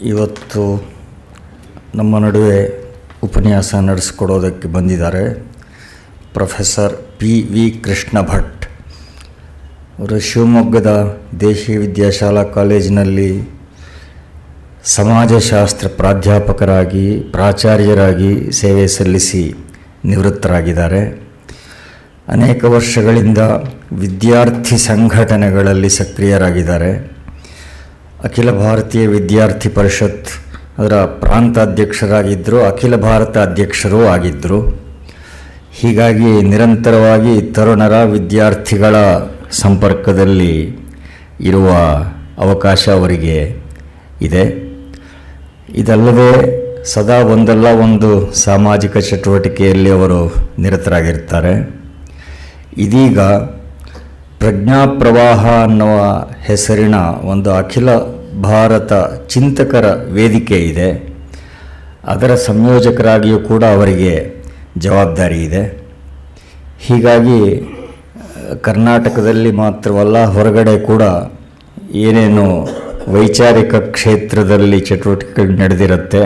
ಇವತ್ತು ನಮ್ಮ ನಡುವೆ ಉಪನ್ಯಾಸ ನಡೆಸಿಕೊಡೋದಕ್ಕೆ ಬಂದಿದ್ದಾರೆ ಪ್ರೊಫೆಸರ್ ಪಿ.ವಿ. ಕೃಷ್ಣ ಭಟ್. ಅವರು ಶಿವಮೊಗ್ಗದ ದೇಶೀಯ ವಿದ್ಯಾಶಾಲಾ ಕಾಲೇಜಿನಲ್ಲಿ ಸಮಾಜಶಾಸ್ತ್ರ ಪ್ರಾಧ್ಯಾಪಕರಾಗಿ ಪ್ರಾಚಾರ್ಯರಾಗಿ ಸೇವೆ ಸಲ್ಲಿಸಿ ನಿವೃತ್ತರಾಗಿದ್ದಾರೆ. ಅನೇಕ ವರ್ಷಗಳಿಂದ ವಿದ್ಯಾರ್ಥಿ ಸಂಘಟನೆಗಳಲ್ಲಿ ಸಕ್ರಿಯರಾಗಿದ್ದಾರೆ. ಅಖಿಲ ಭಾರತೀಯ ವಿದ್ಯಾರ್ಥಿ ಪರಿಷತ್ ಅದರ ಪ್ರಾಂತಾಧ್ಯಕ್ಷರಾಗಿದ್ದರು, ಅಖಿಲ ಭಾರತ ಅಧ್ಯಕ್ಷರೂ ಆಗಿದ್ದರು. ಹೀಗಾಗಿ ನಿರಂತರವಾಗಿ ತರುಣರ ವಿದ್ಯಾರ್ಥಿಗಳ ಸಂಪರ್ಕದಲ್ಲಿ ಇರುವ ಅವಕಾಶ ಅವರಿಗೆ ಇದೆ. ಇದಲ್ಲದೆ ಸದಾ ಒಂದಲ್ಲ ಒಂದು ಸಾಮಾಜಿಕ ಚಟುವಟಿಕೆಯಲ್ಲಿ ಅವರು ನಿರತರಾಗಿರ್ತಾರೆ. ಇದೀಗ ಪ್ರಜ್ಞಾಪ್ರವಾಹ ಅನ್ನುವ ಹೆಸರಿನ ಒಂದು ಅಖಿಲ ಭಾರತ ಚಿಂತಕರ ವೇದಿಕೆ ಇದೆ. ಅದರ ಸಂಯೋಜಕರಾಗಿಯೂ ಕೂಡ ಅವರಿಗೆ ಜವಾಬ್ದಾರಿ ಇದೆ. ಹೀಗಾಗಿ ಕರ್ನಾಟಕದಲ್ಲಿ ಮಾತ್ರವಲ್ಲ, ಹೊರಗಡೆ ಕೂಡ ಏನೇನು ವೈಚಾರಿಕ ಕ್ಷೇತ್ರದಲ್ಲಿ ಚಟುವಟಿಕೆಗಳು ನಡೆದಿರುತ್ತೆ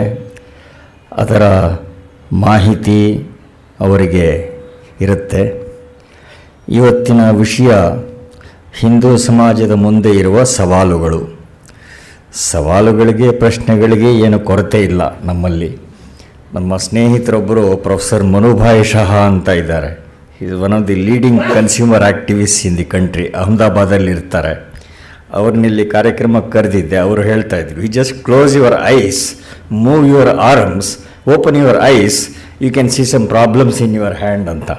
ಅದರ ಮಾಹಿತಿ ಅವರಿಗೆ ಇರುತ್ತೆ. ಇವತ್ತಿನ ವಿಷಯ ಹಿಂದೂ ಸಮಾಜದ ಮುಂದೆ ಇರುವ ಸವಾಲುಗಳು. ಸವಾಲುಗಳಿಗೆ ಪ್ರಶ್ನೆಗಳಿಗೆ ಏನು ಕೊರತೆ ಇಲ್ಲ ನಮ್ಮಲ್ಲಿ. ನಮ್ಮ ಸ್ನೇಹಿತರೊಬ್ಬರು ಪ್ರೊಫೆಸರ್ ಮನುಭಾಯ್ ಶಹಾ ಅಂತ ಇದ್ದಾರೆ. Is one of the leading consumer activist in the country. ಅಹಮದಾಬಾದಲ್ಲಿ ಇರ್ತಾರೆ. ಅವ್ರನ್ನಿಲ್ಲಿ ಕಾರ್ಯಕ್ರಮಕ್ಕೆ ಕರೆದಿದ್ದೆ. ಅವರು ಹೇಳ್ತಾ ಇದ್ರು, you just close your eyes, move your arms, open your eyes, you can see some problems in your hand ಅಂತ.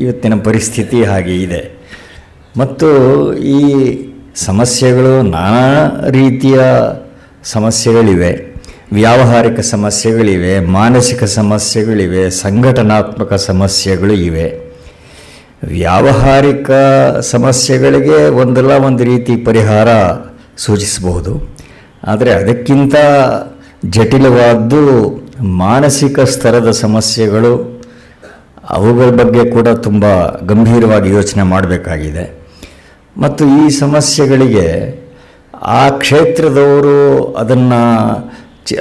ಇವತ್ತಿನ ಪರಿಸ್ಥಿತಿ ಹಾಗೆ ಇದೆ. ಮತ್ತು ಈ ಸಮಸ್ಯೆಗಳು ನಾನಾ ರೀತಿಯ ಸಮಸ್ಯೆಗಳಿವೆ. ವ್ಯಾವಹಾರಿಕ ಸಮಸ್ಯೆಗಳಿವೆ, ಮಾನಸಿಕ ಸಮಸ್ಯೆಗಳಿವೆ, ಸಂಘಟನಾತ್ಮಕ ಸಮಸ್ಯೆಗಳು ಇವೆ. ವ್ಯಾವಹಾರಿಕ ಸಮಸ್ಯೆಗಳಿಗೆ ಒಂದಲ್ಲ ಒಂದು ರೀತಿ ಪರಿಹಾರ ಸೂಚಿಸಬಹುದು. ಆದರೆ ಅದಕ್ಕಿಂತ ಜಟಿಲವಾದ್ದು ಮಾನಸಿಕ ಸ್ತರದ ಸಮಸ್ಯೆಗಳು. ಅವುಗಳ ಬಗ್ಗೆ ಕೂಡ ತುಂಬ ಗಂಭೀರವಾಗಿ ಯೋಚನೆ ಮಾಡಬೇಕಾಗಿದೆ. ಮತ್ತು ಈ ಸಮಸ್ಯೆಗಳಿಗೆ ಆ ಕ್ಷೇತ್ರದವರು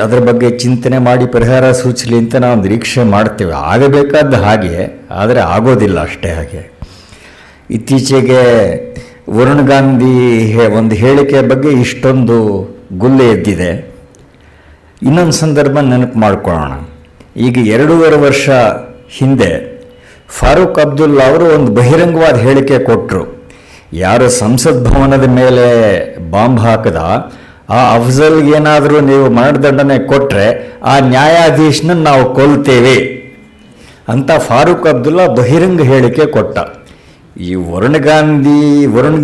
ಅದರ ಬಗ್ಗೆ ಚಿಂತನೆ ಮಾಡಿ ಪರಿಹಾರ ಸೂಚಿಸಲಿ ಅಂತ ನಾವು ನಿರೀಕ್ಷೆ ಮಾಡ್ತೇವೆ. ಆಗಬೇಕಾದ ಹಾಗೆ, ಆದರೆ ಆಗೋದಿಲ್ಲ ಅಷ್ಟೇ ಹಾಗೆ. ಇತ್ತೀಚೆಗೆ ವರುಣ್ ಗಾಂಧಿ ಒಂದು ಹೇಳಿಕೆಯ ಬಗ್ಗೆ ಇಷ್ಟೊಂದು ಗುಲ್ಲೆ ಎದ್ದಿದೆ. ಇನ್ನೊಂದು ಸಂದರ್ಭ ನೆನಪು ಮಾಡಿಕೊಳ್ಳೋಣ. ಈಗ 2.5 ವರ್ಷ ಹಿಂದೆ ಫಾರೂಕ್ ಅಬ್ದುಲ್ಲಾ ಅವರು ಒಂದು ಬಹಿರಂಗವಾದ ಹೇಳಿಕೆ ಕೊಟ್ಟರು. ಯಾರು ಸಂಸತ್ ಭವನದ ಮೇಲೆ ಬಾಂಬ್ ಹಾಕದ ಆ ಅಫ್ಜಲ್ಗೆ ಏನಾದರೂ ನೀವು ಮರಣದಂಡನೆ ಕೊಟ್ಟರೆ ಆ ನ್ಯಾಯಾಧೀಶನ ನಾವು ಕೊಲ್ತೇವೆ ಅಂತ ಫಾರೂಕ್ ಅಬ್ದುಲ್ಲಾ ಬಹಿರಂಗ ಹೇಳಿಕೆ ಕೊಟ್ಟ. ಈ ವರುಣ್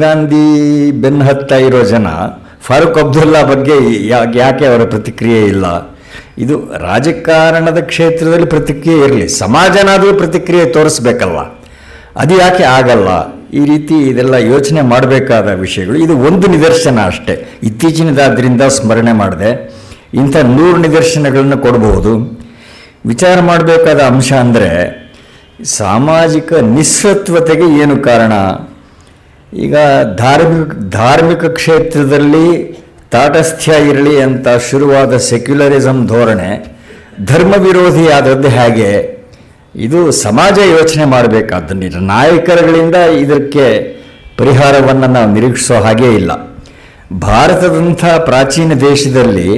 ಗಾಂಧಿ ಬೆನ್ನು ಹತ್ತಾ ಇರೋ ಜನ ಫಾರೂಕ್ ಅಬ್ದುಲ್ಲಾ ಬಗ್ಗೆ ಯಾಕೆ ಅವರ ಪ್ರತಿಕ್ರಿಯೆ ಇಲ್ಲ? ಇದು ರಾಜಕಾರಣದ ಕ್ಷೇತ್ರದಲ್ಲಿ ಪ್ರತಿಕ್ರಿಯೆ ಇರಲಿ, ಸಮಾಜನಾದರೂ ಪ್ರತಿಕ್ರಿಯೆ ತೋರಿಸ್ಬೇಕಲ್ವ, ಅದು ಯಾಕೆ ಆಗಲ್ಲ? ಈ ರೀತಿ ಇದೆಲ್ಲ ಯೋಚನೆ ಮಾಡಬೇಕಾದ ವಿಷಯಗಳು. ಇದು ಒಂದು ನಿದರ್ಶನ ಅಷ್ಟೇ, ಇತ್ತೀಚಿನದಾದ್ರಿಂದ ಸ್ಮರಣೆ ಮಾಡಿದೆ. ಇಂಥ 100 ನಿದರ್ಶನಗಳನ್ನು ಕೊಡಬಹುದು. ವಿಚಾರ ಮಾಡಬೇಕಾದ ಅಂಶ ಅಂದರೆ ಸಾಮಾಜಿಕ ನಿಸ್ಸತ್ವತೆಗೆ ಏನು ಕಾರಣ? ಈಗ ಧಾರ್ಮಿಕ ಕ್ಷೇತ್ರದಲ್ಲಿ ತಾಟಸ್ಥ್ಯ ಇರಲಿ ಅಂತ ಶುರುವಾದ ಸೆಕ್ಯುಲರಿಸಮ್ ಧೋರಣೆ ಧರ್ಮ ವಿರೋಧಿ ಆದದ್ದು ಹೇಗೆ? ಇದು ಸಮಾಜ ಯೋಚನೆ ಮಾಡಬೇಕಾದ್ದು. ನಾಯಕರುಗಳಿಂದ ಇದಕ್ಕೆ ಪರಿಹಾರವನ್ನು ನಾವು ನಿರೀಕ್ಷಿಸೋ ಹಾಗೇ ಇಲ್ಲ. ಭಾರತದಂಥ ಪ್ರಾಚೀನ ದೇಶದಲ್ಲಿ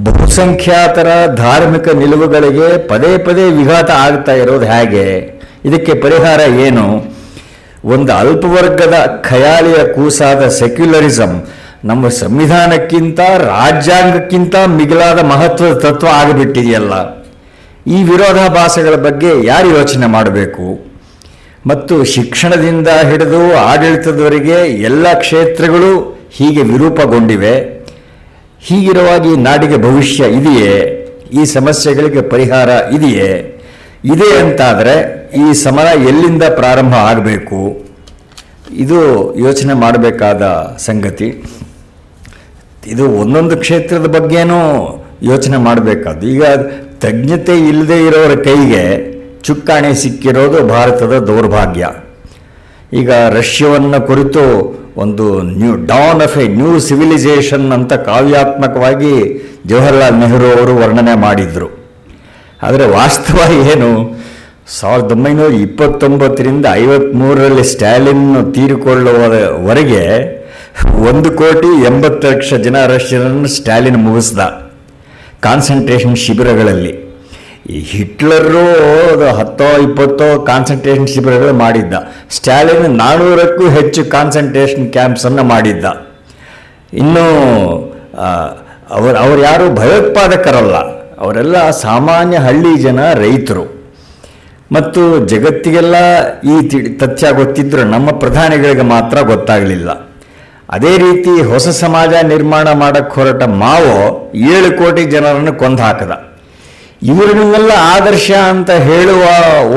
ಬಹುಸಂಖ್ಯಾತರ ಧಾರ್ಮಿಕ ನಿಲುವುಗಳಿಗೆ ಪದೇ ಪದೇ ವಿಘಾತ ಆಗ್ತಾ ಇರೋದು ಹೇಗೆ? ಇದಕ್ಕೆ ಪರಿಹಾರ ಏನು? ಒಂದು ಅಲ್ಪವರ್ಗದ ಖಯಾಲಿಯ ಕೂಸಾದ ಸೆಕ್ಯುಲರಿಸಮ್ ನಮ್ಮ ಸಂವಿಧಾನಕ್ಕಿಂತ ರಾಜ್ಯಾಂಗಕ್ಕಿಂತ ಮಿಗಿಲಾದ ಮಹತ್ವದ ತತ್ವ ಆಗಿಬಿಟ್ಟಿದೆಯಲ್ಲ. ಈ ವಿರೋಧಾಭಾಸಗಳ ಬಗ್ಗೆ ಯಾರು ಯೋಚನೆ ಮಾಡಬೇಕು? ಮತ್ತು ಶಿಕ್ಷಣದಿಂದ ಹಿಡಿದು ಆಡಳಿತದವರೆಗೆ ಎಲ್ಲ ಕ್ಷೇತ್ರಗಳು ಹೀಗೆ ವಿರೂಪಗೊಂಡಿವೆ. ಹೀಗಿರುವಾಗ ಈ ನಾಡಿಗೆ ಭವಿಷ್ಯ ಇದೆಯೇ? ಈ ಸಮಸ್ಯೆಗಳಿಗೆ ಪರಿಹಾರ ಇದೆಯೇ? ಇದೆ ಅಂತಾದರೆ ಈ ಸಮರ ಎಲ್ಲಿಂದ ಪ್ರಾರಂಭ ಆಗಬೇಕು? ಇದು ಯೋಚನೆ ಮಾಡಬೇಕಾದ ಸಂಗತಿ. ಇದು ಒಂದೊಂದು ಕ್ಷೇತ್ರದ ಬಗ್ಗೆನೂ ಯೋಚನೆ ಮಾಡಬೇಕಾದ್ದು. ಈಗ ತಜ್ಞತೆ ಇಲ್ಲದೆ ಇರೋರ ಕೈಗೆ ಚುಕ್ಕಾಣಿ ಸಿಕ್ಕಿರೋದು ಭಾರತದ ದೌರ್ಭಾಗ್ಯ. ಈಗ ರಷ್ಯಾವನ್ನು ಕುರಿತು ಒಂದು Don of A new civilisation ಅಂತ ಕಾವ್ಯಾತ್ಮಕವಾಗಿ ಜವಾಹರ್ಲಾಲ್ ನೆಹರು ಅವರು ವರ್ಣನೆ ಮಾಡಿದರು. ಆದರೆ ವಾಸ್ತವ ಏನು, 1929ರಿಂದ 53ರಲ್ಲಿ ಸ್ಟ್ಯಾಲಿನ್ ತೀರಿಕೊಳ್ಳುವವರೆಗೆ 1,80,00,000 ಜನ ರಷ್ಯರನ್ನು ಸ್ಟ್ಯಾಲಿನ್ ಮುಗಿಸ್ದ ಕಾನ್ಸಂಟ್ರೇಷನ್ ಶಿಬಿರಗಳಲ್ಲಿ. ಈ ಹಿಟ್ಲರು 10-20 ಕಾನ್ಸಂಟ್ರೇಷನ್ ಶಿಬಿರಗಳು ಮಾಡಿದ್ದ. ಸ್ಟ್ಯಾಲಿನ್ 400ಕ್ಕೂ ಹೆಚ್ಚು ಕಾನ್ಸಂಟ್ರೇಷನ್ ಕ್ಯಾಂಪ್ಸನ್ನು ಮಾಡಿದ್ದ. ಇನ್ನು ಅವರು ಯಾರು ಭಯೋತ್ಪಾದಕರಲ್ಲ, ಅವರೆಲ್ಲ ಸಾಮಾನ್ಯ ಹಳ್ಳಿ ಜನ, ರೈತರು. ಮತ್ತು ಜಗತ್ತಿಗೆಲ್ಲ ಈ ತಥ್ಯ ಗೊತ್ತಿದ್ದರೂ ನಮ್ಮ ಪ್ರಧಾನಿಗಳಿಗೆ ಮಾತ್ರ ಗೊತ್ತಾಗಲಿಲ್ಲ. ಅದೇ ರೀತಿ ಹೊಸ ಸಮಾಜ ನಿರ್ಮಾಣ ಮಾಡಕ್ಕೆ ಹೊರಟ ಮಾವೋ 7 ಕೋಟಿ ಜನರನ್ನು ಕೊಂದು ಹಾಕದ. ಇವರನ್ನೆಲ್ಲ ಆದರ್ಶ ಅಂತ ಹೇಳುವ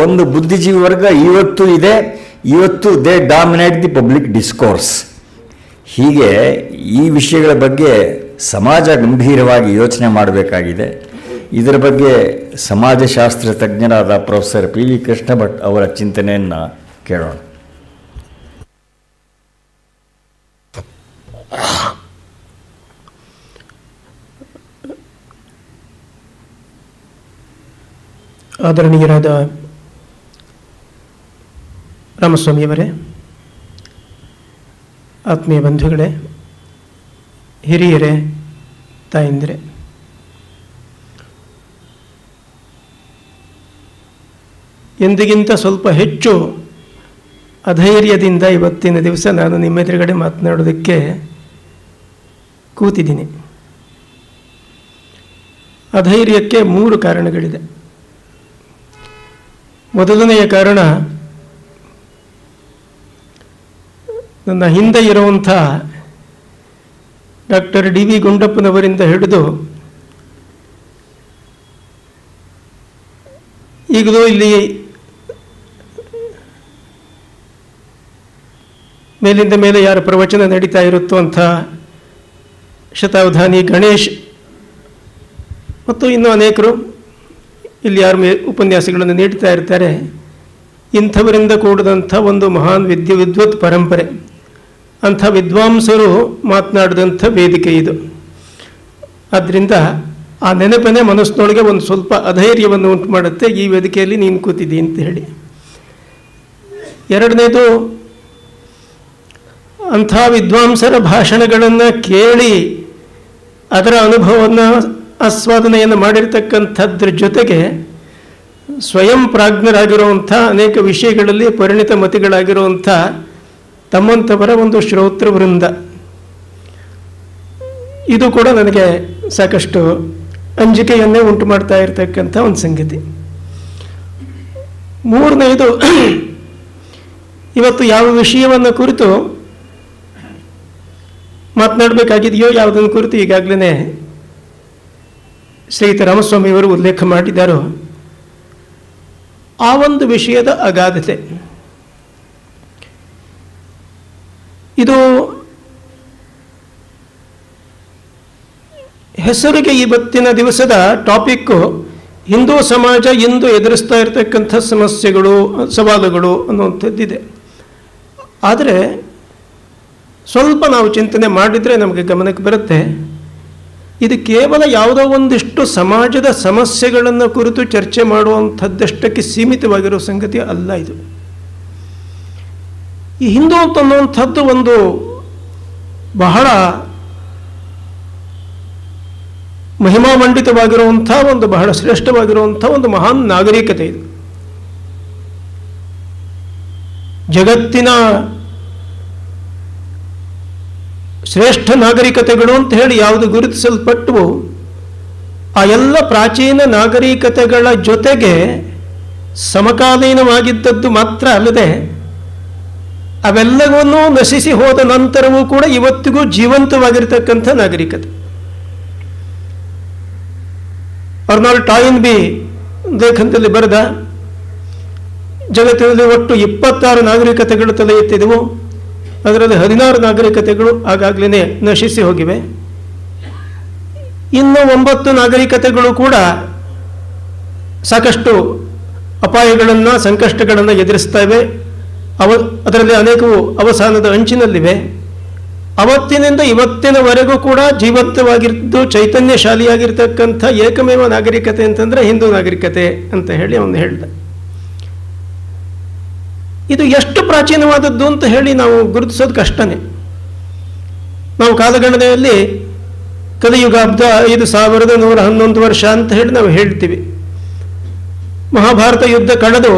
ಒಂದು ಬುದ್ಧಿಜೀವಿ ವರ್ಗ ಇವತ್ತು ಇದೆ. ಇವತ್ತು they dominate the public discourse. ಹೀಗೆ ಈ ವಿಷಯಗಳ ಬಗ್ಗೆ ಸಮಾಜ ಗಂಭೀರವಾಗಿ ಯೋಚನೆ ಮಾಡಬೇಕಾಗಿದೆ. ಇದರ ಬಗ್ಗೆ ಸಮಾಜಶಾಸ್ತ್ರ ತಜ್ಞರಾದ professor P V Krishna Bhat ಅವರ ಚಿಂತನೆಯನ್ನು ಕೇಳೋಣ. ಆದರಣೀಯರಾದ ರಾಮಸ್ವಾಮಿಯವರೇ, ಆತ್ಮೀಯ ಬಂಧುಗಳೇ, ಹಿರಿಯರೇ, ತಾಯಂದಿರೇ, ಎಂದಿಗಿಂತ ಸ್ವಲ್ಪ ಹೆಚ್ಚು ಅಧೈರ್ಯದಿಂದ ಇವತ್ತಿನ ದಿವಸ ನಾನು ನಿಮ್ಮೆದುರುಗಡೆ ಮಾತನಾಡೋದಕ್ಕೆ ಕೂತಿದ್ದೀನಿ. ಅಧೈರ್ಯಕ್ಕೆ 3 ಕಾರಣಗಳಿದೆ. ಮೊದಲನೆಯ ಕಾರಣ, ನನ್ನ ಹಿಂದೆ ಇರುವಂಥ ಡಾಕ್ಟರ್ ಡಿ ವಿ ಗುಂಡಪ್ಪನವರಿಂದ ಹಿಡಿದು ಈಗಲೂ ಇಲ್ಲಿ ಮೇಲಿಂದ ಮೇಲೆ ಯಾರ ಪ್ರವಚನ ನಡೀತಾ ಇರುತ್ತೋ ಅಂಥ ಶತಾವಧಾನಿ ಗಣೇಶ್ ಮತ್ತು ಇನ್ನೂ ಅನೇಕರು ಇಲ್ಲಿ ಯಾರ ಉಪನ್ಯಾಸಗಳನ್ನು ನೀಡ್ತಾ ಇರ್ತಾರೆ. ಇಂಥವರಿಂದ ಕೂಡಿದಂಥ ಒಂದು ಮಹಾನ್ ವಿದ್ವತ್ ಪರಂಪರೆ, ಅಂಥ ವಿದ್ವಾಂಸರು ಮಾತನಾಡಿದಂಥ ವೇದಿಕೆ ಇದು. ಆದ್ದರಿಂದ ಆ ನೆನಪನ್ನೇ ಮನಸ್ಸಿನೊಳಗೆ ಒಂದು ಸ್ವಲ್ಪ ಅಧೈರ್ಯವನ್ನು ಉಂಟು ಮಾಡುತ್ತೆ, ಈ ವೇದಿಕೆಯಲ್ಲಿ ನೀನು ಕೂತಿದ್ದಿ ಅಂತ ಹೇಳಿ. ಎರಡನೇದು, ಅಂಥ ವಿದ್ವಾಂಸರ ಭಾಷಣಗಳನ್ನು ಕೇಳಿ ಅದರ ಅನುಭವವನ್ನು ಆಸ್ವಾದನೆಯನ್ನು ಮಾಡಿರ್ತಕ್ಕಂಥದ್ರ ಜೊತೆಗೆ ಸ್ವಯಂ ಪ್ರಾಜ್ಞರಾಗಿರುವಂಥ ಅನೇಕ ವಿಷಯಗಳಲ್ಲಿ ಪರಿಣಿತ ಮತಿಗಳಾಗಿರುವಂಥ ತಮ್ಮಂಥವರ ಒಂದು ಶ್ರೋತೃ ವೃಂದ, ಇದು ಕೂಡ ನನಗೆ ಸಾಕಷ್ಟು ಅಂಜಿಕೆಯನ್ನೇ ಉಂಟು ಮಾಡ್ತಾ ಇರತಕ್ಕಂಥ ಒಂದು ಸಂಗತಿ. ಮೂರನೆಯದು, ಇವತ್ತು ಯಾವ ವಿಷಯವನ್ನು ಕುರಿತು ಮಾತನಾಡಬೇಕಾಗಿದೆಯೋ ಯಾವುದನ್ನು ಕುರಿತು ಈಗಾಗಲೇ ಶ್ರೀಯುತ ರಾಮಸ್ವಾಮಿಯವರು ಉಲ್ಲೇಖ ಮಾಡಿದ್ದಾರೋ ಆ ಒಂದು ವಿಷಯದ ಅಗಾಧತೆ. ಇದು ಹೆಸರಿಗೆ ಇವತ್ತಿನ ದಿವಸದ ಟಾಪಿಕ್ಕು ಹಿಂದೂ ಸಮಾಜ ಇಂದು ಎದುರಿಸ್ತಾ ಇರತಕ್ಕಂಥ ಸಮಸ್ಯೆಗಳು, ಸವಾಲುಗಳು ಅನ್ನುವಂಥದ್ದಿದೆ. ಆದರೆ ಸ್ವಲ್ಪ ನಾವು ಚಿಂತನೆ ಮಾಡಿದರೆ ನಮಗೆ ಗಮನಕ್ಕೆ ಬರುತ್ತೆ, ಇದು ಕೇವಲ ಯಾವುದೋ ಒಂದಿಷ್ಟು ಸಮಾಜದ ಸಮಸ್ಯೆಗಳನ್ನು ಕುರಿತು ಚರ್ಚೆ ಮಾಡುವಂಥದ್ದಷ್ಟಕ್ಕೆ ಸೀಮಿತವಾಗಿರೋ ಸಂಗತಿ ಅಲ್ಲ. ಇದು ಈ ಹಿಂದೂ ಅಂತನ್ನುವಂಥದ್ದು ಒಂದು ಬಹಳ ಮಹಿಮಾಮಂಡಿತವಾಗಿರುವಂಥ, ಒಂದು ಬಹಳ ಶ್ರೇಷ್ಠವಾಗಿರುವಂಥ ಒಂದು ಮಹಾನ್ ನಾಗರಿಕತೆ. ಇದು ಜಗತ್ತಿನ ಶ್ರೇಷ್ಠ ನಾಗರಿಕತೆಗಳು ಅಂತ ಹೇಳಿ ಯಾವುದು ಗುರುತಿಸಲ್ಪಟ್ಟವು, ಆ ಎಲ್ಲ ಪ್ರಾಚೀನ ನಾಗರಿಕತೆಗಳ ಜೊತೆಗೆ ಸಮಕಾಲೀನವಾಗಿದ್ದದ್ದು ಮಾತ್ರ ಅಲ್ಲದೆ ಅವೆಲ್ಲವನ್ನೂ ನಶಿಸಿ ಹೋದ ನಂತರವೂ ಕೂಡ ಇವತ್ತಿಗೂ ಜೀವಂತವಾಗಿರ್ತಕ್ಕಂಥ ನಾಗರಿಕತೆ. ಅರ್ನಾಲ್ಡ್ ಟಾಯಿನ್ಬಿ ಲೇಖನದಲ್ಲಿ ಬರೆದ, ಜಗತ್ತಿನಲ್ಲಿ ಒಟ್ಟು 26 ನಾಗರಿಕತೆಗಳು ತಲೆ ಎತ್ತಿದವು, ಅದರಲ್ಲಿ 16 ನಾಗರಿಕತೆಗಳು ಆಗಾಗಲೇ ನಶಿಸಿ ಹೋಗಿವೆ. ಇನ್ನು 9 ನಾಗರಿಕತೆಗಳು ಕೂಡ ಸಾಕಷ್ಟು ಅಪಾಯಗಳನ್ನು, ಸಂಕಷ್ಟಗಳನ್ನು ಎದುರಿಸ್ತವೆ. ಅದರಲ್ಲಿ ಅನೇಕವು ಅವಸಾನದ ಅಂಚಿನಲ್ಲಿವೆ. ಅವತ್ತಿನಿಂದ ಇವತ್ತಿನವರೆಗೂ ಕೂಡ ಜೀವಂತವಾಗಿದ್ದು ಚೈತನ್ಯಶಾಲಿಯಾಗಿರ್ತಕ್ಕಂಥ ಏಕಮೇವ ನಾಗರಿಕತೆ ಅಂತಂದರೆ ಹಿಂದೂ ನಾಗರಿಕತೆ ಅಂತ ಹೇಳಿ ಅವನು ಹೇಳ್ದ. ಇದು ಎಷ್ಟು ಪ್ರಾಚೀನವಾದದ್ದು ಅಂತ ಹೇಳಿ ನಾವು ಗುರುತಿಸೋದು ಕಷ್ಟನೇ. ನಾವು ಕಾಲಗಣನೆಯಲ್ಲಿ ಕಲಿಯುಗಾಬ್ದ 5111 ವರ್ಷ ಅಂತ ಹೇಳಿ ನಾವು ಹೇಳ್ತೀವಿ. ಮಹಾಭಾರತ ಯುದ್ಧ ಕಳೆದು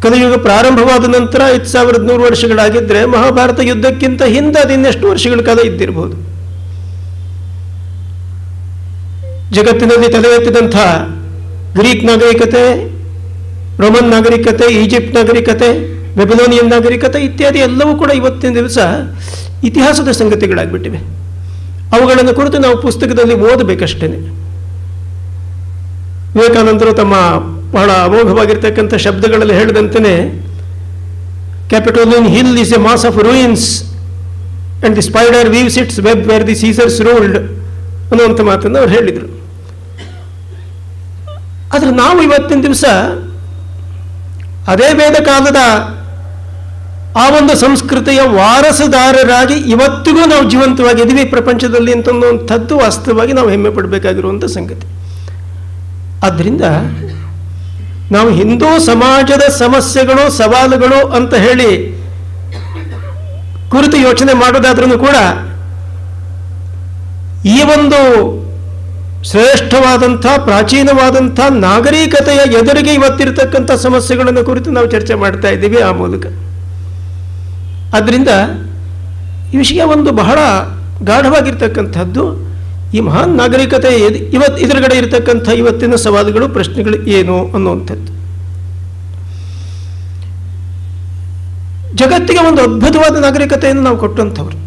ಕಲಿಯುಗ ಪ್ರಾರಂಭವಾದ ನಂತರ 5100 ವರ್ಷಗಳಾಗಿದ್ದರೆ ಮಹಾಭಾರತ ಯುದ್ಧಕ್ಕಿಂತ ಹಿಂದೆ ಅದಿನ್ನೆಷ್ಟು ವರ್ಷಗಳ ಕಾಲ ಇದ್ದಿರಬಹುದು. ಜಗತ್ತಿನಲ್ಲಿ ತಲೆ ಎತ್ತಿದಂಥ ಗ್ರೀಕ್ ನಾಗರಿಕತೆ, ರೋಮನ್ ನಾಗರಿಕತೆ, ಈಜಿಪ್ಟ್ ನಾಗರಿಕತೆ, ಬೆಬಿಲೋನಿಯನ್ ನಾಗರಿಕತೆ ಇತ್ಯಾದಿ ಎಲ್ಲವೂ ಕೂಡ ಇವತ್ತಿನ ದಿವಸ ಇತಿಹಾಸದ ಸಂಗತಿಗಳಾಗ್ಬಿಟ್ಟಿವೆ. ಅವುಗಳನ್ನು ಕುರಿತು ನಾವು ಪುಸ್ತಕದಲ್ಲಿ ಓದಬೇಕಷ್ಟೇ. ವಿವೇಕಾನಂದರು ತಮ್ಮ ಬಹಳ ಅಮೋಘವಾಗಿರ್ತಕ್ಕಂಥ ಶಬ್ದಗಳಲ್ಲಿ ಹೇಳಿದಂತೆಯೇ Capitoline hill is a mass of ruins and the spider weaves its web where the Caesars ruled ಅನ್ನುವಂಥ ಮಾತನ್ನು ಅವ್ರು ಹೇಳಿದರು. ಆದರೆ ನಾವು ಇವತ್ತಿನ ದಿವಸ ಅದೇ ವೇದ ಕಾಲದ ಆ ಒಂದು ಸಂಸ್ಕೃತಿಯ ವಾರಸುದಾರರಾಗಿ ಇವತ್ತಿಗೂ ನಾವು ಜೀವಂತವಾಗಿದ್ದೀವಿ ಪ್ರಪಂಚದಲ್ಲಿ ಅಂತನ್ನುವಂಥದ್ದು ವಾಸ್ತವವಾಗಿ ನಾವು ಹೆಮ್ಮೆ ಪಡಬೇಕಾಗಿರುವಂಥ ಸಂಗತಿ. ಆದ್ದರಿಂದ ನಾವು ಹಿಂದೂ ಸಮಾಜದ ಸಮಸ್ಯೆಗಳು ಸವಾಲುಗಳು ಅಂತ ಹೇಳಿ ಕುರಿತು ಯೋಚನೆ ಮಾಡೋದಾದ್ರೂ ಕೂಡ ಈ ಒಂದು ಶ್ರೇಷ್ಠವಾದಂಥ ಪ್ರಾಚೀನವಾದಂಥ ನಾಗರಿಕತೆಯ ಎದುರಿಗೆ ಇವತ್ತಿರತಕ್ಕಂಥ ಸಮಸ್ಯೆಗಳನ್ನು ಕುರಿತು ನಾವು ಚರ್ಚೆ ಮಾಡ್ತಾ ಇದ್ದೀವಿ ಆ ಮೂಲಕ. ಆದ್ದರಿಂದ ಈ ವಿಷಯ ಒಂದು ಬಹಳ ಗಾಢವಾಗಿರ್ತಕ್ಕಂಥದ್ದು. ಈ ಮಹಾನ್ ನಾಗರಿಕತೆ ಎದುರುಗಡೆ ಇರತಕ್ಕಂಥ ಇವತ್ತಿನ ಸವಾಲುಗಳು ಪ್ರಶ್ನೆಗಳು ಏನು ಅನ್ನುವಂಥದ್ದು. ಜಗತ್ತಿಗೆ ಒಂದು ಅದ್ಭುತವಾದ ನಾಗರಿಕತೆಯನ್ನು ನಾವು ಕೊಟ್ಟಂಥವ್ರು.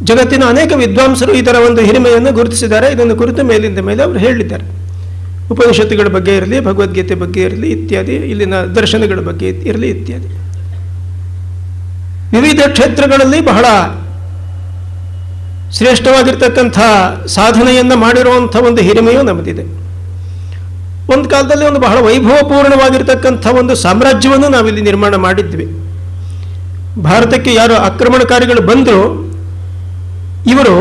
ಜಗತ್ತಿನ ಅನೇಕ ವಿದ್ವಾಂಸರು ಇದರ ಒಂದು ಹಿರಿಮೆಯನ್ನು ಗುರುತಿಸಿದ್ದಾರೆ. ಇದನ್ನು ಕುರಿತು ಮೇಲಿಂದ ಮೇಲೆ ಅವರು ಹೇಳಿದ್ದಾರೆ. ಉಪನಿಷತ್ತುಗಳ ಬಗ್ಗೆ ಇರಲಿ, ಭಗವದ್ಗೀತೆ ಬಗ್ಗೆ ಇರಲಿ ಇತ್ಯಾದಿ, ಇಲ್ಲಿನ ದರ್ಶನಗಳ ಬಗ್ಗೆ ಇರಲಿ ಇತ್ಯಾದಿ, ವಿವಿಧ ಕ್ಷೇತ್ರಗಳಲ್ಲಿ ಬಹಳ ಶ್ರೇಷ್ಠವಾಗಿರ್ತಕ್ಕಂಥ ಸಾಧನೆಯನ್ನು ಮಾಡಿರುವಂಥ ಒಂದು ಹಿರಿಮೆಯೂ ನಮ್ಮದಿದೆ. ಒಂದು ಕಾಲದಲ್ಲಿ ಒಂದು ಬಹಳ ವೈಭವಪೂರ್ಣವಾಗಿರ್ತಕ್ಕಂಥ ಒಂದು ಸಾಮ್ರಾಜ್ಯವನ್ನು ನಾವಿಲ್ಲಿ ನಿರ್ಮಾಣ ಮಾಡಿದ್ವಿ. ಭಾರತಕ್ಕೆ ಯಾರು ಆಕ್ರಮಣಕಾರಿಗಳು ಬಂದರೂ ಇವರು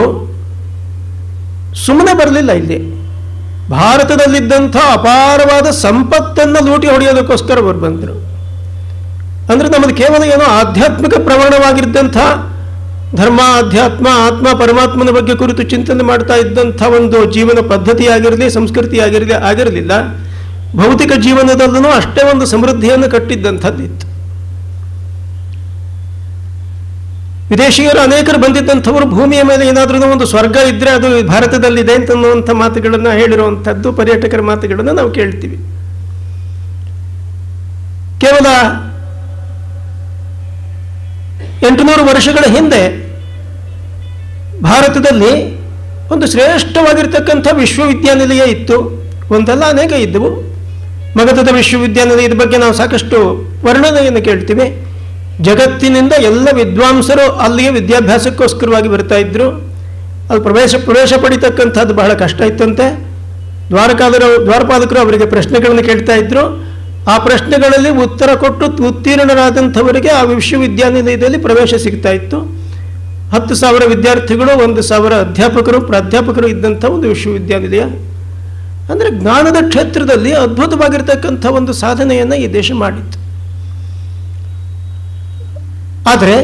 ಸುಮ್ಮನೆ ಬರಲಿಲ್ಲ. ಇಲ್ಲಿ ಭಾರತದಲ್ಲಿದ್ದಂಥ ಅಪಾರವಾದ ಸಂಪತ್ತನ್ನು ಲೂಟಿ ಹೊಡೆಯೋದಕ್ಕೋಸ್ಕರ ಅವರು ಬಂದರು. ಅಂದರೆ ನಮ್ಮದು ಕೇವಲ ಏನೋ ಆಧ್ಯಾತ್ಮಿಕ ಪ್ರವಣವಾಗಿದ್ದಂಥ ಧರ್ಮ, ಅಧ್ಯಾತ್ಮ, ಆತ್ಮ, ಪರಮಾತ್ಮನ ಬಗ್ಗೆ ಕುರಿತು ಚಿಂತನೆ ಮಾಡ್ತಾ ಇದ್ದಂಥ ಒಂದು ಜೀವನ ಪದ್ಧತಿ ಆಗಿರಲಿ, ಸಂಸ್ಕೃತಿ ಆಗಿರಲಿಲ್ಲ. ಭೌತಿಕ ಜೀವನದಲ್ಲೂ ಅಷ್ಟೇ ಒಂದು ಸಮೃದ್ಧಿಯನ್ನು ಕಟ್ಟಿದ್ದಂಥದ್ದಿತ್ತು. ವಿದೇಶಿಯರು ಅನೇಕರು ಬಂದಿದ್ದಂಥವರು ಭೂಮಿಯ ಮೇಲೆ ಏನಾದರೂ ಒಂದು ಸ್ವರ್ಗ ಇದ್ದರೆ ಅದು ಭಾರತದಲ್ಲಿದೆ ಅಂತನ್ನುವಂಥ ಮಾತುಗಳನ್ನು ಹೇಳಿರುವಂಥದ್ದು, ಪರ್ಯಟಕರ ಮಾತುಗಳನ್ನು ನಾವು ಕೇಳ್ತೀವಿ. ಕೇವಲ 800 ವರ್ಷಗಳ ಹಿಂದೆ ಭಾರತದಲ್ಲಿ ಒಂದು ಶ್ರೇಷ್ಠವಾಗಿರ್ತಕ್ಕಂಥ ವಿಶ್ವವಿದ್ಯಾನಿಲಯ ಇತ್ತು. ಒಂದಲ್ಲ, ಅನೇಕ ಇದ್ದವು. ಮಗಧದ ವಿಶ್ವವಿದ್ಯಾನಿಲಯದ ಬಗ್ಗೆ ನಾವು ಸಾಕಷ್ಟು ವರ್ಣನೆಯನ್ನು ಕೇಳ್ತೀವಿ. ಜಗತ್ತಿನಿಂದ ಎಲ್ಲ ವಿದ್ವಾಂಸರು ಅಲ್ಲಿಗೆ ವಿದ್ಯಾಭ್ಯಾಸಕ್ಕೋಸ್ಕರವಾಗಿ ಬರ್ತಾ ಇದ್ರು. ಅಲ್ಲಿ ಪ್ರವೇಶ ಪಡಿತಕ್ಕಂಥದ್ದು ಬಹಳ ಕಷ್ಟ ಇತ್ತಂತೆ. ದ್ವಾರಪಾಲಕರು ಅವರಿಗೆ ಪ್ರಶ್ನೆಗಳನ್ನು ಕೇಳ್ತಾ ಇದ್ರು. ಆ ಪ್ರಶ್ನೆಗಳಲ್ಲಿ ಉತ್ತರ ಕೊಟ್ಟು ಉತ್ತೀರ್ಣರಾದಂಥವರಿಗೆ ಆ ವಿಶ್ವವಿದ್ಯಾನಿಲಯದಲ್ಲಿ ಪ್ರವೇಶ ಸಿಗ್ತಾ ಇತ್ತು. 10,000 ವಿದ್ಯಾರ್ಥಿಗಳು, 1,000 ಅಧ್ಯಾಪಕರು, ಪ್ರಾಧ್ಯಾಪಕರು ಇದ್ದಂಥ ಒಂದು ವಿಶ್ವವಿದ್ಯಾನಿಲಯ. ಅಂದರೆ ಜ್ಞಾನದ ಕ್ಷೇತ್ರದಲ್ಲಿ ಅದ್ಭುತವಾಗಿರ್ತಕ್ಕಂಥ ಒಂದು ಸಾಧನೆಯನ್ನು ಈ ದೇಶ ಮಾಡಿತ್ತು. ಆದರೆ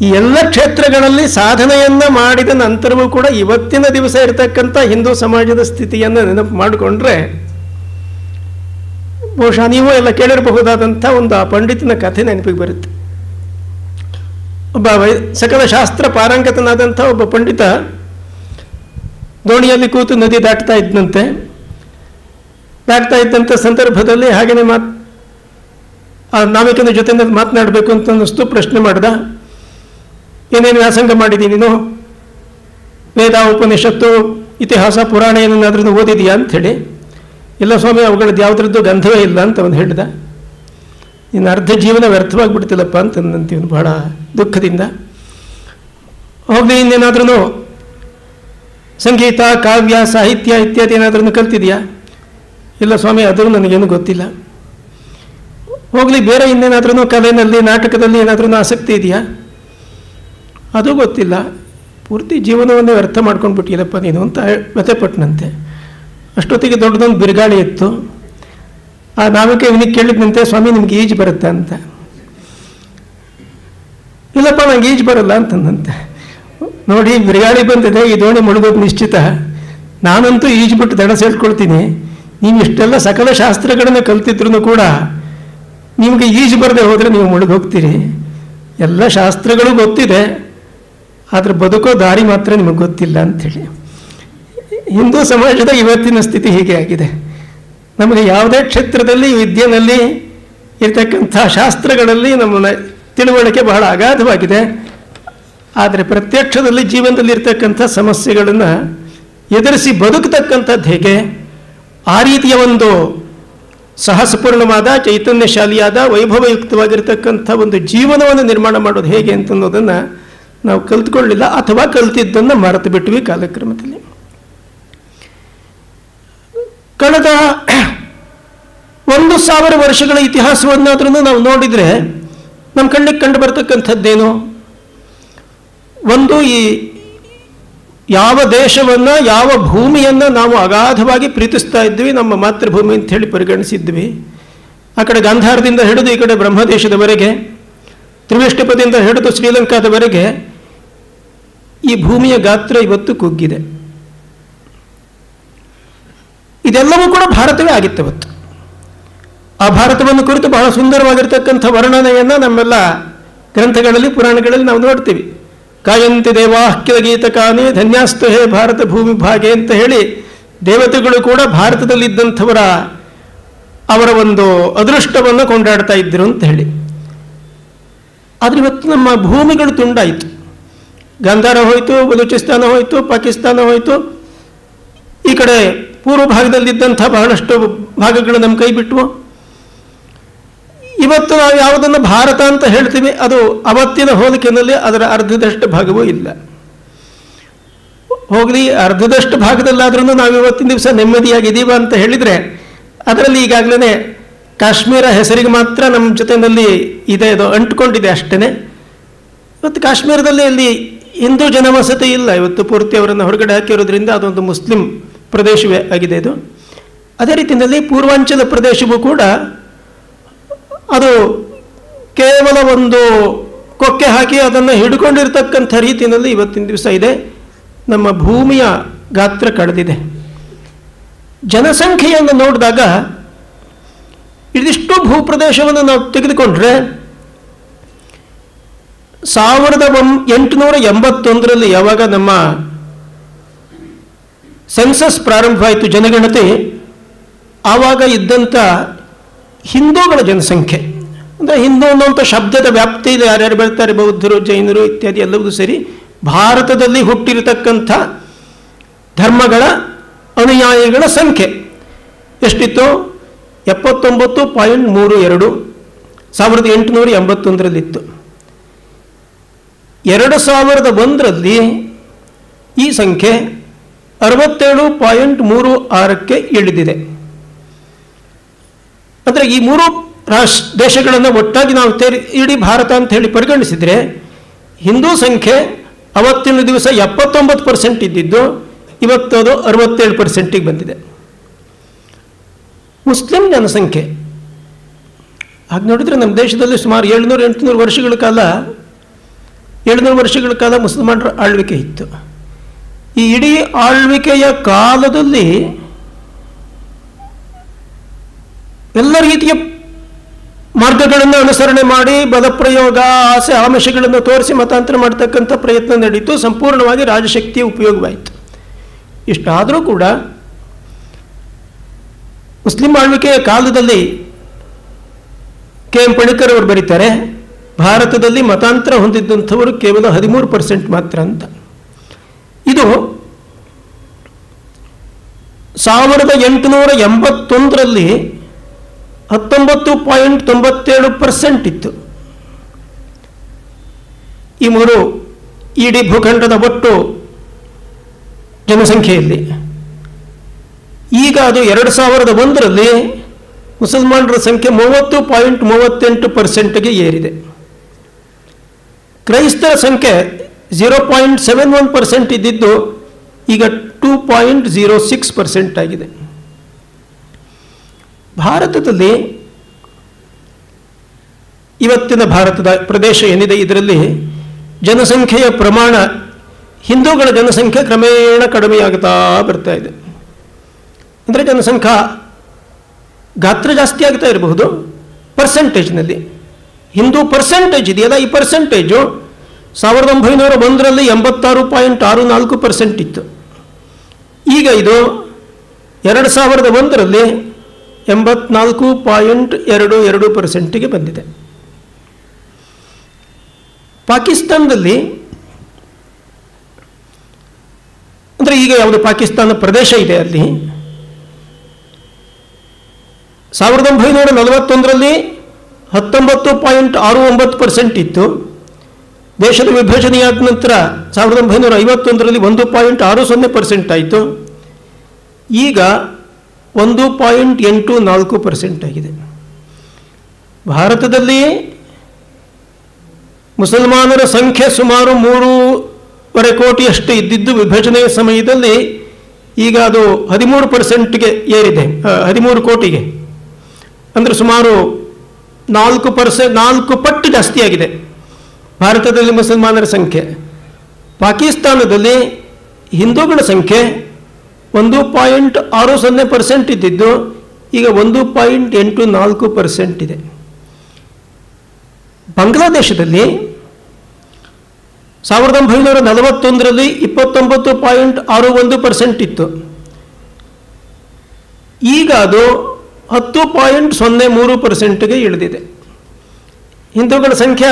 ಈ ಎಲ್ಲ ಕ್ಷೇತ್ರಗಳಲ್ಲಿ ಸಾಧನೆಯನ್ನು ಮಾಡಿದ ನಂತರವೂ ಕೂಡ ಇವತ್ತಿನ ದಿವಸ ಇರತಕ್ಕಂಥ ಹಿಂದೂ ಸಮಾಜದ ಸ್ಥಿತಿಯನ್ನು ನೆನಪು ಮಾಡಿಕೊಂಡ್ರೆ ಬಹುಶಃ ನೀವು ಎಲ್ಲ ಕೇಳಿರಬಹುದಾದಂಥ ಒಂದು ಆ ಪಂಡಿತನ ಕಥೆ ನೆನಪಿಗೆ ಬರುತ್ತೆ. ಒಬ್ಬ ಸಕಲ ಶಾಸ್ತ್ರ ಪಾರಂಗತನಾದಂಥ ಒಬ್ಬ ಪಂಡಿತ ದೋಣಿಯಲ್ಲಿ ಕೂತು ನದಿ ದಾಟ್ತಾ ಇದ್ದಂಥ ಸಂದರ್ಭದಲ್ಲಿ ಹಾಗೆಯೇ ಆ ನಾವಿಕನ ಜೊತೆ ಮಾತನಾಡಬೇಕು ಅಂತ ಅನ್ನಿಸ್ತು. ಪ್ರಶ್ನೆ ಮಾಡ್ದ, ಏನೇನು ವ್ಯಾಸಂಗ ಮಾಡಿದ್ದೀನಿ ನೀನು? ವೇದ, ಉಪನಿಷತ್ತು, ಇತಿಹಾಸ, ಪುರಾಣ ಏನೇನಾದ್ರೂ ಓದಿದೆಯಾ ಅಂಥೇಳಿ. ಇಲ್ಲ ಸ್ವಾಮಿ, ಅವುಗಳದ್ದು ಯಾವುದ್ರದ್ದು ಗಂಧವೇ ಇಲ್ಲ ಅಂತ ಅವನು ಹೇಳಿದ. ಇನ್ನು ಅರ್ಧ ಜೀವನ ವ್ಯರ್ಥವಾಗಿಬಿಡ್ತಿಲ್ಲಪ್ಪ ಅಂತಂದಂತೀವನು ಬಹಳ ದುಃಖದಿಂದ. ಹೋಗಲಿ, ಇನ್ನೇನಾದ್ರೂ ಸಂಗೀತ, ಕಾವ್ಯ, ಸಾಹಿತ್ಯ ಇತ್ಯಾದಿ ಏನಾದ್ರೂ ಕಲ್ತಿದೆಯಾ? ಇಲ್ಲ ಸ್ವಾಮಿ, ಅದು ನನಗೇನು ಗೊತ್ತಿಲ್ಲ. ಹೋಗಲಿ, ಬೇರೆ ಇನ್ನೇನಾದ್ರೂ ಕಲೆಯಲ್ಲಿ ನಾಟಕದಲ್ಲಿ ಏನಾದ್ರೂ ಆಸಕ್ತಿ ಇದೆಯಾ? ಅದು ಗೊತ್ತಿಲ್ಲ. ಪೂರ್ತಿ ಜೀವನವನ್ನೇ ವ್ಯರ್ಥ ಮಾಡ್ಕೊಂಡು ಬಿಟ್ಟಿಲ್ಲಪ್ಪ ನೀನು ಅಂತ ವ್ಯಥೆಪಟ್ಟನಂತೆ. ಅಷ್ಟೊತ್ತಿಗೆ ದೊಡ್ಡದೊಂದು ಬಿರುಗಾಳಿ ಇತ್ತು. ಆ ನಾವಿಕ ಇವನಿಗೆ ಕೇಳಿದ್ನಂತೆ, ಸ್ವಾಮಿ ನಿಮ್ಗೆ ಈಜು ಬರುತ್ತಾ ಅಂತ. ಇಲ್ಲಪ್ಪ ನಂಗೆ ಈಜು ಬರಲ್ಲ ಅಂತಂದಂತೆ. ನೋಡಿ, ಬಿರುಗಾಳಿ ಬಂದಿದೆ, ಈ ದೋಣಿ ಮುಳುಗೋದು ನಿಶ್ಚಿತ. ನಾನಂತೂ ಈಜು ಬಿಟ್ಟು ದಡ ಸೇರ್ಕೊಳ್ತೀನಿ. ನೀವು ಇಷ್ಟೆಲ್ಲ ಸಕಲ ಶಾಸ್ತ್ರಗಳನ್ನು ಕಲ್ತಿದ್ರು ಕೂಡ ನಿಮಗೆ ಈಜು ಬರದೆ ಹೋದರೆ ನೀವು ಮುಳುಗೋಗ್ತೀರಿ. ಎಲ್ಲ ಶಾಸ್ತ್ರಗಳು ಗೊತ್ತಿದೆ, ಆದರೆ ಬದುಕೋ ದಾರಿ ಮಾತ್ರ ನಿಮಗೆ ಗೊತ್ತಿಲ್ಲ ಅಂಥೇಳಿ. ಹಿಂದೂ ಸಮಾಜದ ಇವತ್ತಿನ ಸ್ಥಿತಿ ಹೀಗೆ ಆಗಿದೆ. ನಮಗೆ ಯಾವುದೇ ಕ್ಷೇತ್ರದಲ್ಲಿ, ವಿದ್ಯೆಯಲ್ಲಿ ಇರ್ತಕ್ಕಂಥ ಶಾಸ್ತ್ರಗಳಲ್ಲಿ ನಮ್ಮ ತಿಳುವಳಿಕೆ ಬಹಳ ಅಗಾಧವಾಗಿದೆ. ಆದರೆ ಪ್ರತ್ಯಕ್ಷದಲ್ಲಿ ಜೀವನದಲ್ಲಿ ಇರ್ತಕ್ಕಂಥ ಸಮಸ್ಯೆಗಳನ್ನು ಎದುರಿಸಿ ಬದುಕತಕ್ಕಂಥದ್ದು ಹೇಗೆ, ಆ ರೀತಿಯ ಒಂದು ಸಾಹಸಪೂರ್ಣವಾದ, ಚೈತನ್ಯಶಾಲಿಯಾದ, ವೈಭವಯುಕ್ತವಾಗಿರ್ತಕ್ಕಂಥ ಒಂದು ಜೀವನವನ್ನು ನಿರ್ಮಾಣ ಮಾಡೋದು ಹೇಗೆ ಅಂತನ್ನೋದನ್ನು ನಾವು ಕಲ್ತ್ಕೊಳ್ಳಿಲ್ಲ, ಅಥವಾ ಕಲ್ತಿದ್ದನ್ನು ಮರೆತು ಬಿಟ್ವಿ ಕಾಲಕ್ರಮದಲ್ಲಿ. ಕಳೆದ 1000 ವರ್ಷಗಳ ಇತಿಹಾಸವನ್ನಾದ್ರೂ ನಾವು ನೋಡಿದರೆ ನಮ್ಮ ಕಣ್ಣಿಗೆ ಕಂಡು ಬರ್ತಕ್ಕಂಥದ್ದೇನು? ಒಂದು, ಈ ಯಾವ ದೇಶವನ್ನು, ಯಾವ ಭೂಮಿಯನ್ನು ನಾವು ಅಗಾಧವಾಗಿ ಪ್ರೀತಿಸ್ತಾ ಇದ್ವಿ, ನಮ್ಮ ಮಾತೃಭೂಮಿ ಅಂತ ಹೇಳಿ ಪರಿಗಣಿಸಿದ್ವಿ. ಆ ಕಡೆ ಗಾಂಧಾರದಿಂದ ಹಿಡಿದು ಈ ಕಡೆ ಬ್ರಹ್ಮದೇಶದವರೆಗೆ, ತ್ರಿವಿಷ್ಟಪದಿಂದ ಹಿಡಿದು ಶ್ರೀಲಂಕಾದವರೆಗೆ ಈ ಭೂಮಿಯ ಗಾತ್ರ ಇವತ್ತು ಕುಗ್ಗಿದೆ. ಇದೆಲ್ಲವೂ ಕೂಡ ಭಾರತವೇ ಆಗಿತ್ತು ಇವತ್ತು. ಆ ಭಾರತವನ್ನು ಕುರಿತು ಬಹಳ ಸುಂದರವಾಗಿರ್ತಕ್ಕಂಥ ವರ್ಣನೆಯನ್ನು ನಮ್ಮೆಲ್ಲ ಗ್ರಂಥಗಳಲ್ಲಿ, ಪುರಾಣಗಳಲ್ಲಿ ನಾವು ನೋಡ್ತೀವಿ. ಕಾಯಂತಿ ದೇವಾಹ್ಯ ಗೀತಕಾನಿ ಧನ್ಯಾಸ್ತು ಹೇ ಭಾರತ ಭೂಮಿ ಭಾಗೆ ಅಂತ ಹೇಳಿ ದೇವತೆಗಳು ಕೂಡ ಭಾರತದಲ್ಲಿದ್ದಂಥವರ ಅವರ ಒಂದು ಅದೃಷ್ಟವನ್ನು ಕೊಂಡಾಡ್ತಾ ಇದ್ದರು ಅಂತ ಹೇಳಿ. ಆದರೆ ಇವತ್ತು ನಮ್ಮ ಭೂಮಿಗಳು ತುಂಡಾಯಿತು. ಗಾಂಧಾರ ಹೋಯಿತು, ಬಲೂಚಿಸ್ತಾನ ಹೋಯಿತು, ಪಾಕಿಸ್ತಾನ ಹೋಯಿತು. ಈ ಕಡೆ ಪೂರ್ವ ಭಾಗದಲ್ಲಿದ್ದಂಥ ಬಹಳಷ್ಟು ಭಾಗಗಳು ನಮ್ಮ ಕೈ ಬಿಟ್ಟವು. ಇವತ್ತು ನಾವು ಯಾವುದನ್ನು ಭಾರತ ಅಂತ ಹೇಳ್ತೀವಿ, ಅದು ಅವತ್ತಿನ ಹೋಲಿಕೆಯಲ್ಲಿ ಅದರ ಅರ್ಧದಷ್ಟು ಭಾಗವೂ ಇಲ್ಲ. ಹೋಗಲಿ, ಅರ್ಧದಷ್ಟು ಭಾಗದಲ್ಲಾದ್ರೂ ನಾವು ಇವತ್ತಿನ ದಿವಸ ನೆಮ್ಮದಿಯಾಗಿದ್ದೀವ ಅಂತ ಹೇಳಿದರೆ, ಅದರಲ್ಲಿ ಈಗಾಗಲೇ ಕಾಶ್ಮೀರ ಹೆಸರಿಗೆ ಮಾತ್ರ ನಮ್ಮ ಜೊತೆಯಲ್ಲಿ ಇದೆ, ಅದು ಅಂಟ್ಕೊಂಡಿದೆ ಅಷ್ಟೇ. ಇವತ್ತು ಕಾಶ್ಮೀರದಲ್ಲಿ ಅಲ್ಲಿ ಹಿಂದೂ ಜನವಸತಿ ಇಲ್ಲ. ಇವತ್ತು ಪೂರ್ತಿ ಅವರನ್ನು ಹೊರಗಡೆ ಹಾಕಿರೋದ್ರಿಂದ ಅದೊಂದು ಮುಸ್ಲಿಂ ಪ್ರದೇಶವೇ ಆಗಿದೆ ಇದು. ಅದೇ ರೀತಿಯಲ್ಲಿ ಪೂರ್ವಾಂಚಲ ಪ್ರದೇಶವೂ ಕೂಡ ಅದು ಕೇವಲ ಒಂದು ಕೊಕ್ಕೆ ಹಾಕಿ ಅದನ್ನು ಹಿಡ್ಕೊಂಡಿರ್ತಕ್ಕಂಥ ರೀತಿಯಲ್ಲಿ ಇವತ್ತಿನ ದಿವಸ ಇದೆ. ನಮ್ಮ ಭೂಮಿಯ ಗಾತ್ರ ಕಳೆದಿದೆ. ಜನಸಂಖ್ಯೆಯನ್ನು ನೋಡಿದಾಗ ಇದಿಷ್ಟು ಭೂಪ್ರದೇಶವನ್ನು ನಾವು ತೆಗೆದುಕೊಂಡ್ರೆ 1881ರಲ್ಲಿ ಯಾವಾಗ ನಮ್ಮ ಸೆನ್ಸಸ್ ಪ್ರಾರಂಭವಾಯಿತು, ಜನಗಣತಿ, ಆವಾಗ ಇದ್ದಂಥ ಹಿಂದೂಗಳ ಜನಸಂಖ್ಯೆ, ಅಂದರೆ ಹಿಂದೂ ಅನ್ನುವಂಥ ಶಬ್ದದ ವ್ಯಾಪ್ತಿಯಲ್ಲಿ ಯಾರ್ಯಾರು ಬರ್ತಾರೆ, ಬೌದ್ಧರು, ಜೈನರು ಇತ್ಯಾದಿ ಎಲ್ಲವೂ ಸರಿ, ಭಾರತದಲ್ಲಿ ಹುಟ್ಟಿರತಕ್ಕಂಥ ಧರ್ಮಗಳ ಅನುಯಾಯಿಗಳ ಸಂಖ್ಯೆ ಎಷ್ಟಿತ್ತು? 79.32 1881ರಲ್ಲಿತ್ತು. 2001ರಲ್ಲಿ ಈ ಸಂಖ್ಯೆ 67.36ಕ್ಕೆ ಇಳಿದಿದೆ. ಅಂದರೆ ಈ 3 ದೇಶಗಳನ್ನು ಒಟ್ಟಾಗಿ ನಾವು ಇಡೀ ಭಾರತ ಅಂತ ಹೇಳಿ ಪರಿಗಣಿಸಿದರೆ ಹಿಂದೂ ಸಂಖ್ಯೆ ಅವತ್ತಿನ ದಿವಸ 79% ಇದ್ದಿದ್ದು ಇವತ್ತು ಅದು 67%ಗೆ ಬಂದಿದೆ. ಮುಸ್ಲಿಂ ಜನಸಂಖ್ಯೆ ಹಾಗೆ ನೋಡಿದರೆ ನಮ್ಮ ದೇಶದಲ್ಲಿ ಸುಮಾರು 700-800 ವರ್ಷಗಳ ಕಾಲ ಮುಸಲ್ಮಾನರ ಆಳ್ವಿಕೆ ಇತ್ತು. ಈ ಇಡೀ ಆಳ್ವಿಕೆಯ ಕಾಲದಲ್ಲಿ ಎಲ್ಲ ರೀತಿಯ ಮಾರ್ಗಗಳನ್ನು ಅನುಸರಣೆ ಮಾಡಿ ಬಲಪ್ರಯೋಗ, ಆಸೆ ಆಮಿಷಗಳನ್ನು ತೋರಿಸಿ ಮತಾಂತರ ಮಾಡ್ತಕ್ಕಂಥ ಪ್ರಯತ್ನ ನಡೀತು. ಸಂಪೂರ್ಣವಾಗಿ ರಾಜಶಕ್ತಿಯ ಉಪಯೋಗವಾಯಿತು. ಇಷ್ಟಾದರೂ ಕೂಡ ಮುಸ್ಲಿಂ ಆಳ್ವಿಕೆಯ ಕಾಲದಲ್ಲಿ KM ಪಣಿಕ್ಕರ್ ಅವರು ಬರೀತಾರೆ, ಭಾರತದಲ್ಲಿ ಮತಾಂತರ ಹೊಂದಿದ್ದಂಥವರು ಕೇವಲ 13% ಮಾತ್ರ ಅಂತ. ಇದು 1881ರಲ್ಲಿ 19.97% ಇತ್ತು. ಈ 3 ಇಡೀ ಭೂಖಂಡದ ಒಟ್ಟು ಜನಸಂಖ್ಯೆಯಲ್ಲಿ. ಈಗ ಅದು 2001ರಲ್ಲಿ ಮುಸಲ್ಮಾನರ ಸಂಖ್ಯೆ 30.38%ಗೆ ಏರಿದೆ. ಕ್ರೈಸ್ತರ ಸಂಖ್ಯೆ 0.71% ಇದ್ದಿದ್ದು ಈಗ 2.06% ಆಗಿದೆ. ಭಾರತದಲ್ಲಿ ಇವತ್ತಿನ ಭಾರತದ ಪ್ರದೇಶ ಏನಿದೆ ಇದರಲ್ಲಿ ಜನಸಂಖ್ಯೆಯ ಪ್ರಮಾಣ, ಹಿಂದೂಗಳ ಜನಸಂಖ್ಯೆ ಕ್ರಮೇಣ ಕಡಿಮೆಯಾಗುತ್ತಾ ಬರ್ತಾ ಇದೆ. ಅಂದರೆ ಜನಸಂಖ್ಯಾ ಗಾತ್ರ ಜಾಸ್ತಿ ಆಗ್ತಾ ಇರಬಹುದು, ಪರ್ಸೆಂಟೇಜ್ನಲ್ಲಿ ಹಿಂದೂ ಪರ್ಸೆಂಟೇಜ್ ಇದೆಯಲ್ಲ, ಈ ಪರ್ಸೆಂಟೇಜು 1901ರಲ್ಲಿ 86.64% ಇತ್ತು. ಈಗ ಇದು 2001ರಲ್ಲಿ 84.22%ಗೆ ಬಂದಿದೆ. ಪಾಕಿಸ್ತಾನದಲ್ಲಿ, ಅಂದರೆ ಈಗ ಯಾವುದು ಪಾಕಿಸ್ತಾನ ಪ್ರದೇಶ ಇದೆ, ಅಲ್ಲಿ 1941ರಲ್ಲಿ 19.69% ಇತ್ತು. ದೇಶದ ವಿಭಜನೆಯಾದ ನಂತರ 1951ರಲ್ಲಿ 1.60% ಆಯಿತು. ಈಗ 1.84% ಆಗಿದೆ. ಭಾರತದಲ್ಲಿ ಮುಸಲ್ಮಾನರ ಸಂಖ್ಯೆ ಸುಮಾರು 3.25 ಕೋಟಿಯಷ್ಟು ಇದ್ದಿದ್ದು ವಿಭಜನೆಯ ಸಮಯದಲ್ಲಿ ಈಗ ಅದು 13%ಗೆ ಏರಿದೆ, 13 ಕೋಟಿಗೆ. ಅಂದರೆ ಸುಮಾರು 4 ಪಟ್ಟು ಜಾಸ್ತಿಯಾಗಿದೆ ಭಾರತದಲ್ಲಿ ಮುಸಲ್ಮಾನರ ಸಂಖ್ಯೆ. ಪಾಕಿಸ್ತಾನದಲ್ಲಿ ಹಿಂದೂಗಳ ಸಂಖ್ಯೆ 1.60% ಇದ್ದಿದ್ದು ಈಗ 1.84% ಇದೆ. ಬಾಂಗ್ಲಾದೇಶದಲ್ಲಿ 1941ರಲ್ಲಿ 29.61% ಇತ್ತು. ಈಗ ಅದು 10.03%ಗೆ ಇಳಿದಿದೆ. ಹಿಂದೂಗಳ ಸಂಖ್ಯೆ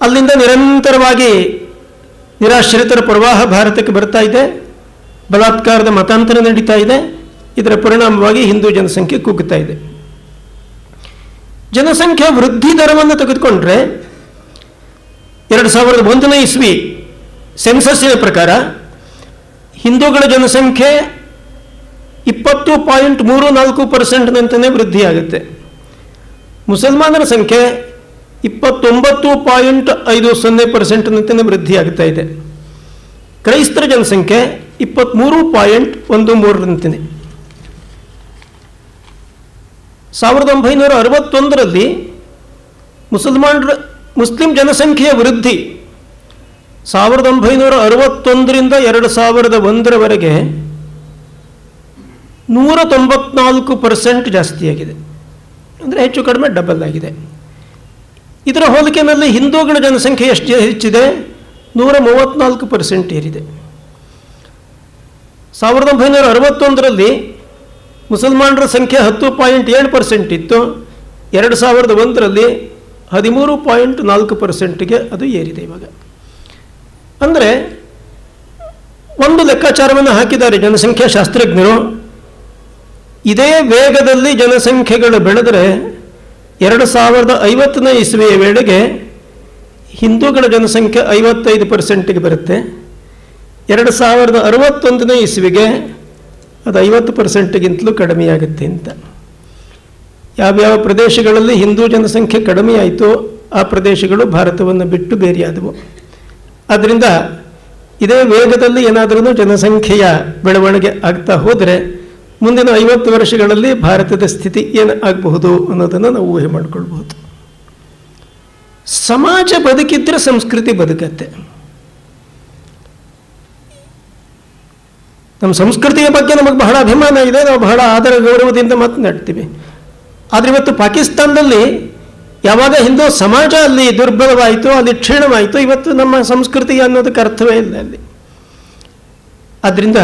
ಅಲ್ಲಿಂದ ನಿರಂತರವಾಗಿ ನಿರಾಶ್ರಿತರ ಪ್ರವಾಹ ಭಾರತಕ್ಕೆ ಬರ್ತಾ ಇದೆ, ಬಲಾತ್ಕಾರದ ಮತಾಂತರ ನಡೀತಾ ಇದೆ. ಇದರ ಪರಿಣಾಮವಾಗಿ ಹಿಂದೂ ಜನಸಂಖ್ಯೆ ಕುಗ್ಗುತ್ತಾ ಇದೆ. ಜನಸಂಖ್ಯಾ ವೃದ್ಧಿ ದರವನ್ನು ತೆಗೆದುಕೊಂಡ್ರೆ 2001ನೇ ಇಸ್ವಿ ಸೆನ್ಸಸ್ಸಿನ ಪ್ರಕಾರ ಹಿಂದೂಗಳ ಜನಸಂಖ್ಯೆ 20.34%ನಂತೆ ವೃದ್ಧಿಯಾಗುತ್ತೆ. ಮುಸಲ್ಮಾನರ ಸಂಖ್ಯೆ 29.50% ವೃದ್ಧಿಯಾಗ್ತಾ ಇದೆ. ಕ್ರೈಸ್ತರ ಜನಸಂಖ್ಯೆ 23.13. 1961ರಲ್ಲಿ ಮುಸ್ಲಿಂ ಜನಸಂಖ್ಯೆಯ ವೃದ್ಧಿ 1961ರಿಂದ 2001ರವರೆಗೆ 194% ಜಾಸ್ತಿಯಾಗಿದೆ. ಅಂದರೆ ಹೆಚ್ಚು ಕಡಿಮೆ ಡಬಲ್ ಆಗಿದೆ. ಇದರ ಹೋಲಿಕೆಯಲ್ಲಿ ಹಿಂದೂಗಳ ಜನಸಂಖ್ಯೆ ಎಷ್ಟು ಹೆಚ್ಚಿದೆ? 134% ಏರಿದೆ. 1961ರಲ್ಲಿ ಮುಸಲ್ಮಾನರ ಸಂಖ್ಯೆ 10.7% ಇತ್ತು. 2001ರಲ್ಲಿ 13.4%ಗೆ ಅದು ಏರಿದೆ ಇವಾಗ. ಅಂದರೆ ಒಂದು ಲೆಕ್ಕಾಚಾರವನ್ನು ಹಾಕಿದ್ದಾರೆ ಜನಸಂಖ್ಯಾ ಶಾಸ್ತ್ರಜ್ಞರು. ಇದೇ ವೇಗದಲ್ಲಿ ಜನಸಂಖ್ಯೆಗಳು ಬೆಳೆದರೆ 2050ನೇ ಇಸ್ವಿಯ ವೇಳೆಗೆ ಹಿಂದೂಗಳ ಜನಸಂಖ್ಯೆ 55%ಗೆ ಬರುತ್ತೆ. 2061ನೇ ಇಸ್ವಿಗೆ ಅದು 50%ಗಿಂತಲೂ ಕಡಿಮೆಯಾಗುತ್ತೆ ಅಂತ. ಯಾವ್ಯಾವ ಪ್ರದೇಶಗಳಲ್ಲಿ ಹಿಂದೂ ಜನಸಂಖ್ಯೆ ಕಡಿಮೆಯಾಯಿತೋ ಆ ಪ್ರದೇಶಗಳು ಭಾರತವನ್ನು ಬಿಟ್ಟು ಬೇರೆಯಾದವು. ಆದ್ದರಿಂದ ಇದೇ ವೇಗದಲ್ಲಿ ಏನಾದರೂ ಜನಸಂಖ್ಯೆಯ ಬೆಳವಣಿಗೆ ಆಗ್ತಾ ಹೋದರೆ ಮುಂದಿನ 50 ವರ್ಷಗಳಲ್ಲಿ ಭಾರತದ ಸ್ಥಿತಿ ಏನು ಆಗಬಹುದು ಅನ್ನೋದನ್ನು ನಾವು ಊಹೆ ಮಾಡಿಕೊಳ್ಬಹುದು. ಸಮಾಜ ಬದುಕಿದ್ರೆ ಸಂಸ್ಕೃತಿ ಬದುಕತ್ತೆ. ನಮ್ಮ ಸಂಸ್ಕೃತಿಯ ಬಗ್ಗೆ ನಮಗೆ ಬಹಳ ಅಭಿಮಾನ ಇದೆ, ನಾವು ಬಹಳ ಆದರ ಗೌರವದಿಂದ ಮಾತನಾಡ್ತೀವಿ. ಆದರೆ ಇವತ್ತು ಪಾಕಿಸ್ತಾನದಲ್ಲಿ ಯಾವಾಗ ಹಿಂದೂ ಸಮಾಜ ಅಲ್ಲಿ ದುರ್ಬಲವಾಯಿತು, ಅಲ್ಲಿ ಕ್ಷೀಣವಾಯಿತು, ಇವತ್ತು ನಮ್ಮ ಸಂಸ್ಕೃತಿ ಅನ್ನೋದಕ್ಕೆ ಅರ್ಥವೇ ಇಲ್ಲ ಅಲ್ಲಿ. ಆದ್ದರಿಂದ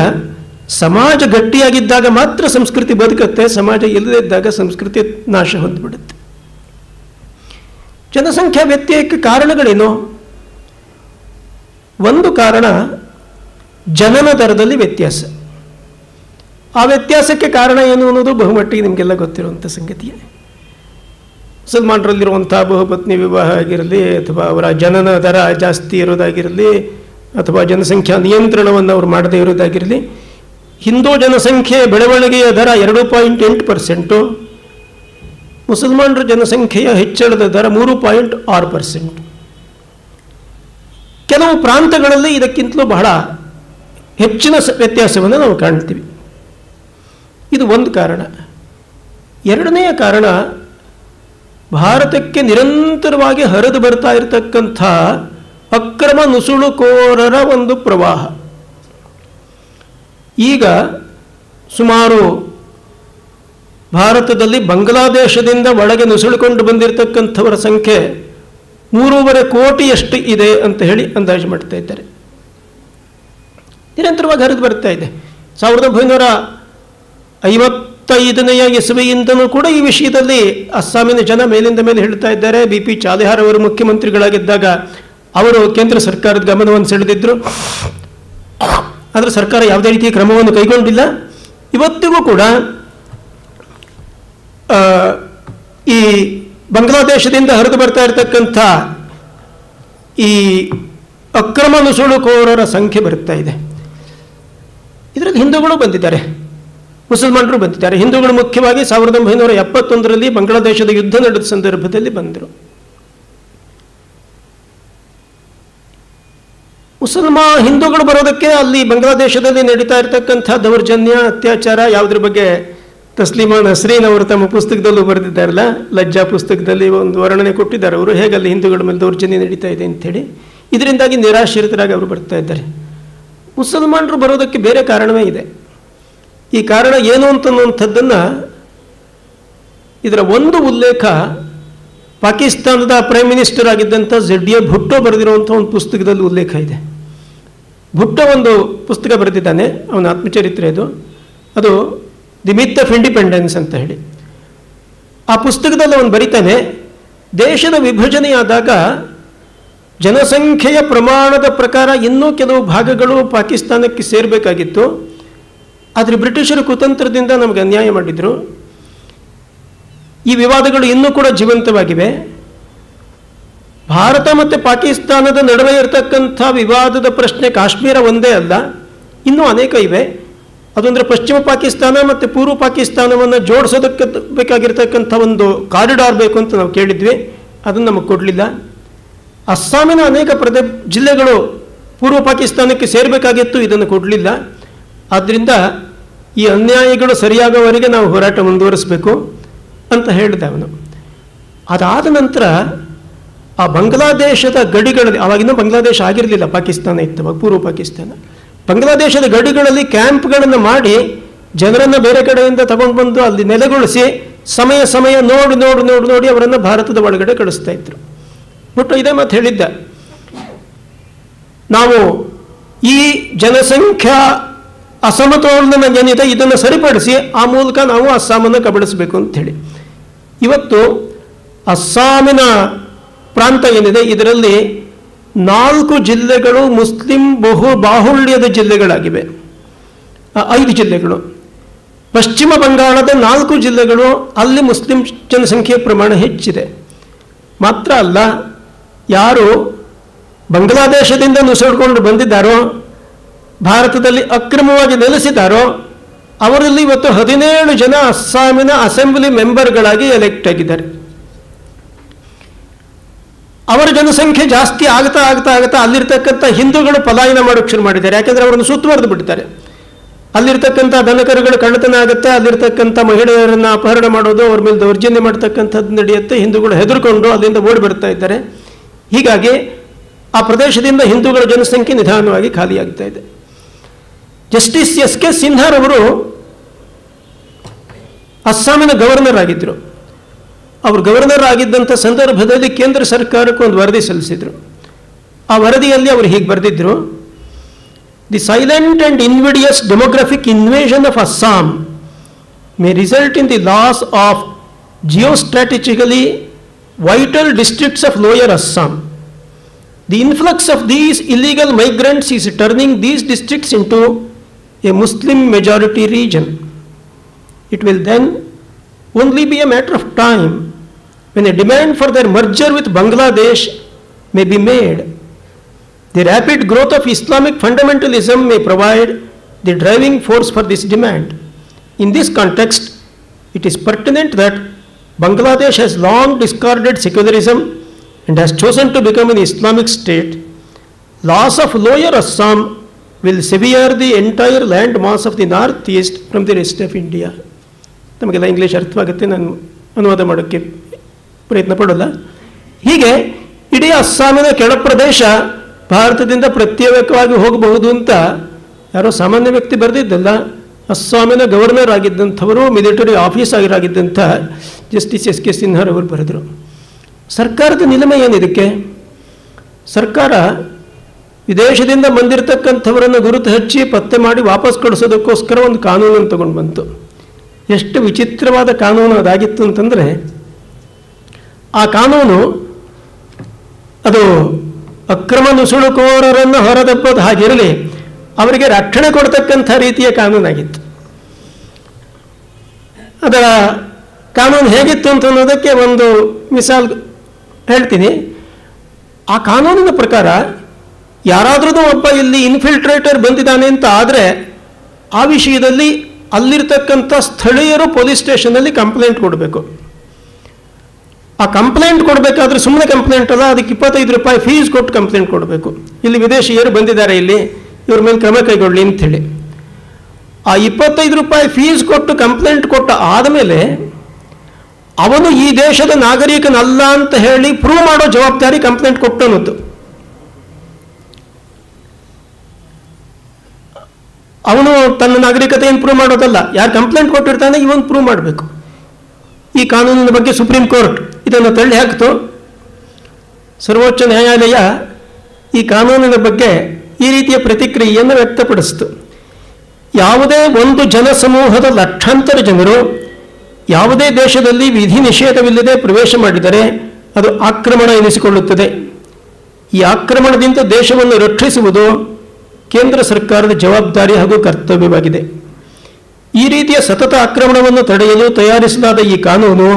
ಸಮಾಜ ಗಟ್ಟಿಯಾಗಿದ್ದಾಗ ಮಾತ್ರ ಸಂಸ್ಕೃತಿ ಬದುಕತ್ತೆ, ಸಮಾಜ ಇಲ್ಲದಿದ್ದಾಗ ಸಂಸ್ಕೃತಿ ನಾಶ ಹೊಂದಿಬಿಡುತ್ತೆ. ಜನಸಂಖ್ಯಾ ವ್ಯತ್ಯಯಕ್ಕೆ ಕಾರಣಗಳೇನು? ಒಂದು ಕಾರಣ ಜನನ ದರದಲ್ಲಿ ವ್ಯತ್ಯಾಸ. ಆ ವ್ಯತ್ಯಾಸಕ್ಕೆ ಕಾರಣ ಏನು ಅನ್ನೋದು ಬಹುಮಟ್ಟಿಗೆ ನಿಮಗೆಲ್ಲ ಗೊತ್ತಿರುವಂಥ ಸಂಗತಿಯೇ. ಮುಸಲ್ಮಾನರಲ್ಲಿರುವಂಥ ಬಹುಪತ್ನಿ ವಿವಾಹ ಆಗಿರಲಿ, ಅಥವಾ ಅವರ ಜನನ ದರ ಜಾಸ್ತಿ ಇರೋದಾಗಿರಲಿ, ಅಥವಾ ಜನಸಂಖ್ಯಾ ನಿಯಂತ್ರಣವನ್ನು ಅವರು ಮಾಡದೇ ಇರೋದಾಗಿರಲಿ, ಹಿಂದೂ ಜನಸಂಖ್ಯೆ ಬೆಳವಣಿಗೆಯ ದರ 2.8%, ಮುಸಲ್ಮಾನರ ಜನಸಂಖ್ಯೆಯ ಹೆಚ್ಚಳದ ದರ 3.6%. ಕೆಲವು ಪ್ರಾಂತಗಳಲ್ಲಿ ಇದಕ್ಕಿಂತಲೂ ಬಹಳ ಹೆಚ್ಚಿನ ವ್ಯತ್ಯಾಸವನ್ನು ನಾವು ಕಾಣ್ತೀವಿ. ಇದು ಒಂದು ಕಾರಣ. ಎರಡನೆಯ ಕಾರಣ, ಭಾರತಕ್ಕೆ ನಿರಂತರವಾಗಿ ಹರಿದು ಬರ್ತಾ ಇರತಕ್ಕಂಥ ಅಕ್ರಮ ನುಸುಳುಕೋರರ ಒಂದು ಪ್ರವಾಹ. ಈಗ ಸುಮಾರು ಭಾರತದಲ್ಲಿ ಬಾಂಗ್ಲಾದೇಶದಿಂದ ಒಳಗೆ ನುಸುಳಿಕೊಂಡು ಬಂದಿರತಕ್ಕಂಥವರ ಸಂಖ್ಯೆ 3.5 ಕೋಟಿಯಷ್ಟು ಇದೆ ಅಂತ ಹೇಳಿ ಅಂದಾಜು ಮಾಡ್ತಾ ಇದ್ದಾರೆ. ನಿರಂತರವಾಗಿ ಹರಿದು ಬರ್ತಾ ಇದೆ. 1955ನೇ ಇಸವಿಯಿಂದನೂ ಕೂಡ ಈ ವಿಷಯದಲ್ಲಿ ಅಸ್ಸಾಮಿನ ಜನ ಮೇಲಿಂದ ಮೇಲೆ ಹೇಳ್ತಾ ಇದ್ದಾರೆ. BP ಚಾಲಿಹಾರ್ ಅವರು ಮುಖ್ಯಮಂತ್ರಿಗಳಾಗಿದ್ದಾಗ ಅವರು ಕೇಂದ್ರ ಸರ್ಕಾರದ ಗಮನವನ್ನು ಸೆಳೆದಿದ್ದರು. ಆದರೆ ಸರ್ಕಾರ ಯಾವುದೇ ರೀತಿಯ ಕ್ರಮವನ್ನು ಕೈಗೊಂಡಿಲ್ಲ. ಇವತ್ತಿಗೂ ಕೂಡ ಈ ಬಾಂಗ್ಲಾದೇಶದಿಂದ ಹರಿದು ಬರ್ತಾ ಇರತಕ್ಕಂಥ ಈ ಅಕ್ರಮ ನುಸುಳುಕೋರರ ಸಂಖ್ಯೆ ಬರುತ್ತಾ ಇದೆ. ಇದರಲ್ಲಿ ಹಿಂದೂಗಳು ಬಂದಿದ್ದಾರೆ, ಮುಸಲ್ಮಾನರು ಬಂದಿದ್ದಾರೆ. ಹಿಂದೂಗಳು ಮುಖ್ಯವಾಗಿ 1971ರಲ್ಲಿ ಬಾಂಗ್ಲಾದೇಶದ ಯುದ್ಧ ನಡೆದ ಸಂದರ್ಭದಲ್ಲಿ ಬಂದರು. ಹಿಂದೂಗಳು ಬರೋದಕ್ಕೆ ಅಲ್ಲಿ ಬಾಂಗ್ಲಾದೇಶದಲ್ಲಿ ನಡೀತಾ ಇರತಕ್ಕಂಥ ದೌರ್ಜನ್ಯ, ಅತ್ಯಾಚಾರ ಯಾವುದ್ರ ಬಗ್ಗೆ ತಸ್ಲೀಮಾ ನಸ್ರೀನ್ ಅವರು ತಮ್ಮ ಪುಸ್ತಕದಲ್ಲೂ ಬರೆದಿದ್ದಾರಲ್ಲ, ಲಜ್ಜಾ ಪುಸ್ತಕದಲ್ಲಿ ಒಂದು ವರ್ಣನೆ ಕೊಟ್ಟಿದ್ದಾರೆ. ಅವರು ಹೇಗೆ ಅಲ್ಲಿ ಹಿಂದೂಗಳ ಮೇಲೆ ದೌರ್ಜನ್ಯ ನಡೀತಾ ಇದೆ ಅಂಥೇಳಿ. ಇದರಿಂದಾಗಿ ನಿರಾಶ್ರಿತರಾಗಿ ಅವರು ಬರ್ತಾ ಇದ್ದಾರೆ. ಮುಸಲ್ಮಾನರು ಬರೋದಕ್ಕೆ ಬೇರೆ ಕಾರಣವೇ ಇದೆ. ಈ ಕಾರಣ ಏನು ಅಂತನ್ನುವಂಥದ್ದನ್ನು ಇದರ ಒಂದು ಉಲ್ಲೇಖ ಪಾಕಿಸ್ತಾನದ ಪ್ರೈಮ್ ಮಿನಿಸ್ಟರ್ ಆಗಿದ್ದಂಥ ZA ಭುಟ್ಟೋ ಬರೆದಿರುವಂಥ ಒಂದು ಪುಸ್ತಕದಲ್ಲಿ ಉಲ್ಲೇಖ ಇದೆ. ಭುಟ್ಟೋ ಒಂದು ಪುಸ್ತಕ ಬರೆದಿದ್ದಾನೆ, ಅವನ ಆತ್ಮಚರಿತ್ರೆ ಅದು ದಿ ಮಿತ್ ಆಫ್ ಇಂಡಿಪೆಂಡೆನ್ಸ್ ಅಂತ ಹೇಳಿ. ಆ ಪುಸ್ತಕದಲ್ಲಿ ಅವನು ಬರೀತಾನೆ, ದೇಶದ ವಿಭಜನೆಯಾದಾಗ ಜನಸಂಖ್ಯೆಯ ಪ್ರಮಾಣದ ಪ್ರಕಾರ ಇನ್ನೂ ಕೆಲವು ಭಾಗಗಳು ಪಾಕಿಸ್ತಾನಕ್ಕೆ ಸೇರಬೇಕಾಗಿತ್ತು. ಆದರೆ ಬ್ರಿಟಿಷರು ಕುತಂತ್ರದಿಂದ ನಮಗೆ ಅನ್ಯಾಯ ಮಾಡಿದರು. ಈ ವಿವಾದಗಳು ಇನ್ನೂ ಕೂಡ ಜೀವಂತವಾಗಿವೆ. ಭಾರತ ಮತ್ತು ಪಾಕಿಸ್ತಾನದ ನಡುವೆ ಇರತಕ್ಕಂಥ ವಿವಾದದ ಪ್ರಶ್ನೆ ಕಾಶ್ಮೀರ ಒಂದೇ ಅಲ್ಲ, ಇನ್ನೂ ಅನೇಕ ಇವೆ. ಅದೊಂದರೆ ಪಶ್ಚಿಮ ಪಾಕಿಸ್ತಾನ ಮತ್ತು ಪೂರ್ವ ಪಾಕಿಸ್ತಾನವನ್ನು ಜೋಡಿಸೋದಕ್ಕೆ ಬೇಕಾಗಿರ್ತಕ್ಕಂಥ ಒಂದು ಕಾರಿಡಾರ್ ಬೇಕು ಅಂತ ನಾವು ಕೇಳಿದ್ವಿ, ಅದನ್ನು ನಮಗೆ ಕೊಡಲಿಲ್ಲ. ಅಸ್ಸಾಮಿನ ಅನೇಕ ಜಿಲ್ಲೆಗಳು ಪೂರ್ವ ಪಾಕಿಸ್ತಾನಕ್ಕೆ ಸೇರಬೇಕಾಗಿತ್ತು, ಇದನ್ನು ಕೊಡಲಿಲ್ಲ. ಆದ್ದರಿಂದ ಈ ಅನ್ಯಾಯಗಳು ಸರಿಯಾಗುವವರೆಗೆ ನಾವು ಹೋರಾಟ ಮುಂದುವರಿಸಬೇಕು ಅಂತ ಹೇಳಿದ ಅವನು. ಅದಾದ ನಂತರ ಆ ಬಾಂಗ್ಲಾದೇಶದ ಗಡಿಗಳಲ್ಲಿ, ಆವಾಗಿನ್ನೂ ಬಾಂಗ್ಲಾದೇಶ ಆಗಿರಲಿಲ್ಲ, ಪಾಕಿಸ್ತಾನ ಇತ್ತು, ಪೂರ್ವ ಪಾಕಿಸ್ತಾನ. ಬಾಂಗ್ಲಾದೇಶದ ಗಡಿಗಳಲ್ಲಿ ಕ್ಯಾಂಪ್ಗಳನ್ನು ಮಾಡಿ ಜನರನ್ನು ಬೇರೆ ಕಡೆಯಿಂದ ತಗೊಂಡು ಬಂದು ಅಲ್ಲಿ ನೆಲೆಗೊಳಿಸಿ ಸಮಯ ನೋಡಿ ಅವರನ್ನು ಭಾರತದ ಒಳಗಡೆ ಕಳಿಸ್ತಾ ಇದ್ರು. ಬಟ್ ಇದೇ ಮಾತು ಹೇಳಿದ್ದ, ನಾವು ಈ ಜನಸಂಖ್ಯಾ ಅಸಮತೋಲನ ಏನಿದೆ ಇದನ್ನು ಸರಿಪಡಿಸಿ ಆ ಮೂಲಕ ನಾವು ಅಸ್ಸಾಮನ್ನು ಕಬಳಿಸಬೇಕು ಅಂಥೇಳಿ. ಇವತ್ತು ಅಸ್ಸಾಮಿನ ಪ್ರಾಂತ ಏನಿದೆ ಇದರಲ್ಲಿ 4 ಜಿಲ್ಲೆಗಳು ಮುಸ್ಲಿಂ ಬಾಹುಳ್ಯದ ಜಿಲ್ಲೆಗಳಾಗಿವೆ, 5 ಜಿಲ್ಲೆಗಳು. ಪಶ್ಚಿಮ ಬಂಗಾಳದ 4 ಜಿಲ್ಲೆಗಳು, ಅಲ್ಲಿ ಮುಸ್ಲಿಂ ಜನಸಂಖ್ಯೆಯ ಪ್ರಮಾಣ ಹೆಚ್ಚಿದೆ. ಮಾತ್ರ ಅಲ್ಲ, ಯಾರು ಬಾಂಗ್ಲಾದೇಶದಿಂದ ನುಸುಳಿಕೊಂಡು ಬಂದಿದ್ದಾರೋ, ಭಾರತದಲ್ಲಿ ಅಕ್ರಮವಾಗಿ ನೆಲೆಸಿದ್ದಾರೋ, ಅವರಲ್ಲಿ ಇವತ್ತು 17 ಜನ ಅಸ್ಸಾಮಿನ ಅಸೆಂಬ್ಲಿ ಮೆಂಬರ್ಗಳಾಗಿ ಎಲೆಕ್ಟ್ ಆಗಿದ್ದಾರೆ. ಅವರ ಜನಸಂಖ್ಯೆ ಜಾಸ್ತಿ ಆಗ್ತಾ ಅಲ್ಲಿರ್ತಕ್ಕಂಥ ಹಿಂದೂಗಳು ಪಲಾಯನ ಮಾಡೋಕ್ಕೆ ಶುರು ಮಾಡಿದ್ದಾರೆ. ಯಾಕೆಂದರೆ ಅವರನ್ನು ಸುತ್ತುವರೆದು ಬಿಟ್ಟಿದ್ದಾರೆ. ಅಲ್ಲಿರ್ತಕ್ಕಂಥ ದನಕರುಗಳು ಕಳ್ಳತನ ಆಗುತ್ತೆ, ಅಲ್ಲಿರ್ತಕ್ಕಂಥ ಮಹಿಳೆಯರನ್ನು ಅಪಹರಣ ಮಾಡೋದು, ಅವ್ರ ಮೇಲೆ ದೌರ್ಜನ್ಯ ಮಾಡ್ತಕ್ಕಂಥದ್ದು ನಡೆಯುತ್ತೆ. ಹಿಂದೂಗಳು ಹೆದರ್ಕೊಂಡು ಅಲ್ಲಿಂದ ಓಡಿ ಬರ್ತಾ ಇದ್ದಾರೆ. ಹೀಗಾಗಿ ಆ ಪ್ರದೇಶದಿಂದ ಹಿಂದೂಗಳ ಜನಸಂಖ್ಯೆ ನಿಧಾನವಾಗಿ ಖಾಲಿಯಾಗ್ತಾ ಇದೆ. ಜಸ್ಟಿಸ್ SK ಸಿನ್ಹಾರವರು ಅಸ್ಸಾಮಿನ ಗವರ್ನರ್ ಆಗಿದ್ದರು. ಅವರು ಗವರ್ನರ್ ಆಗಿದ್ದಂಥ ಸಂದರ್ಭದಲ್ಲಿ ಕೇಂದ್ರ ಸರ್ಕಾರಕ್ಕೆ ಒಂದು ವರದಿ ಸಲ್ಲಿಸಿದರು. ಆ ವರದಿಯಲ್ಲಿ ಅವರು ಹೀಗೆ ಬರೆದಿದ್ದರು, the silent and invidious demographic invasion of Assam may result in the loss of geostrategically vital districts of lower Assam. The influx of these illegal migrants is turning these districts into a Muslim majority region. It will then only be a matter of time when a demand for their merger with Bangladesh may be made. The rapid growth of Islamic fundamentalism may provide the driving force for this demand. In this context, it is pertinent that Bangladesh has long discarded secularism and has chosen to become an Islamic state. Loss of lower Assam will sever the entire land mass of the northeast from the rest of India. ನಮಗೆಲ್ಲ English ಅರ್ಥವಾಗುತ್ತೆ, ನಾನು ಅನುವಾದ ಮಾಡೋಕ್ಕೆ ಪ್ರಯತ್ನ ಪಡೋಲ್ಲ. ಹೀಗೆ ಇಡೀ ಅಸ್ಸಾಮಿನ ಕೆಳ ಪ್ರದೇಶ ಭಾರತದಿಂದ ಪ್ರತ್ಯೇಕವಾಗಿ ಹೋಗಬಹುದು ಅಂತ ಯಾರೋ ಸಾಮಾನ್ಯ ವ್ಯಕ್ತಿ ಬರೆದಿದ್ದಲ್ಲ, ಅಸ್ಸಾಮಿನ ಗವರ್ನರ್ ಆಗಿದ್ದಂಥವರು, ಮಿಲಿಟರಿ ಆಫೀಸರ್ ಆಗಿದ್ದಂಥ ಜಸ್ಟಿಸ್ ಎಸ್ ಕೆ ಸಿನ್ಹಾರವರು ಬರೆದರು. ಸರ್ಕಾರದ ನಿಲುಮೆ ಏನಿದಕ್ಕೆ? ಸರ್ಕಾರ ವಿದೇಶದಿಂದ ಬಂದಿರತಕ್ಕಂಥವರನ್ನು ಗುರುತು ಹಚ್ಚಿ ಪತ್ತೆ ಮಾಡಿ ವಾಪಸ್ ಕಳಿಸೋದಕ್ಕೋಸ್ಕರ ಒಂದು ಕಾನೂನನ್ನು ತಗೊಂಡು ಬಂತು. ಎಷ್ಟು ವಿಚಿತ್ರವಾದ ಕಾನೂನು ಅದಾಗಿತ್ತು ಅಂತಂದರೆ, ಆ ಕಾನೂನು ಅದು ಅಕ್ರಮ ನುಸುಳುಕೋರರನ್ನು ಹೊರದಪ್ಪೋದು ಹಾಗಿರಲಿ, ಅವರಿಗೆ ರಕ್ಷಣೆ ಕೊಡ್ತಕ್ಕಂಥ ರೀತಿಯ ಕಾನೂನಾಗಿತ್ತು. ಅದರ ಕಾನೂನು ಹೇಗಿತ್ತು ಅಂತ ಅನ್ನೋದಕ್ಕೆ ಒಂದು ಮಿಸಾಲ್ ಹೇಳ್ತೀನಿ. ಆ ಕಾನೂನಿನ ಪ್ರಕಾರ ಯಾರಾದ್ರೂ ಒಬ್ಬ ಇಲ್ಲಿ ಇನ್ಫಿಲ್ಟ್ರೇಟರ್ ಬಂದಿದ್ದಾನೆ ಅಂತ ಆದರೆ ಆ ವಿಷಯದಲ್ಲಿ ಅಲ್ಲಿರ್ತಕ್ಕಂಥ ಸ್ಥಳೀಯರು ಪೊಲೀಸ್ ಸ್ಟೇಷನಲ್ಲಿ ಕಂಪ್ಲೇಂಟ್ ಕೊಡಬೇಕು. ಆ ಕಂಪ್ಲೇಂಟ್ ಕೊಡಬೇಕಾದ್ರೆ ಸುಮ್ಮನೆ ಕಂಪ್ಲೇಂಟ್ ಅಲ್ಲ, ಅದಕ್ಕೆ 25 ರೂಪಾಯಿ ಫೀಸ್ ಕೊಟ್ಟು ಕಂಪ್ಲೇಂಟ್ ಕೊಡಬೇಕು. ಇಲ್ಲಿ ವಿದೇಶಿಯರು ಬಂದಿದ್ದಾರೆ, ಇಲ್ಲಿ ಇವ್ರ ಮೇಲೆ ಕ್ರಮ ಕೈಗೊಳ್ಳಿ ಅಂಥೇಳಿ. ಆ 25 ರೂಪಾಯಿ ಫೀಸ್ ಕೊಟ್ಟು ಕಂಪ್ಲೇಂಟ್ ಕೊಟ್ಟ ಆದಮೇಲೆ ಅವನು ಈ ದೇಶದ ನಾಗರಿಕನಲ್ಲ ಅಂತ ಹೇಳಿ ಪ್ರೂವ್ ಮಾಡೋ ಜವಾಬ್ದಾರಿ ಕಂಪ್ಲೇಂಟ್ ಕೊಟ್ಟನದ್ದು. ಅವನು ತನ್ನ ನಾಗರಿಕತೆಯನ್ನು ಪ್ರೂವ್ ಮಾಡೋದಲ್ಲ, ಯಾರು ಕಂಪ್ಲೇಂಟ್ ಕೊಟ್ಟಿರ್ತಾನೆ ಇವನು ಪ್ರೂವ್ ಮಾಡಬೇಕು. ಈ ಕಾನೂನಿನ ಬಗ್ಗೆ ಸುಪ್ರೀಂ ಕೋರ್ಟ್ ಇದನ್ನು ತಳ್ಳಿ ಹಾಕಿತು. ಸರ್ವೋಚ್ಚ ನ್ಯಾಯಾಲಯ ಈ ಕಾನೂನಿನ ಬಗ್ಗೆ ಈ ರೀತಿಯ ಪ್ರತಿಕ್ರಿಯೆಯನ್ನು ವ್ಯಕ್ತಪಡಿಸಿತು. ಯಾವುದೇ ಒಂದು ಜನಸಮೂಹದ ಲಕ್ಷಾಂತರ ಜನರು ಯಾವುದೇ ದೇಶದಲ್ಲಿ ವಿಧಿ ನಿಷೇಧವಿಲ್ಲದೆ ಪ್ರವೇಶ ಮಾಡಿದರೆ ಅದು ಆಕ್ರಮಣ ಎನಿಸಿಕೊಳ್ಳುತ್ತದೆ. ಈ ಆಕ್ರಮಣದಿಂದ ದೇಶವನ್ನು ರಕ್ಷಿಸುವುದು ಕೇಂದ್ರ ಸರ್ಕಾರದ ಜವಾಬ್ದಾರಿ ಹಾಗೂ ಕರ್ತವ್ಯವಾಗಿದೆ. ಈ ರೀತಿಯ ಸತತ ಆಕ್ರಮಣವನ್ನು ತಡೆಯಲು ತಯಾರಿಸಲಾದ ಈ ಕಾನೂನು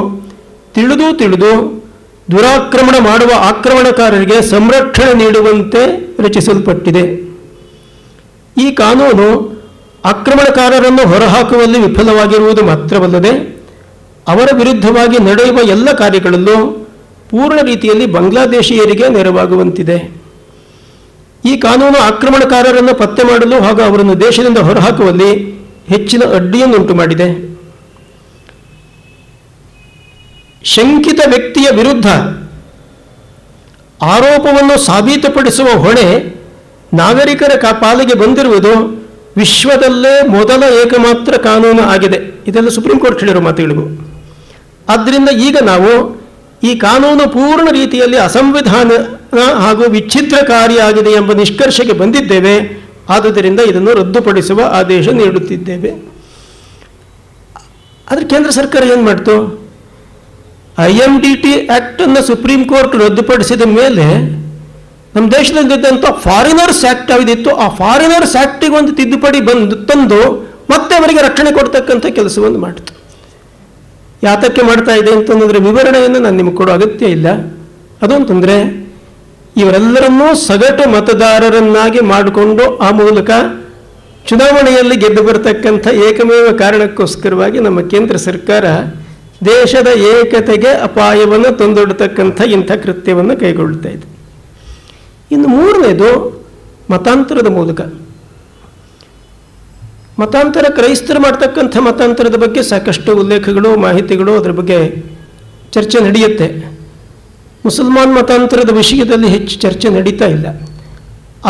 ತಿಳಿದು ದುರಾಕ್ರಮಣ ಮಾಡುವ ಆಕ್ರಮಣಕಾರರಿಗೆ ಸಂರಕ್ಷಣೆ ನೀಡುವಂತೆ ರಚಿಸಲ್ಪಟ್ಟಿದೆ. ಈ ಕಾನೂನು ಆಕ್ರಮಣಕಾರರನ್ನು ಹೊರಹಾಕುವಲ್ಲಿ ವಿಫಲವಾಗಿರುವುದು ಮಾತ್ರವಲ್ಲದೆ ಅವರ ವಿರುದ್ಧವಾಗಿ ನಡೆಯುವ ಎಲ್ಲ ಕಾರ್ಯಗಳಲ್ಲೂ ಪೂರ್ಣ ರೀತಿಯಲ್ಲಿ ಬಾಂಗ್ಲಾದೇಶಿಯರಿಗೆ ನೆರವಾಗುವಂತಿದೆ. ಈ ಕಾನೂನು ಆಕ್ರಮಣಕಾರರನ್ನು ಪತ್ತೆ ಮಾಡಲು ಹಾಗೂ ಅವರನ್ನು ದೇಶದಿಂದ ಹೊರಹಾಕುವಲ್ಲಿ ಹೆಚ್ಚಿನ ಅಡ್ಡಿಯನ್ನುಂಟು ಮಾಡಿದೆ. ಶಂಕಿತ ವ್ಯಕ್ತಿಯ ವಿರುದ್ಧ ಆರೋಪವನ್ನು ಸಾಬೀತುಪಡಿಸುವ ಹೊಣೆ ನಾಗರಿಕರ ಪಾಲಿಗೆ ಬಂದಿರುವುದು ವಿಶ್ವದಲ್ಲೇ ಮೊದಲ ಏಕಮಾತ್ರ ಕಾನೂನು ಆಗಿದೆ. ಇದೆಲ್ಲ ಸುಪ್ರೀಂ ಕೋರ್ಟ್ ಹೇಳಿರೋ ಮಾತುಗಳಿಗೂ. ಆದ್ದರಿಂದ ಈಗ ನಾವು ಈ ಕಾನೂನು ಪೂರ್ಣ ರೀತಿಯಲ್ಲಿ ಅಸಂವಿಧಾನ ಹಾಗೂ ವಿಚ್ಛಿದ್ರಕಾರಿಯಾಗಿದೆ ಎಂಬ ನಿಷ್ಕರ್ಷಕ್ಕೆ ಬಂದಿದ್ದೇವೆ. ಆದುದರಿಂದ ಇದನ್ನು ರದ್ದುಪಡಿಸುವ ಆದೇಶ ನೀಡುತ್ತಿದ್ದೇವೆ. ಆದರೆ ಕೇಂದ್ರ ಸರ್ಕಾರ ಏನು ಮಾಡ್ತು? IMDT ಆ್ಯಕ್ಟನ್ನು ಸುಪ್ರೀಂ ಕೋರ್ಟ್ ರದ್ದುಪಡಿಸಿದ ಮೇಲೆ ನಮ್ಮ ದೇಶದಲ್ಲಿದ್ದಂಥ ಫಾರಿನರ್ಸ್ ಆ್ಯಕ್ಟ್ ಯಾವುದಿತ್ತು, ಆ ಫಾರಿನರ್ಸ್ ಆ್ಯಕ್ಟಿಗೆ ಒಂದು ತಿದ್ದುಪಡಿ ತಂದು ಮತ್ತೆ ಅವರಿಗೆ ರಕ್ಷಣೆ ಕೊಡ್ತಕ್ಕಂಥ ಕೆಲಸವನ್ನು ಮಾಡಿತು. ಯಾತಕ್ಕೆ ಮಾಡ್ತಾ ಇದೆ ಅಂತಂದರೆ ವಿವರಣೆಯನ್ನು ನಾನು ನಿಮಗೆ ಕೊಡೋ ಅಗತ್ಯ ಇಲ್ಲ. ಅದು ಅಂತಂದರೆ ಇವರೆಲ್ಲರನ್ನೂ ಸಗಟು ಮತದಾರರನ್ನಾಗಿ ಮಾಡಿಕೊಂಡು ಆ ಮೂಲಕ ಚುನಾವಣೆಯಲ್ಲಿ ಗೆದ್ದು ಬರತಕ್ಕಂಥ ಏಕಮೇವ ಕಾರಣಕ್ಕೋಸ್ಕರವಾಗಿ ನಮ್ಮ ಕೇಂದ್ರ ಸರ್ಕಾರ ದೇಶದ ಏಕತೆಗೆ ಅಪಾಯವನ್ನು ತಂದೊಡ್ಡತಕ್ಕಂಥ ಇಂಥ ಕೃತ್ಯವನ್ನು ಕೈಗೊಳ್ತಾ ಇದೆ. ಇನ್ನು ಮೂರನೇದು ಮತಾಂತರದ ಮೂಲಕ. ಮತಾಂತರ ಕ್ರೈಸ್ತರು ಮಾಡ್ತಕ್ಕಂಥ ಮತಾಂತರದ ಬಗ್ಗೆ ಸಾಕಷ್ಟು ಉಲ್ಲೇಖಗಳು, ಮಾಹಿತಿಗಳು, ಅದರ ಬಗ್ಗೆ ಚರ್ಚೆ ನಡೆಯುತ್ತೆ. ಮುಸಲ್ಮಾನ್ ಮತಾಂತರದ ವಿಷಯದಲ್ಲಿ ಹೆಚ್ಚು ಚರ್ಚೆ ನಡೀತಾ ಇಲ್ಲ.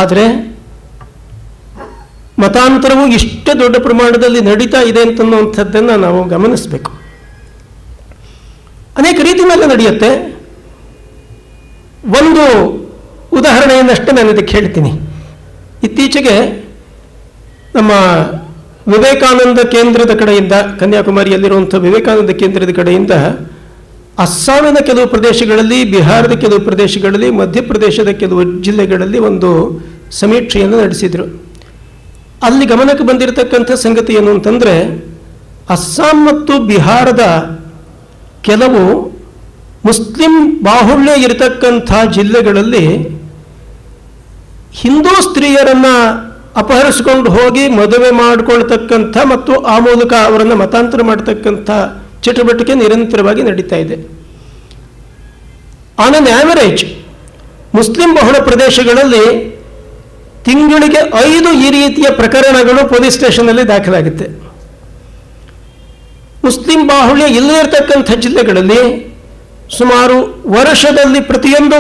ಆದರೆ ಮತಾಂತರವು ಇಷ್ಟು ದೊಡ್ಡ ಪ್ರಮಾಣದಲ್ಲಿ ನಡೀತಾ ಇದೆ ಅಂತನ್ನುವಂಥದ್ದನ್ನು ನಾವು ಗಮನಿಸಬೇಕು. ಅನೇಕ ರೀತಿಯಲ್ಲೇ ನಡೆಯುತ್ತೆ. ಒಂದು ಉದಾಹರಣೆಯನ್ನಷ್ಟೇ ನಾನು ಇದಕ್ಕೆ ಹೇಳ್ತೀನಿ. ಇತ್ತೀಚೆಗೆ ನಮ್ಮ ವಿವೇಕಾನಂದ ಕೇಂದ್ರದ ಕಡೆಯಿಂದ, ಕನ್ಯಾಕುಮಾರಿಯಲ್ಲಿರುವಂಥ ವಿವೇಕಾನಂದ ಕೇಂದ್ರದ ಕಡೆಯಿಂದ ಅಸ್ಸಾಮಿನ ಕೆಲವು ಪ್ರದೇಶಗಳಲ್ಲಿ, ಬಿಹಾರದ ಕೆಲವು ಪ್ರದೇಶಗಳಲ್ಲಿ, ಮಧ್ಯಪ್ರದೇಶದ ಕೆಲವು ಜಿಲ್ಲೆಗಳಲ್ಲಿ ಒಂದು ಸಮೀಕ್ಷೆಯನ್ನು ನಡೆಸಿದರು. ಅಲ್ಲಿ ಗಮನಕ್ಕೆ ಬಂದಿರತಕ್ಕಂಥ ಸಂಗತಿ ಏನು ಅಂತಂದರೆ, ಅಸ್ಸಾಂ ಮತ್ತು ಬಿಹಾರದ ಕೆಲವು ಮುಸ್ಲಿಂ ಬಾಹುಳ್ಯ ಇರತಕ್ಕಂಥ ಜಿಲ್ಲೆಗಳಲ್ಲಿ ಹಿಂದೂ ಸ್ತ್ರೀಯರನ್ನು ಅಪಹರಿಸಿಕೊಂಡು ಹೋಗಿ ಮದುವೆ ಮಾಡಿಕೊಳ್ತಕ್ಕಂಥ ಮತ್ತು ಆ ಮೂಲಕ ಅವರನ್ನು ಮತಾಂತರ ಮಾಡತಕ್ಕಂಥ ಚಟುವಟಿಕೆ ನಿರಂತರವಾಗಿ ನಡೀತಾ ಇದೆ. ಆನ್ ಅನ್ ಆವರೇಜ್ ಮುಸ್ಲಿಂ ಬಹುಳ ಪ್ರದೇಶಗಳಲ್ಲಿ ತಿಂಗಳಿಗೆ 5 ಈ ರೀತಿಯ ಪ್ರಕರಣಗಳು ಪೊಲೀಸ್ ಸ್ಟೇಷನ್ನಲ್ಲಿ ದಾಖಲಾಗುತ್ತೆ. ಮುಸ್ಲಿಂ ಬಾಹುಳ್ಯ ಇಲ್ಲದೇ ಇರತಕ್ಕಂಥ ಜಿಲ್ಲೆಗಳಲ್ಲಿ ಸುಮಾರು ವರ್ಷದಲ್ಲಿ ಪ್ರತಿಯೊಂದು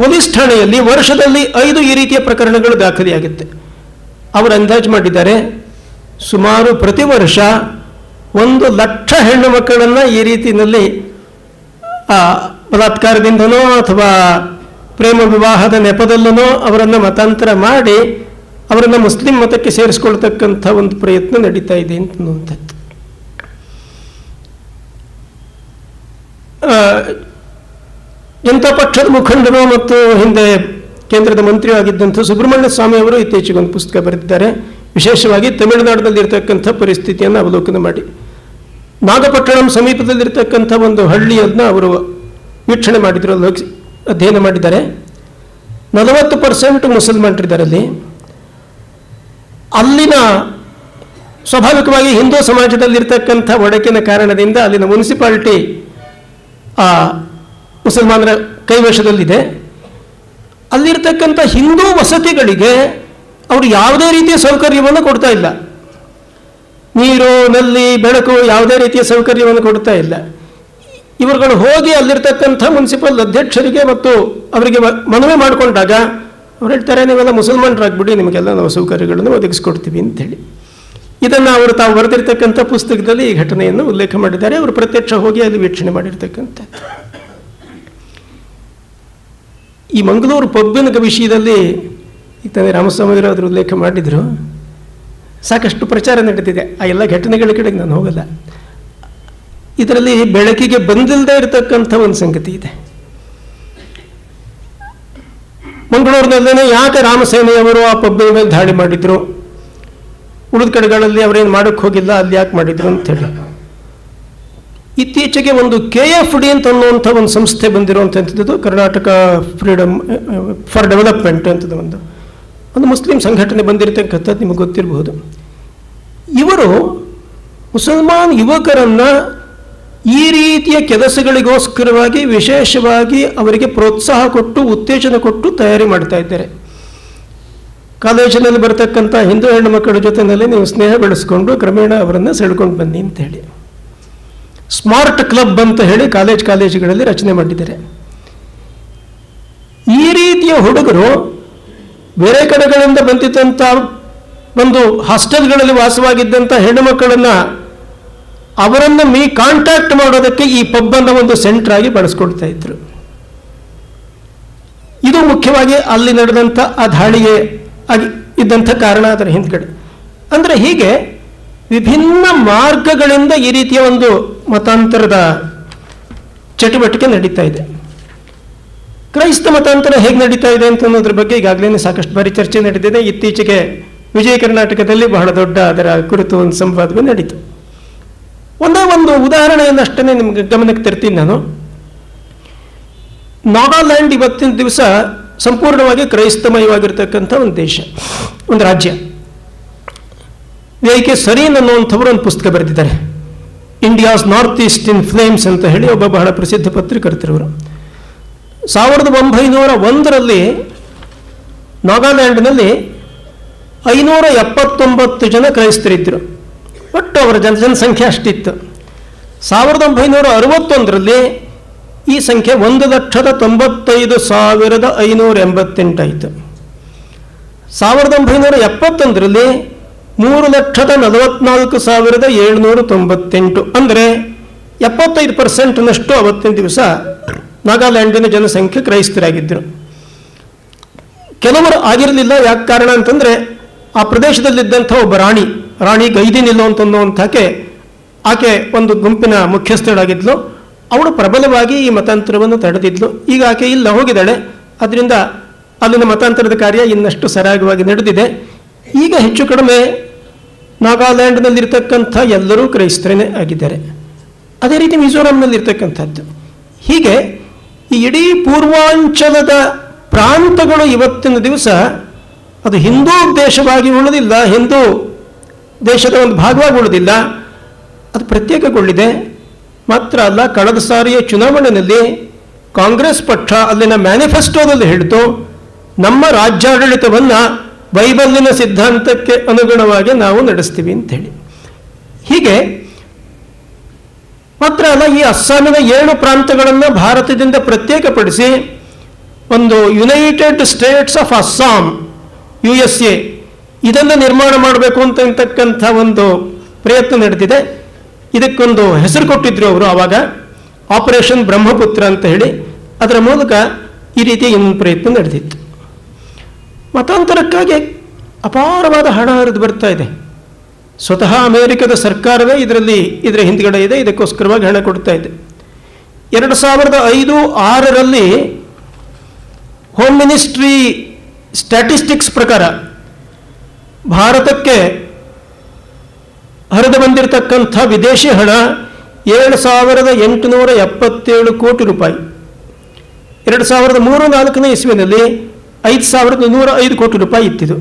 ಪೊಲೀಸ್ ಠಾಣೆಯಲ್ಲಿ ವರ್ಷದಲ್ಲಿ 5 ಈ ರೀತಿಯ ಪ್ರಕರಣಗಳು ದಾಖಲೆಯಾಗುತ್ತೆ. ಅವರು ಅಂದಾಜು ಮಾಡಿದ್ದಾರೆ ಸುಮಾರು ಪ್ರತಿ ವರ್ಷ 1 ಲಕ್ಷ ಹೆಣ್ಣು ಮಕ್ಕಳನ್ನು ಈ ರೀತಿಯಲ್ಲಿ ಬಲಾತ್ಕಾರದಿಂದನೋ ಅಥವಾ ಪ್ರೇಮ ವಿವಾಹದ ನೆಪದಲ್ಲೂ ಅವರನ್ನು ಮತಾಂತರ ಮಾಡಿ ಅವರನ್ನು ಮುಸ್ಲಿಂ ಮತಕ್ಕೆ ಸೇರಿಸ್ಕೊಳ್ತಕ್ಕಂಥ ಒಂದು ಪ್ರಯತ್ನ ನಡೀತಾ ಇದೆ ಅನ್ನುವಂಥದ್ದು. ಜನತಾ ಪಕ್ಷದ ಮುಖಂಡರು ಮತ್ತು ಹಿಂದೆ ಕೇಂದ್ರದ ಮಂತ್ರಿ ಆಗಿದ್ದಂಥ ಸುಬ್ರಹ್ಮಣ್ಯ ಸ್ವಾಮಿ ಅವರು ಇತ್ತೀಚೆಗೆ ಒಂದು ಪುಸ್ತಕ ಬರೆದಿದ್ದಾರೆ, ವಿಶೇಷವಾಗಿ ತಮಿಳುನಾಡಿನಲ್ಲಿರ್ತಕ್ಕಂಥ ಪರಿಸ್ಥಿತಿಯನ್ನು ಅವಲೋಕನ ಮಾಡಿ. ನಾಗಪಟ್ಟಣಂ ಸಮೀಪದಲ್ಲಿರ್ತಕ್ಕಂಥ ಒಂದು ಹಳ್ಳಿಯನ್ನು ಅವರು ವೀಕ್ಷಣೆ ಮಾಡಿದ್ರು, ಅಧ್ಯಯನ ಮಾಡಿದ್ದಾರೆ. 40% ಮುಸಲ್ಮಾನರಿದ್ದಾರೆ ಅಲ್ಲಿ. ಅಲ್ಲಿನ ಸ್ವಾಭಾವಿಕವಾಗಿ ಹಿಂದೂ ಸಮಾಜದಲ್ಲಿರ್ತಕ್ಕಂಥ ಒಡಕಿನ ಕಾರಣದಿಂದ ಅಲ್ಲಿನ ಮುನ್ಸಿಪಾಲಿಟಿ ಮುಸಲ್ಮಾನರ ಕೈವಶದಲ್ಲಿದೆ. ಅಲ್ಲಿರ್ತಕ್ಕಂಥ ಹಿಂದೂ ವಸತಿಗಳಿಗೆ ಅವರು ಯಾವುದೇ ರೀತಿಯ ಸೌಕರ್ಯವನ್ನು ಕೊಡ್ತಾ ಇಲ್ಲ. ನೀರು, ನಲ್ಲಿ, ಬೆಳಕು ಯಾವುದೇ ರೀತಿಯ ಸೌಕರ್ಯವನ್ನು ಕೊಡ್ತಾ ಇಲ್ಲ. ಇವರುಗಳು ಹೋಗಿ ಅಲ್ಲಿರ್ತಕ್ಕಂಥ ಮುನ್ಸಿಪಲ್ ಅಧ್ಯಕ್ಷರಿಗೆ ಮತ್ತು ಅವರಿಗೆ ಮನವಿ ಮಾಡಿಕೊಂಡಾಗ ಅವ್ರು ಹೇಳ್ತಾರೆ, ನೀವೆಲ್ಲ ಮುಸಲ್ಮಾನರಾಗ್ಬಿಡಿ, ನಿಮಗೆಲ್ಲ ನಾವು ಸೌಕರ್ಯಗಳನ್ನು ಒದಗಿಸ್ಕೊಡ್ತೀವಿ ಅಂತೇಳಿ. ಇದನ್ನು ಅವರು ತಾವು ಬರೆದಿರ್ತಕ್ಕಂಥ ಪುಸ್ತಕದಲ್ಲಿ ಈ ಘಟನೆಯನ್ನು ಉಲ್ಲೇಖ ಮಾಡಿದ್ದಾರೆ. ಅವರು ಪ್ರತ್ಯಕ್ಷ ಹೋಗಿ ಅಲ್ಲಿ ವೀಕ್ಷಣೆ ಮಾಡಿರ್ತಕ್ಕಂಥದ್ದು. ಈ ಮಂಗಳೂರು ಪಬ್ಬಿನ ವಿಷಯದಲ್ಲಿ ಈಗ ತಾನೇ ರಾಮಸ್ವಾಮಿಯವರು ಅದರ ಉಲ್ಲೇಖ ಮಾಡಿದರು. ಸಾಕಷ್ಟು ಪ್ರಚಾರ ನಡೆದಿದೆ. ಆ ಎಲ್ಲ ಘಟನೆಗಳ ಕಡೆಗೆ ನಾನು ಹೋಗಲ್ಲ. ಇದರಲ್ಲಿ ಬೆಳಕಿಗೆ ಬಂದಿಲ್ಲದೆ ಇರತಕ್ಕಂಥ ಒಂದು ಸಂಗತಿ ಇದೆ. ಮಂಗಳೂರಿನಲ್ಲೇ ಯಾಕೆ ರಾಮಸೇನೆಯವರು ಆ ಪಬ್ಬಿನ ಮೇಲೆ ದಾಳಿ ಮಾಡಿದ್ರು, ಉಳಿದ ಕಡೆಗಳಲ್ಲಿ ಅವರೇನು ಮಾಡೋಕ್ಕೆ ಹೋಗಿಲ್ಲ, ಅಲ್ಲಿ ಯಾಕೆ ಮಾಡಿದ್ರು ಅಂತೇಳಿ ಇತ್ತೀಚೆಗೆ ಒಂದು KFD ಅಂತ ಅನ್ನುವಂಥ ಒಂದು ಸಂಸ್ಥೆ ಬಂದಿರುವಂಥದ್ದು, ಕರ್ನಾಟಕ ಫ್ರೀಡಮ್ ಫಾರ್ ಡೆವಲಪ್ಮೆಂಟ್ ಅಂತದ್ದು ಒಂದು ಮುಸ್ಲಿಂ ಸಂಘಟನೆ ಬಂದಿರತಕ್ಕಂಥದ್ದು ನಿಮಗೆ ಗೊತ್ತಿರಬಹುದು. ಇವರು ಮುಸಲ್ಮಾನ್ ಯುವಕರನ್ನು ಈ ರೀತಿಯ ಕೆಲಸಗಳಿಗೋಸ್ಕರವಾಗಿ ವಿಶೇಷವಾಗಿ ಅವರಿಗೆ ಪ್ರೋತ್ಸಾಹ ಕೊಟ್ಟು ಉತ್ತೇಜನ ಕೊಟ್ಟು ತಯಾರಿ ಮಾಡ್ತಾ ಇದ್ದಾರೆ. ಕಾಲೇಜಿನಲ್ಲಿ ಬರತಕ್ಕಂಥ ಹಿಂದೂ ಹೆಣ್ಣು ಮಕ್ಕಳ ಜೊತೆಯಲ್ಲಿ ನೀವು ಸ್ನೇಹ ಬೆಳೆಸ್ಕೊಂಡು ಕ್ರಮೇಣ ಅವರನ್ನು ಸೆಳ್ಕೊಂಡು ಬನ್ನಿ ಅಂತೇಳಿ ಸ್ಮಾರ್ಟ್ ಕ್ಲಬ್ ಅಂತ ಹೇಳಿ ಕಾಲೇಜುಗಳಲ್ಲಿ ರಚನೆ ಮಾಡಿದ್ದಾರೆ. ಈ ರೀತಿಯ ಹುಡುಗರು ಬೇರೆ ಕಡೆಗಳಿಂದ ಬಂದಿದ್ದಂಥ ಒಂದು ಹಾಸ್ಟೆಲ್ಗಳಲ್ಲಿ ವಾಸವಾಗಿದ್ದಂಥ ಹೆಣ್ಣು ಮಕ್ಕಳನ್ನು ಅವರನ್ನು ಕಾಂಟ್ಯಾಕ್ಟ್ ಮಾಡೋದಕ್ಕೆ ಈ ಪಬ್ ಅನ್ನು ಒಂದು ಸೆಂಟರ್ ಆಗಿ ಬಳಸ್ಕೊಳ್ತಾ ಇದ್ರು. ಇದು ಮುಖ್ಯವಾಗಿ ಅಲ್ಲಿ ನಡೆದಂಥ ಆ ದಾಳಿಗೆ ಇದ್ದಂಥ ಕಾರಣ ಅದರ ಹಿಂದ್ಗಡೆ. ಅಂದರೆ ಹೀಗೆ ವಿಭಿನ್ನ ಮಾರ್ಗಗಳಿಂದ ಈ ರೀತಿಯ ಒಂದು ಮತಾಂತರದ ಚಟುವಟಿಕೆ ನಡೀತಾ ಇದೆ. ಕ್ರೈಸ್ತ ಮತಾಂತರ ಹೇಗೆ ನಡೀತಾ ಇದೆ ಅಂತ ಅನ್ನೋದ್ರ ಬಗ್ಗೆ ಈಗಾಗಲೇ ಸಾಕಷ್ಟು ಬಾರಿ ಚರ್ಚೆ ನಡೆದಿದೆ. ಇತ್ತೀಚೆಗೆ ವಿಜಯ ಕರ್ನಾಟಕದಲ್ಲಿ ಬಹಳ ದೊಡ್ಡ ಅದರ ಕುರಿತು ಒಂದು ಸಂವಾದವೇ ನಡೀತು. ಒಂದೇ ಒಂದು ಉದಾಹರಣೆಯನ್ನಷ್ಟೇ ನಿಮಗೆ ಗಮನಕ್ಕೆ ತರ್ತೀನಿ ನಾನು. ನಾಗಾಲ್ಯಾಂಡ್ ಇವತ್ತಿನ ದಿವಸ ಸಂಪೂರ್ಣವಾಗಿ ಕ್ರೈಸ್ತಮಯವಾಗಿರ್ತಕ್ಕಂಥ ಒಂದು ದೇಶ, ಒಂದು ರಾಜ್ಯ. ವಿ.ಕೆ. ಸರೀನ್ ಅನ್ನುವಂಥವರು ಒಂದು ಪುಸ್ತಕ ಬರೆದಿದ್ದಾರೆ, ಇಂಡಿಯಾಸ್ ನಾರ್ತ್ ಈಸ್ಟ್ ಇನ್ ಫ್ಲೇಮ್ಸ್ ಅಂತ ಹೇಳಿ. ಒಬ್ಬ ಬಹಳ ಪ್ರಸಿದ್ಧ ಪತ್ರಕರ್ತರವರು 1901ರಲ್ಲಿ ನಾಗಾಲ್ಯಾಂಡ್ನಲ್ಲಿ 579 ಜನ ಕ್ರೈಸ್ತರಿದ್ದರು. ಒಟ್ಟು ಅವರ ಜನಸಂಖ್ಯೆ ಅಷ್ಟಿತ್ತು. 1961ರಲ್ಲಿ ಈ ಸಂಖ್ಯೆ 1,95,588 ಆಯಿತು. 1971ರಲ್ಲಿ 3,44,798. ಅಂದರೆ 75% ಅವತ್ತಿನ ದಿವಸ ನಾಗಾಲ್ಯಾಂಡಿನ ಜನಸಂಖ್ಯೆ ಕ್ರೈಸ್ತರಾಗಿದ್ದರು. ಕೆಲವರು ಆಗಿರಲಿಲ್ಲ. ಯಾಕೆ ಕಾರಣ ಅಂತಂದರೆ ಆ ಪ್ರದೇಶದಲ್ಲಿದ್ದಂಥ ಒಬ್ಬ ರಾಣಿ ಗೈದಿನಿಲ್ಲೋ ಅಂತನ್ನುವಂಥಕ್ಕೆ ಆಕೆ ಒಂದು ಗುಂಪಿನ ಮುಖ್ಯಸ್ಥಳಾಗಿದ್ಲು. ಅವಳು ಪ್ರಬಲವಾಗಿ ಈ ಮತಾಂತರವನ್ನು ತಡೆದಿದ್ಲು. ಈಗ ಆಕೆ ಇಲ್ಲ, ಹೋಗಿದ್ದಾಳೆ. ಅದರಿಂದ ಅಲ್ಲಿನ ಮತಾಂತರದ ಕಾರ್ಯ ಇನ್ನಷ್ಟು ಸರಾಗವಾಗಿ ನಡೆದಿದೆ. ಈಗ ಹೆಚ್ಚು ಕಡಿಮೆ ನಾಗಾಲ್ಯಾಂಡ್ನಲ್ಲಿರ್ತಕ್ಕಂಥ ಎಲ್ಲರೂ ಕ್ರೈಸ್ತರೇ ಆಗಿದ್ದಾರೆ. ಅದೇ ರೀತಿ ಮಿಜೋರಾಂನಲ್ಲಿರ್ತಕ್ಕಂಥದ್ದು. ಹೀಗೆ ಈ ಇಡೀ ಪೂರ್ವಾಂಚಲದ ಪ್ರಾಂತಗಳು ಇವತ್ತಿನ ದಿವಸ ಅದು ಹಿಂದೂ ದೇಶವಾಗಿ ಉಳಿದಿಲ್ಲ, ಹಿಂದೂ ದೇಶದ ಒಂದು ಭಾಗವಾಗಿ ಉಳಿದಿಲ್ಲ, ಅದು ಪ್ರತ್ಯೇಕಗೊಳ್ಳಿದೆ. ಮಾತ್ರ ಅಲ್ಲ, ಕಳೆದ ಸಾರಿಯ ಚುನಾವಣೆಯಲ್ಲಿ ಕಾಂಗ್ರೆಸ್ ಪಕ್ಷ ಅಲ್ಲಿನ ಮ್ಯಾನಿಫೆಸ್ಟೋದಲ್ಲಿ ಹೇಳಿತು, ನಮ್ಮ ರಾಜ್ಯಾಡಳಿತವನ್ನು ಬೈಬಲ್ಲಿನ ಸಿದ್ಧಾಂತಕ್ಕೆ ಅನುಗುಣವಾಗಿ ನಾವು ನಡೆಸ್ತೀವಿ ಅಂತೇಳಿ. ಹೀಗೆ ಮಾತ್ರ ಅಲ್ಲ, ಈ ಅಸ್ಸಾಮಿನ 7 ಪ್ರಾಂತಗಳನ್ನು ಭಾರತದಿಂದ ಪ್ರತ್ಯೇಕಪಡಿಸಿ ಒಂದು United States of Assam, USA, ಇದನ್ನು ನಿರ್ಮಾಣ ಮಾಡಬೇಕು ಅಂತಕ್ಕಂಥ ಒಂದು ಪ್ರಯತ್ನ ನಡೆದಿದೆ. ಇದಕ್ಕೊಂದು ಹೆಸರು ಕೊಟ್ಟಿದ್ರು ಅವರು ಆವಾಗ, ಆಪರೇಷನ್ ಬ್ರಹ್ಮಪುತ್ರ ಅಂತ ಹೇಳಿ. ಅದರ ಮೂಲಕ ಈ ರೀತಿ ಇನ್ನೊಂದು ಪ್ರಯತ್ನ ನಡೆದಿತ್ತು. ಮತಾಂತರಕ್ಕಾಗಿ ಅಪಾರವಾದ ಹಣ ಹರಿದು ಬರ್ತಾ ಇದೆ. ಸ್ವತಃ ಅಮೆರಿಕದ ಸರ್ಕಾರವೇ ಇದರ ಹಿಂದ್ಗಡೆ ಇದೆ, ಇದಕ್ಕೋಸ್ಕರವಾಗಿ ಹಣ ಕೊಡ್ತಾ ಇದೆ. 2005-6ರಲ್ಲಿ ಹೋಮ್ ಮಿನಿಸ್ಟ್ರಿ ಸ್ಟ್ಯಾಟಿಸ್ಟಿಕ್ಸ್ ಪ್ರಕಾರ ಭಾರತಕ್ಕೆ ಹರಿದು ಬಂದಿರತಕ್ಕಂಥ ವಿದೇಶಿ ಹಣ 7,877 ಕೋಟಿ ರೂಪಾಯಿ. 2003-4ನೇ ಇಸ್ವಿನಲ್ಲಿ 5,105 ಕೋಟಿ ರೂಪಾಯಿ ಇತ್ತಿದು.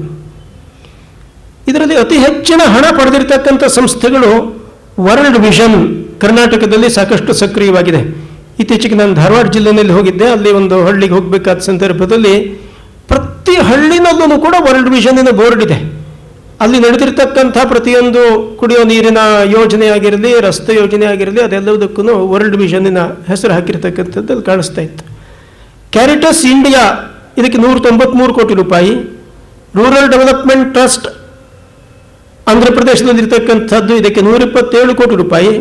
ಇದರಲ್ಲಿ ಅತಿ ಹೆಚ್ಚಿನ ಹಣ ಪಡೆದಿರತಕ್ಕಂಥ ಸಂಸ್ಥೆಗಳು ವರ್ಲ್ಡ್ ವಿಷನ್ ಕರ್ನಾಟಕದಲ್ಲಿ ಸಾಕಷ್ಟು ಸಕ್ರಿಯವಾಗಿದೆ. ಇತ್ತೀಚೆಗೆ ನಾನು ಧಾರವಾಡ ಜಿಲ್ಲೆಯಲ್ಲಿ ಹೋಗಿದ್ದೆ. ಅಲ್ಲಿ ಒಂದು ಹಳ್ಳಿಗೆ ಹೋಗಬೇಕಾದ ಸಂದರ್ಭದಲ್ಲಿ ಪ್ರತಿ ಹಳ್ಳಿನಲ್ಲೂ ಕೂಡ ವರ್ಲ್ಡ್ ವಿಷನ್ನಿನ ಬೋರ್ಡ್ ಇದೆ. ಅಲ್ಲಿ ನಡೆದಿರ್ತಕ್ಕಂಥ ಪ್ರತಿಯೊಂದು ಕುಡಿಯೋ ನೀರಿನ ಯೋಜನೆ ಆಗಿರಲಿ, ರಸ್ತೆ ಯೋಜನೆ ಆಗಿರಲಿ, ಅದೆಲ್ಲದಕ್ಕೂ ವರ್ಲ್ಡ್ ವಿಷನ್ನಿನ ಹೆಸರು ಹಾಕಿರ್ತಕ್ಕಂಥದ್ದು ಅಲ್ಲಿ ಕಾಣಿಸ್ತಾ ಇತ್ತು. ಕ್ಯಾರಿಟಸ್ ಇಂಡಿಯಾ ಇದಕ್ಕೆ 193 ಕೋಟಿ ರೂಪಾಯಿ. ರೂರಲ್ ಡೆವಲಪ್ಮೆಂಟ್ ಟ್ರಸ್ಟ್ ಆಂಧ್ರ ಪ್ರದೇಶದಲ್ಲಿರ್ತಕ್ಕಂಥದ್ದು, ಇದಕ್ಕೆ 127 ಕೋಟಿ ರೂಪಾಯಿ.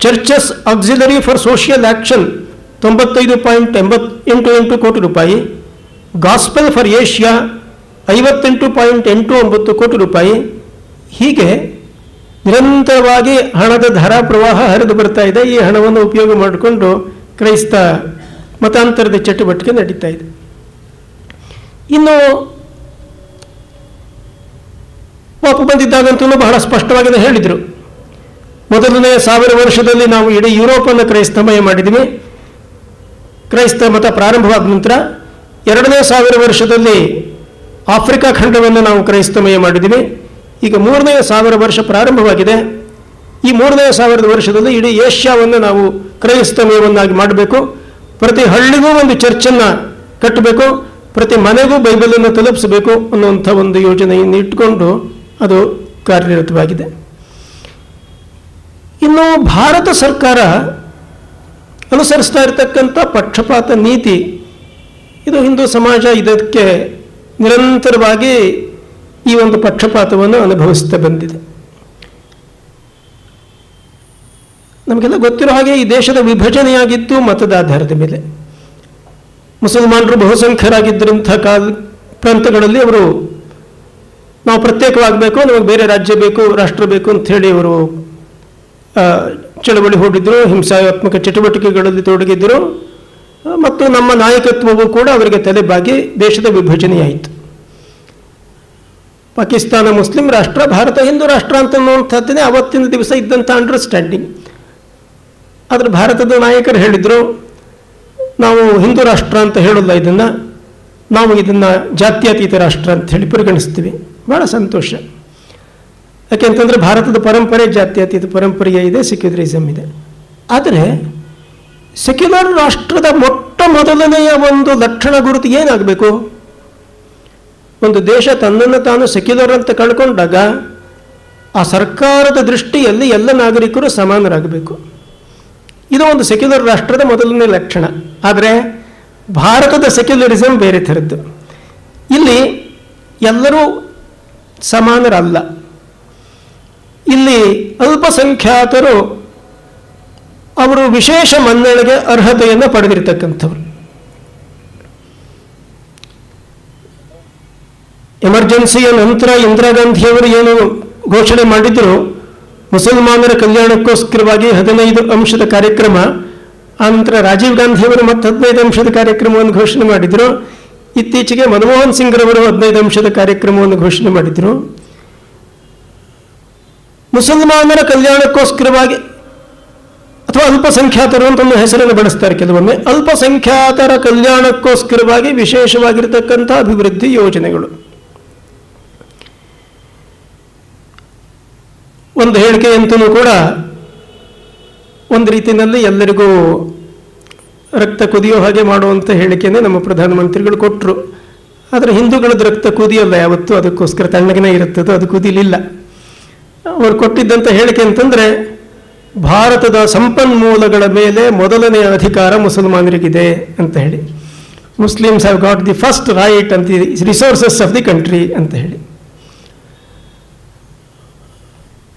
Churches auxiliary for social action 95.88 ಕೋಟಿ ರೂಪಾಯಿ. ಗಾಸ್ಪೆಲ್ ಫಾರ್ ಏಷ್ಯಾ 58.89 ಕೋಟಿ ರೂಪಾಯಿ. ಹೀಗೆ ನಿರಂತರವಾಗಿ ಹಣದ ಧಾರಾ ಪ್ರವಾಹ ಹರಿದು ಬರ್ತಾ ಇದೆ. ಈ ಹಣವನ್ನು ಉಪಯೋಗ ಮಾಡಿಕೊಂಡು ಕ್ರೈಸ್ತ ಮತಾಂತರದ ಚಟುವಟಿಕೆ ನಡೀತಾ ಇದೆ. ಇನ್ನು ಪಾಪ ಬಂದಿದ್ದಾಗಂತೂ ಬಹಳ ಸ್ಪಷ್ಟವಾಗಿ ಹೇಳಿದರು, ಮೊದಲನೇ 1000 ವರ್ಷದಲ್ಲಿ ನಾವು ಇಡೀ ಯುರೋಪನ್ನು ಕ್ರೈಸ್ತಮಯ ಮಾಡಿದ್ದೀವಿ. ಕ್ರೈಸ್ತ ಮತ ಪ್ರಾರಂಭವಾದ ನಂತರ 2ನೇ 1000 ವರ್ಷದಲ್ಲಿ ಆಫ್ರಿಕಾ ಖಂಡವನ್ನು ನಾವು ಕ್ರೈಸ್ತಮಯ ಮಾಡಿದ್ದೀವಿ. ಈಗ 3ನೇ 1000 ವರ್ಷ ಪ್ರಾರಂಭವಾಗಿದೆ. ಈ 3ನೇ 1000 ವರ್ಷದಲ್ಲಿ ಇಡೀ ಏಷ್ಯಾವನ್ನು ನಾವು ಕ್ರೈಸ್ತಮಯವನ್ನಾಗಿ ಮಾಡಬೇಕು. ಪ್ರತಿ ಹಳ್ಳಿಗೂ ಒಂದು ಚರ್ಚನ್ನು ಕಟ್ಟಬೇಕು, ಪ್ರತಿ ಮನೆಗೂ ಬೈಬಲನ್ನು ತಲುಪಿಸಬೇಕು ಅನ್ನುವಂಥ ಒಂದು ಯೋಜನೆಯನ್ನು ಇಟ್ಟುಕೊಂಡು ಅದು ಕಾರ್ಯರತವಾಗಿದೆ. ಇನ್ನು ಭಾರತ ಸರ್ಕಾರ ಅನುಸರಿಸ್ತಾ ಇರತಕ್ಕಂಥ ಪಕ್ಷಪಾತ ನೀತಿ, ಇದು ಹಿಂದೂ ಸಮಾಜ ಇದಕ್ಕೆ ನಿರಂತರವಾಗಿ ಈ ಒಂದು ಪಕ್ಷಪಾತವನ್ನು ಅನುಭವಿಸ್ತಾ ಬಂದಿದೆ. ನಮಗೆಲ್ಲ ಗೊತ್ತಿರೋ ಹಾಗೆ ಈ ದೇಶದ ವಿಭಜನೆಯಾಗಿದ್ದು ಮತದ ಆಧಾರದ ಮೇಲೆ. ಮುಸಲ್ಮಾನರು ಬಹುಸಂಖ್ಯರಾಗಿದ್ದಂಥ ಪ್ರಾಂತಗಳಲ್ಲಿ ಅವರು ನಾವು ಪ್ರತ್ಯೇಕವಾಗಬೇಕು, ನಮಗೆ ಬೇರೆ ರಾಜ್ಯ ಬೇಕು, ರಾಷ್ಟ್ರ ಬೇಕು ಅಂಥೇಳಿ ಅವರು ಚಳವಳಿ ಹೂಡಿದ್ರು, ಹಿಂಸಾತ್ಮಕ ಚಟುವಟಿಕೆಗಳಲ್ಲಿ ತೊಡಗಿದ್ದರು. ಮತ್ತು ನಮ್ಮ ನಾಯಕತ್ವವು ಕೂಡ ಅವರಿಗೆ ತಲೆಬಾಗಿ ದೇಶದ ವಿಭಜನೆಯಾಯಿತು. ಪಾಕಿಸ್ತಾನ ಮುಸ್ಲಿಂ ರಾಷ್ಟ್ರ, ಭಾರತ ಹಿಂದೂ ರಾಷ್ಟ್ರ ಅಂತನ್ನುವಂಥದ್ದನ್ನೇ ಆವತ್ತಿನ ದಿವಸ ಇದ್ದಂಥ ಅಂಡರ್ಸ್ಟ್ಯಾಂಡಿಂಗ್. ಆದರೆ ಭಾರತದ ನಾಯಕರು ಹೇಳಿದರು, ನಾವು ಹಿಂದೂ ರಾಷ್ಟ್ರ ಅಂತ ಹೇಳೋಲ್ಲ, ನಾವು ಇದನ್ನು ಜಾತ್ಯತೀತ ರಾಷ್ಟ್ರ ಅಂತ ಹೇಳಿ ಪರಿಗಣಿಸ್ತೀವಿ. ಭಾಳ ಸಂತೋಷ. ಯಾಕೆಂತಂದರೆ ಭಾರತದ ಪರಂಪರೆ ಜಾತ್ಯತೀತ ಪರಂಪರೆಯೇ ಇದೆ, ಸೆಕ್ಯುಲರಿಸಮ್ ಇದೆ. ಆದರೆ ಸೆಕ್ಯುಲರ್ ರಾಷ್ಟ್ರದ ಮೊಟ್ಟ ಮೊದಲನೆಯ ಒಂದು ಲಕ್ಷಣ ಗುರುತು ಏನಾಗಬೇಕು? ಒಂದು ದೇಶ ತನ್ನನ್ನು ತಾನು ಸೆಕ್ಯುಲರ್ ಅಂತ ಕಳ್ಕೊಂಡಾಗ ಆ ಸರ್ಕಾರದ ದೃಷ್ಟಿಯಲ್ಲಿ ಎಲ್ಲ ನಾಗರಿಕರು ಸಮಾನರಾಗಬೇಕು. ಇದು ಒಂದು ಸೆಕ್ಯುಲರ್ ರಾಷ್ಟ್ರದ ಮೊದಲನೇ ಲಕ್ಷಣ. ಆದರೆ ಭಾರತದ ಸೆಕ್ಯುಲರಿಸಮ್ ಬೇರೆ ಥರದ್ದು. ಇಲ್ಲಿ ಎಲ್ಲರೂ ಸಮಾನರಲ್ಲ. ಇಲ್ಲಿ ಅಲ್ಪಸಂಖ್ಯಾತರು ಅವರು ವಿಶೇಷ ಮನ್ನಣೆಗೆ ಅರ್ಹತೆಯನ್ನು ಪಡೆದಿರ್ತಕ್ಕಂಥವ್ರು. ಎಮರ್ಜೆನ್ಸಿಯ ನಂತರ ಇಂದಿರಾ ಗಾಂಧಿಯವರು ಏನು ಘೋಷಣೆ ಮಾಡಿದ್ರು, ಮುಸಲ್ಮಾನರ ಕಲ್ಯಾಣಕ್ಕೋಸ್ಕರವಾಗಿ 15 ಅಂಶದ ಕಾರ್ಯಕ್ರಮ, ಆನಂತರ ರಾಜೀವ್ ಗಾಂಧಿಯವರು ಮತ್ತೆ 15 ಅಂಶದ ಕಾರ್ಯಕ್ರಮವನ್ನು ಘೋಷಣೆ ಮಾಡಿದರು. ಇತ್ತೀಚೆಗೆ ಮನಮೋಹನ್ ಸಿಂಗ್ರವರು 15 ಅಂಶದ ಕಾರ್ಯಕ್ರಮವನ್ನು ಘೋಷಣೆ ಮಾಡಿದರು. ಮುಸಲ್ಮಾನರ ಕಲ್ಯಾಣಕ್ಕೋಸ್ಕರವಾಗಿ ಅಥವಾ ಅಲ್ಪಸಂಖ್ಯಾತರು ಅಂತ ಒಂದು ಹೆಸರನ್ನು ಬಳಸ್ತಾರೆ ಕೆಲವೊಮ್ಮೆ. ಅಲ್ಪಸಂಖ್ಯಾತರ ಕಲ್ಯಾಣಕ್ಕೋಸ್ಕರವಾಗಿ ವಿಶೇಷವಾಗಿರತಕ್ಕಂಥ ಅಭಿವೃದ್ಧಿ ಯೋಜನೆಗಳು. ಒಂದು ಹೇಳಿಕೆ ಅಂತೂ ಕೂಡ ಒಂದು ರೀತಿಯಲ್ಲಿ ಎಲ್ಲರಿಗೂ ರಕ್ತ ಕುದಿಯೋ ಹಾಗೆ ಮಾಡುವಂಥ ಹೇಳಿಕೆನೇ ನಮ್ಮ ಪ್ರಧಾನಮಂತ್ರಿಗಳು ಕೊಟ್ಟರು. ಆದರೆ ಹಿಂದೂಗಳದ್ದು ರಕ್ತ ಕುದಿಯೋಲ್ಲ ಯಾವತ್ತೂ, ಅದಕ್ಕೋಸ್ಕರ ತಣ್ಣಗನೇ ಇರುತ್ತದೋ, ಅದು ಕುದಿಲಿಲ್ಲ. ಅವರು ಕೊಟ್ಟಿದ್ದಂಥ ಹೇಳಿಕೆ ಅಂತಂದರೆ, ಭಾರತದ ಸಂಪನ್ಮೂಲಗಳ ಮೇಲೆ ಮೊದಲನೆಯ ಅಧಿಕಾರ ಮುಸಲ್ಮಾನರಿಗಿದೆ ಅಂತ ಹೇಳಿ. Muslims have got the first right ಅಂತ the resources of the country ಅಂತ ಹೇಳಿ.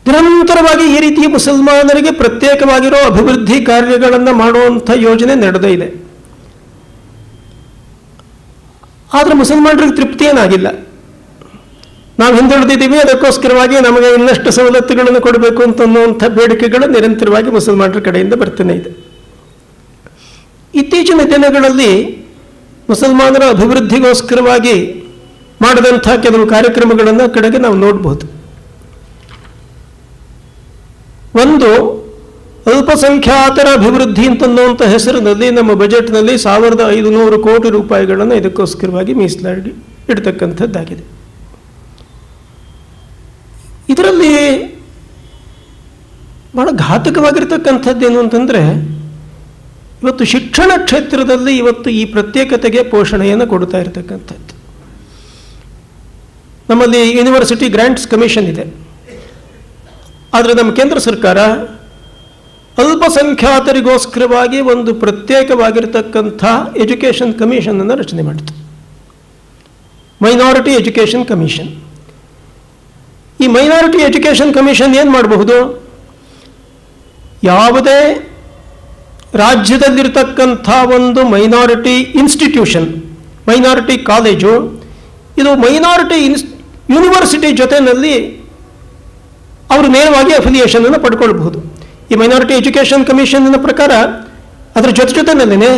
ನಿರಂತರವಾಗಿ ಈ ರೀತಿಯ ಮುಸಲ್ಮಾನರಿಗೆ ಪ್ರತ್ಯೇಕವಾಗಿರೋ ಅಭಿವೃದ್ಧಿ ಕಾರ್ಯಗಳನ್ನು ಮಾಡುವಂಥ ಯೋಜನೆ ನಡೆದೇ ಇದೆ. ಆದರೆ ಮುಸಲ್ಮಾನರಿಗೆ ತೃಪ್ತಿ ಏನಾಗಿಲ್ಲ. ನಾವು ಹಿಂದುಳಿದಿದ್ದೀವಿ, ಅದಕ್ಕೋಸ್ಕರವಾಗಿ ನಮಗೆ ಇನ್ನಷ್ಟು ಸವಲತ್ತುಗಳನ್ನು ಕೊಡಬೇಕು ಅಂತನ್ನುವಂಥ ಬೇಡಿಕೆಗಳು ನಿರಂತರವಾಗಿ ಮುಸಲ್ಮಾನರ ಕಡೆಯಿಂದ ಬರ್ತಾನೆ ಇದೆ. ಇತ್ತೀಚಿನ ದಿನಗಳಲ್ಲಿ ಮುಸಲ್ಮಾನರ ಅಭಿವೃದ್ಧಿಗೋಸ್ಕರವಾಗಿ ಮಾಡಿದಂಥ ಕೆಲವು ಕಾರ್ಯಕ್ರಮಗಳನ್ನು ಕಡೆಗೆ ನಾವು ನೋಡ್ಬೋದು. ಒಂದು, ಅಲ್ಪಸಂಖ್ಯಾತರ ಅಭಿವೃದ್ಧಿ ಅಂತನ್ನುವಂಥ ಹೆಸರಿನಲ್ಲಿ ನಮ್ಮ ಬಜೆಟ್ನಲ್ಲಿ 1500 ಕೋಟಿ ರೂಪಾಯಿಗಳನ್ನು ಇದಕ್ಕೋಸ್ಕರವಾಗಿ ಮೀಸಲಾಗಿ ಇಡ್ತಕ್ಕಂಥದ್ದಾಗಿದೆ. ಇದರಲ್ಲಿ ಬಹಳ ಘಾತಕವಾಗಿರ್ತಕ್ಕಂಥದ್ದೇನು ಅಂತಂದರೆ, ಇವತ್ತು ಶಿಕ್ಷಣ ಕ್ಷೇತ್ರದಲ್ಲಿ ಇವತ್ತು ಈ ಪ್ರತ್ಯೇಕತೆಗೆ ಪೋಷಣೆಯನ್ನು ಕೊಡ್ತಾ ಇರತಕ್ಕಂಥದ್ದು. ನಮ್ಮಲ್ಲಿ ಯೂನಿವರ್ಸಿಟಿ ಗ್ರ್ಯಾಂಟ್ಸ್ ಕಮಿಷನ್ ಇದೆ. ಆದರೆ ನಮ್ಮ ಕೇಂದ್ರ ಸರ್ಕಾರ ಅಲ್ಪಸಂಖ್ಯಾತರಿಗೋಸ್ಕರವಾಗಿ ಒಂದು ಪ್ರತ್ಯೇಕವಾಗಿರ್ತಕ್ಕಂಥ ಎಜುಕೇಷನ್ ಕಮಿಷನನ್ನು ರಚನೆ ಮಾಡಿತು, ಮೈನಾರಿಟಿ ಎಜುಕೇಷನ್ ಕಮಿಷನ್. ಈ ಮೈನಾರಿಟಿ ಎಜುಕೇಷನ್ ಕಮಿಷನ್ ಏನು ಮಾಡಬಹುದು? ಯಾವುದೇ ರಾಜ್ಯದಲ್ಲಿರ್ತಕ್ಕಂಥ ಒಂದು ಮೈನಾರಿಟಿ ಇನ್ಸ್ಟಿಟ್ಯೂಷನ್, ಮೈನಾರಿಟಿ ಕಾಲೇಜು, ಇದು ಮೈನಾರಿಟಿ ಯೂನಿವರ್ಸಿಟಿ ಜೊತೆಯಲ್ಲಿ ಅವರು ನೇರವಾಗಿ ಅಫಿಲಿಯೇಷನನ್ನು ಪಡ್ಕೊಳ್ಬಹುದು. ಈ ಮೈನಾರಿಟಿ ಎಜುಕೇಷನ್ ಕಮಿಷನ್ನ ಪ್ರಕಾರ ಅದರ ಜೊತೆಯಲ್ಲೇ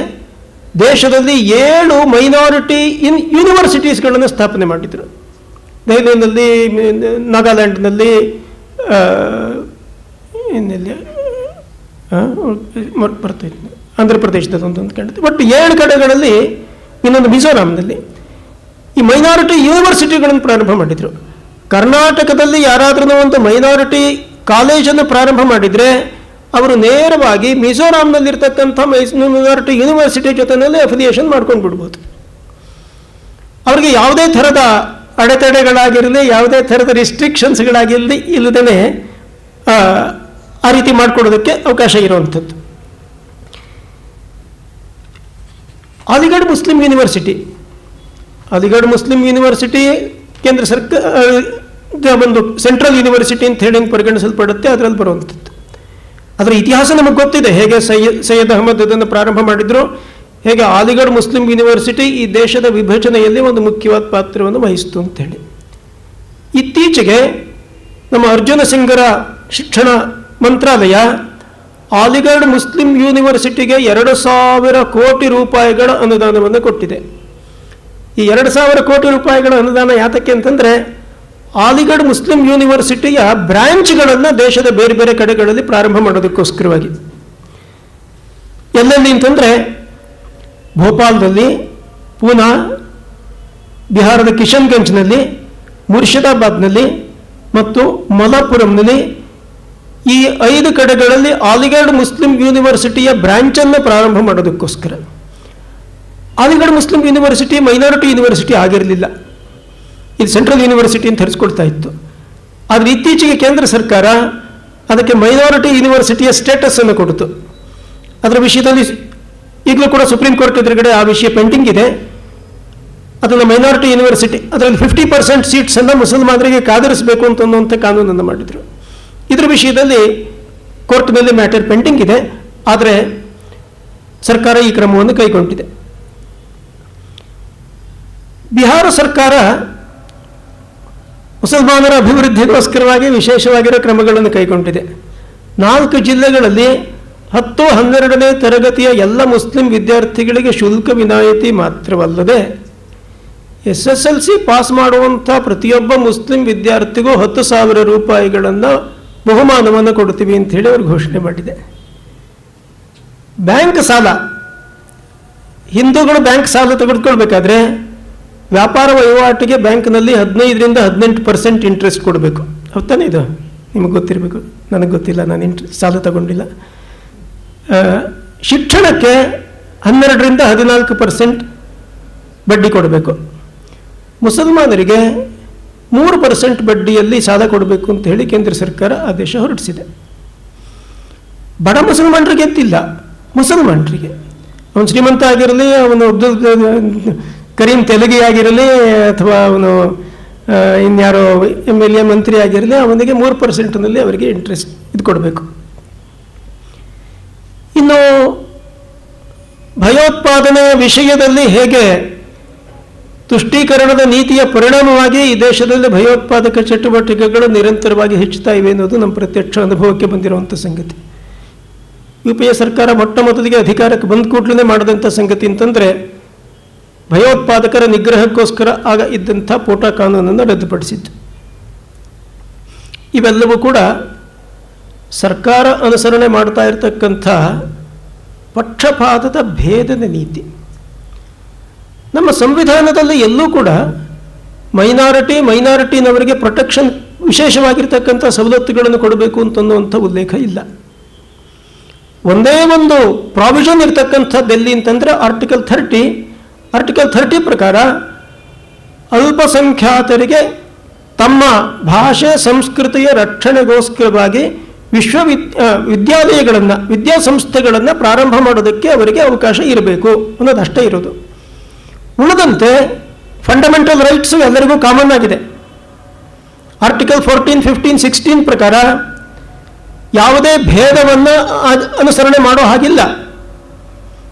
ದೇಶದಲ್ಲಿ 7 ಮೈನಾರಿಟಿ ಯೂನಿವರ್ಸಿಟೀಸ್ಗಳನ್ನು ಸ್ಥಾಪನೆ ಮಾಡಿದರು. ದೆಹಲಿಯಲ್ಲಿ, ನಾಗಾಲ್ಯಾಂಡ್ನಲ್ಲಿ, ಇನ್ನೆಲ್ಲಿ ಬರ್ತಾಯಿತ್ತು, ಆಂಧ್ರ ಪ್ರದೇಶದಲ್ಲಿ ಒಂದೊಂದು ಕಂಡಿದೆ. ಬಟ್ 7 ಕಡೆಗಳಲ್ಲಿ, ಇನ್ನೊಂದು ಮಿಜೋರಾಂನಲ್ಲಿ ಈ ಮೈನಾರಿಟಿ ಯೂನಿವರ್ಸಿಟಿಗಳನ್ನು ಪ್ರಾರಂಭ ಮಾಡಿದರು. ಕರ್ನಾಟಕದಲ್ಲಿ ಯಾರಾದ್ರೂ ಒಂದು ಮೈನಾರಿಟಿ ಕಾಲೇಜನ್ನು ಪ್ರಾರಂಭ ಮಾಡಿದರೆ ಅವರು ನೇರವಾಗಿ ಮಿಜೋರಾಂನಲ್ಲಿರ್ತಕ್ಕಂಥ ಮೈನಾರಿಟಿ ಯೂನಿವರ್ಸಿಟಿ ಜೊತೆಯಲ್ಲಿ ಅಫಿಲಿಯೇಷನ್ ಮಾಡ್ಕೊಂಡು ಬಿಡ್ಬೋದು. ಅವರಿಗೆ ಯಾವುದೇ ಥರದ ಅಡೆತಡೆಗಳಾಗಿರಲಿ, ಯಾವುದೇ ಥರದ ರಿಸ್ಟ್ರಿಕ್ಷನ್ಸ್ಗಳಾಗಿರಲಿ ಇಲ್ಲದೇ ಆ ರೀತಿ ಮಾಡಿಕೊಡೋದಕ್ಕೆ ಅವಕಾಶ ಇರುವಂಥದ್ದು. Aligarh Muslim university, Aligarh Muslim university ಕೇಂದ್ರ ಸರ್ಕಾರ ಒಂದು ಸೆಂಟ್ರಲ್ ಯೂನಿವರ್ಸಿಟಿ ಅಂತ ಹೇಳಿ ಪರಿಗಣಿಸಲ್ಪಡುತ್ತೆ, ಅದರಲ್ಲಿ ಬರುವಂಥದ್ದು. ಅದರ ಇತಿಹಾಸ ನಮಗೆ ಗೊತ್ತಿದೆ, ಹೇಗೆ ಸೈಯದ್ ಅಹಮದ್ ಅದನ್ನು ಪ್ರಾರಂಭ ಮಾಡಿದ್ರು, ಹೇಗೆ ಅಲಿಗಢ್ ಮುಸ್ಲಿಂ ಯೂನಿವರ್ಸಿಟಿ ಈ ದೇಶದ ವಿಭಜನೆಯಲ್ಲಿ ಒಂದು ಮುಖ್ಯವಾದ ಪಾತ್ರವನ್ನು ವಹಿಸಿತು ಅಂತೇಳಿ. ಇತ್ತೀಚೆಗೆ ನಮ್ಮ ಅರ್ಜುನ ಸಿಂಗರ ಶಿಕ್ಷಣ ಮಂತ್ರಾಲಯ ಅಲಿಗಢ್ ಮುಸ್ಲಿಂ ಯೂನಿವರ್ಸಿಟಿಗೆ 2000 ಕೋಟಿ ರೂಪಾಯಿಗಳ ಅನುದಾನವನ್ನು ಕೊಟ್ಟಿದೆ. ಈ 2000 ಕೋಟಿ ರೂಪಾಯಿಗಳ ಅನುದಾನ ಯಾತಕ್ಕೆ ಅಂತಂದರೆ, ಅಲಿಗಢ್ ಮುಸ್ಲಿಂ ಯೂನಿವರ್ಸಿಟಿಯ ಬ್ರಾಂಚ್ಗಳನ್ನು ದೇಶದ ಬೇರೆ ಬೇರೆ ಕಡೆಗಳಲ್ಲಿ ಪ್ರಾರಂಭ ಮಾಡೋದಕ್ಕೋಸ್ಕರವಾಗಿ. ಎಲ್ಲೆಲ್ಲಿ ಅಂತಂದರೆ, ಭೋಪಾಲ್ನಲ್ಲಿ, ಪೂನಾ, ಬಿಹಾರದ ಕಿಶನ್ಗಂಜ್ನಲ್ಲಿ, ಮುರ್ಷಿದಾಬಾದ್ನಲ್ಲಿ ಮತ್ತು ಮಲಪುರಂನಲ್ಲಿ ಈ 5 ಕಡೆಗಳಲ್ಲಿ ಅಲಿಗಢ್ ಮುಸ್ಲಿಂ ಯೂನಿವರ್ಸಿಟಿಯ ಬ್ರಾಂಚನ್ನು ಪ್ರಾರಂಭ ಮಾಡೋದಕ್ಕೋಸ್ಕರ. Aligarh Muslim university minority university ಆಗಿರಲಿಲ್ಲ, ಇದು ಸೆಂಟ್ರಲ್ ಯೂನಿವರ್ಸಿಟಿ ಅಂತ ಹೆಸರಿಸ್ಕೊಳ್ತಾ ಇತ್ತು. ಆದರೆ ಇತ್ತೀಚೆಗೆ ಕೇಂದ್ರ ಸರ್ಕಾರ ಅದಕ್ಕೆ ಮೈನಾರಿಟಿ ಯೂನಿವರ್ಸಿಟಿಯ ಸ್ಟೇಟಸನ್ನು ಕೊಡ್ತು. ಅದರ ವಿಷಯದಲ್ಲಿ ಈಗಲೂ ಕೂಡ ಸುಪ್ರೀಂ ಕೋರ್ಟ್ ಎದುರುಗಡೆ ಆ ವಿಷಯ ಪೆಂಡಿಂಗ್ ಇದೆ. ಅದನ್ನು ಮೈನಾರಿಟಿ ಯೂನಿವರ್ಸಿಟಿ, ಅದರಲ್ಲಿ 50% ಸೀಟ್ಸನ್ನು ಮುಸಲ್ಮಾನರಿಗೆ ಕಾದಿರಿಸಬೇಕು ಅಂತನ್ನುವಂಥ ಕಾನೂನನ್ನು ಮಾಡಿದರು. ಇದರ ವಿಷಯದಲ್ಲಿ ಕೋರ್ಟ್ನಲ್ಲಿ ಮ್ಯಾಟರ್ ಪೆಂಡಿಂಗ್ ಇದೆ, ಆದರೆ ಸರ್ಕಾರ ಈ ಕ್ರಮವನ್ನು ಕೈಗೊಂಡಿದೆ. ಬಿಹಾರ ಸರ್ಕಾರ ಮುಸಲ್ಮಾನರ ಅಭಿವೃದ್ಧಿಗೋಸ್ಕರವಾಗಿ ವಿಶೇಷವಾಗಿರೋ ಕ್ರಮಗಳನ್ನು ಕೈಗೊಂಡಿದೆ. 4 ಜಿಲ್ಲೆಗಳಲ್ಲಿ 10-12ನೇ ತರಗತಿಯ ಎಲ್ಲ ಮುಸ್ಲಿಂ ವಿದ್ಯಾರ್ಥಿಗಳಿಗೆ ಶುಲ್ಕ ವಿನಾಯಿತಿ ಮಾತ್ರವಲ್ಲದೆ SSLC ಪಾಸ್ ಮಾಡುವಂಥ ಪ್ರತಿಯೊಬ್ಬ ಮುಸ್ಲಿಂ ವಿದ್ಯಾರ್ಥಿಗೂ 10,000 ರೂಪಾಯಿಗಳನ್ನು ಬಹುಮಾನವನ್ನು ಕೊಡ್ತೀವಿ ಅಂತ ಹೇಳಿ ಅವರು ಘೋಷಣೆ ಮಾಡಿದೆ. ಬ್ಯಾಂಕ್ ಸಾಲ, ಹಿಂದೂಗಳು ಬ್ಯಾಂಕ್ ಸಾಲ ತೆಗೆದುಕೊಳ್ಬೇಕಾದ್ರೆ ವ್ಯಾಪಾರ ವಹಿವಾಟಿಗೆ ಬ್ಯಾಂಕ್ನಲ್ಲಿ 15% ಇಂಟ್ರೆಸ್ಟ್ ಕೊಡಬೇಕು, ಹೌದಾನೆ? ಇದು ನಿಮಗೆ ಗೊತ್ತಿರಬೇಕು, ನನಗೆ ಗೊತ್ತಿಲ್ಲ, ನಾನು ಸಾಲ ತಗೊಂಡಿಲ್ಲ. ಶಿಕ್ಷಣಕ್ಕೆ 12ರಿಂದ 14% ಬಡ್ಡಿ ಕೊಡಬೇಕು. ಮುಸಲ್ಮಾನರಿಗೆ 3% ಬಡ್ಡಿಯಲ್ಲಿ ಸಾಲ ಕೊಡಬೇಕು ಅಂತ ಹೇಳಿ ಕೇಂದ್ರ ಸರ್ಕಾರ ಆದೇಶ ಹೊರಡಿಸಿದೆ. ಬಡ ಮುಸಲ್ಮಾನರಿಗೆ ಅಂತಿಲ್ಲ, ಮುಸಲ್ಮಾನರಿಗೆ. ಅವನು ಶ್ರೀಮಂತ ಆಗಿರಲಿ, ಅವನು ಕರೀಂ ತೆಲುಗಿ ಆಗಿರಲಿ, ಅಥವಾ ಅವನು ಇನ್ಯಾರೋ MLA ಮಂತ್ರಿ ಆಗಿರಲಿ, ಅವನಿಗೆ 3%ನಲ್ಲಿ ಅವರಿಗೆ ಇಂಟ್ರೆಸ್ಟ್ ಇದು ಕೊಡಬೇಕು. ಇನ್ನು ಭಯೋತ್ಪಾದನೆಯ ವಿಷಯದಲ್ಲಿ ಹೇಗೆ ತುಷ್ಟೀಕರಣದ ನೀತಿಯ ಪರಿಣಾಮವಾಗಿ ಈ ದೇಶದಲ್ಲಿ ಭಯೋತ್ಪಾದಕ ಚಟುವಟಿಕೆಗಳು ನಿರಂತರವಾಗಿ ಹೆಚ್ಚುತ್ತಾ ಇವೆ ಅನ್ನೋದು ನಮ್ಮ ಪ್ರತ್ಯಕ್ಷ ಅನುಭವಕ್ಕೆ ಬಂದಿರುವಂಥ ಸಂಗತಿ. UPA ಸರ್ಕಾರ ಮೊಟ್ಟ ಮೊದಲಿಗೆ ಅಧಿಕಾರಕ್ಕೆ ಬಂದ ಕೂಡಲೇ ಮಾಡಿದಂಥ ಸಂಗತಿ ಅಂತಂದರೆ ಭಯೋತ್ಪಾದಕರ ನಿಗ್ರಹಕ್ಕೋಸ್ಕರ ಆಗ ಇದ್ದಂಥ ಪೋಟಾ ಕಾನೂನನ್ನು ರದ್ದುಪಡಿಸಿತ್ತು. ಇವೆಲ್ಲವೂ ಕೂಡ ಸರ್ಕಾರ ಅನುಸರಣೆ ಮಾಡ್ತಾ ಇರತಕ್ಕಂಥ ಪಕ್ಷಪಾತದ ಭೇದದ ನೀತಿ. ನಮ್ಮ ಸಂವಿಧಾನದಲ್ಲಿ ಎಲ್ಲೂ ಕೂಡ ಮೈನಾರಿಟಿನವರಿಗೆ ಪ್ರೊಟೆಕ್ಷನ್ ವಿಶೇಷವಾಗಿರ್ತಕ್ಕಂಥ ಸವಲತ್ತುಗಳನ್ನು ಕೊಡಬೇಕು ಅಂತನ್ನುವಂಥ ಉಲ್ಲೇಖ ಇಲ್ಲ. ಒಂದೇ ಒಂದು ಪ್ರಾವಿಷನ್ ಇರತಕ್ಕಂಥದ್ದೆಲ್ಲಿ ಅಂತಂದರೆ ಆರ್ಟಿಕಲ್ 30 ಪ್ರಕಾರ ಅಲ್ಪಸಂಖ್ಯಾತರಿಗೆ ತಮ್ಮ ಭಾಷೆ ಸಂಸ್ಕೃತಿಯ ರಕ್ಷಣೆಗೋಸ್ಕರವಾಗಿ ವಿದ್ಯಾಲಯಗಳನ್ನು ವಿದ್ಯಾಸಂಸ್ಥೆಗಳನ್ನು ಪ್ರಾರಂಭ ಮಾಡೋದಕ್ಕೆ ಅವರಿಗೆ ಅವಕಾಶ ಇರಬೇಕು ಅನ್ನೋದಷ್ಟೇ ಇರೋದು. ಉಳಿದಂತೆ ಫಂಡಮೆಂಟಲ್ ರೈಟ್ಸು ಎಲ್ಲರಿಗೂ ಕಾಮನ್ ಆಗಿದೆ. ಆರ್ಟಿಕಲ್ 14, 15, 16 ಪ್ರಕಾರ ಯಾವುದೇ ಭೇದವನ್ನು ಅನುಸರಣೆ ಮಾಡೋ ಹಾಗಿಲ್ಲ.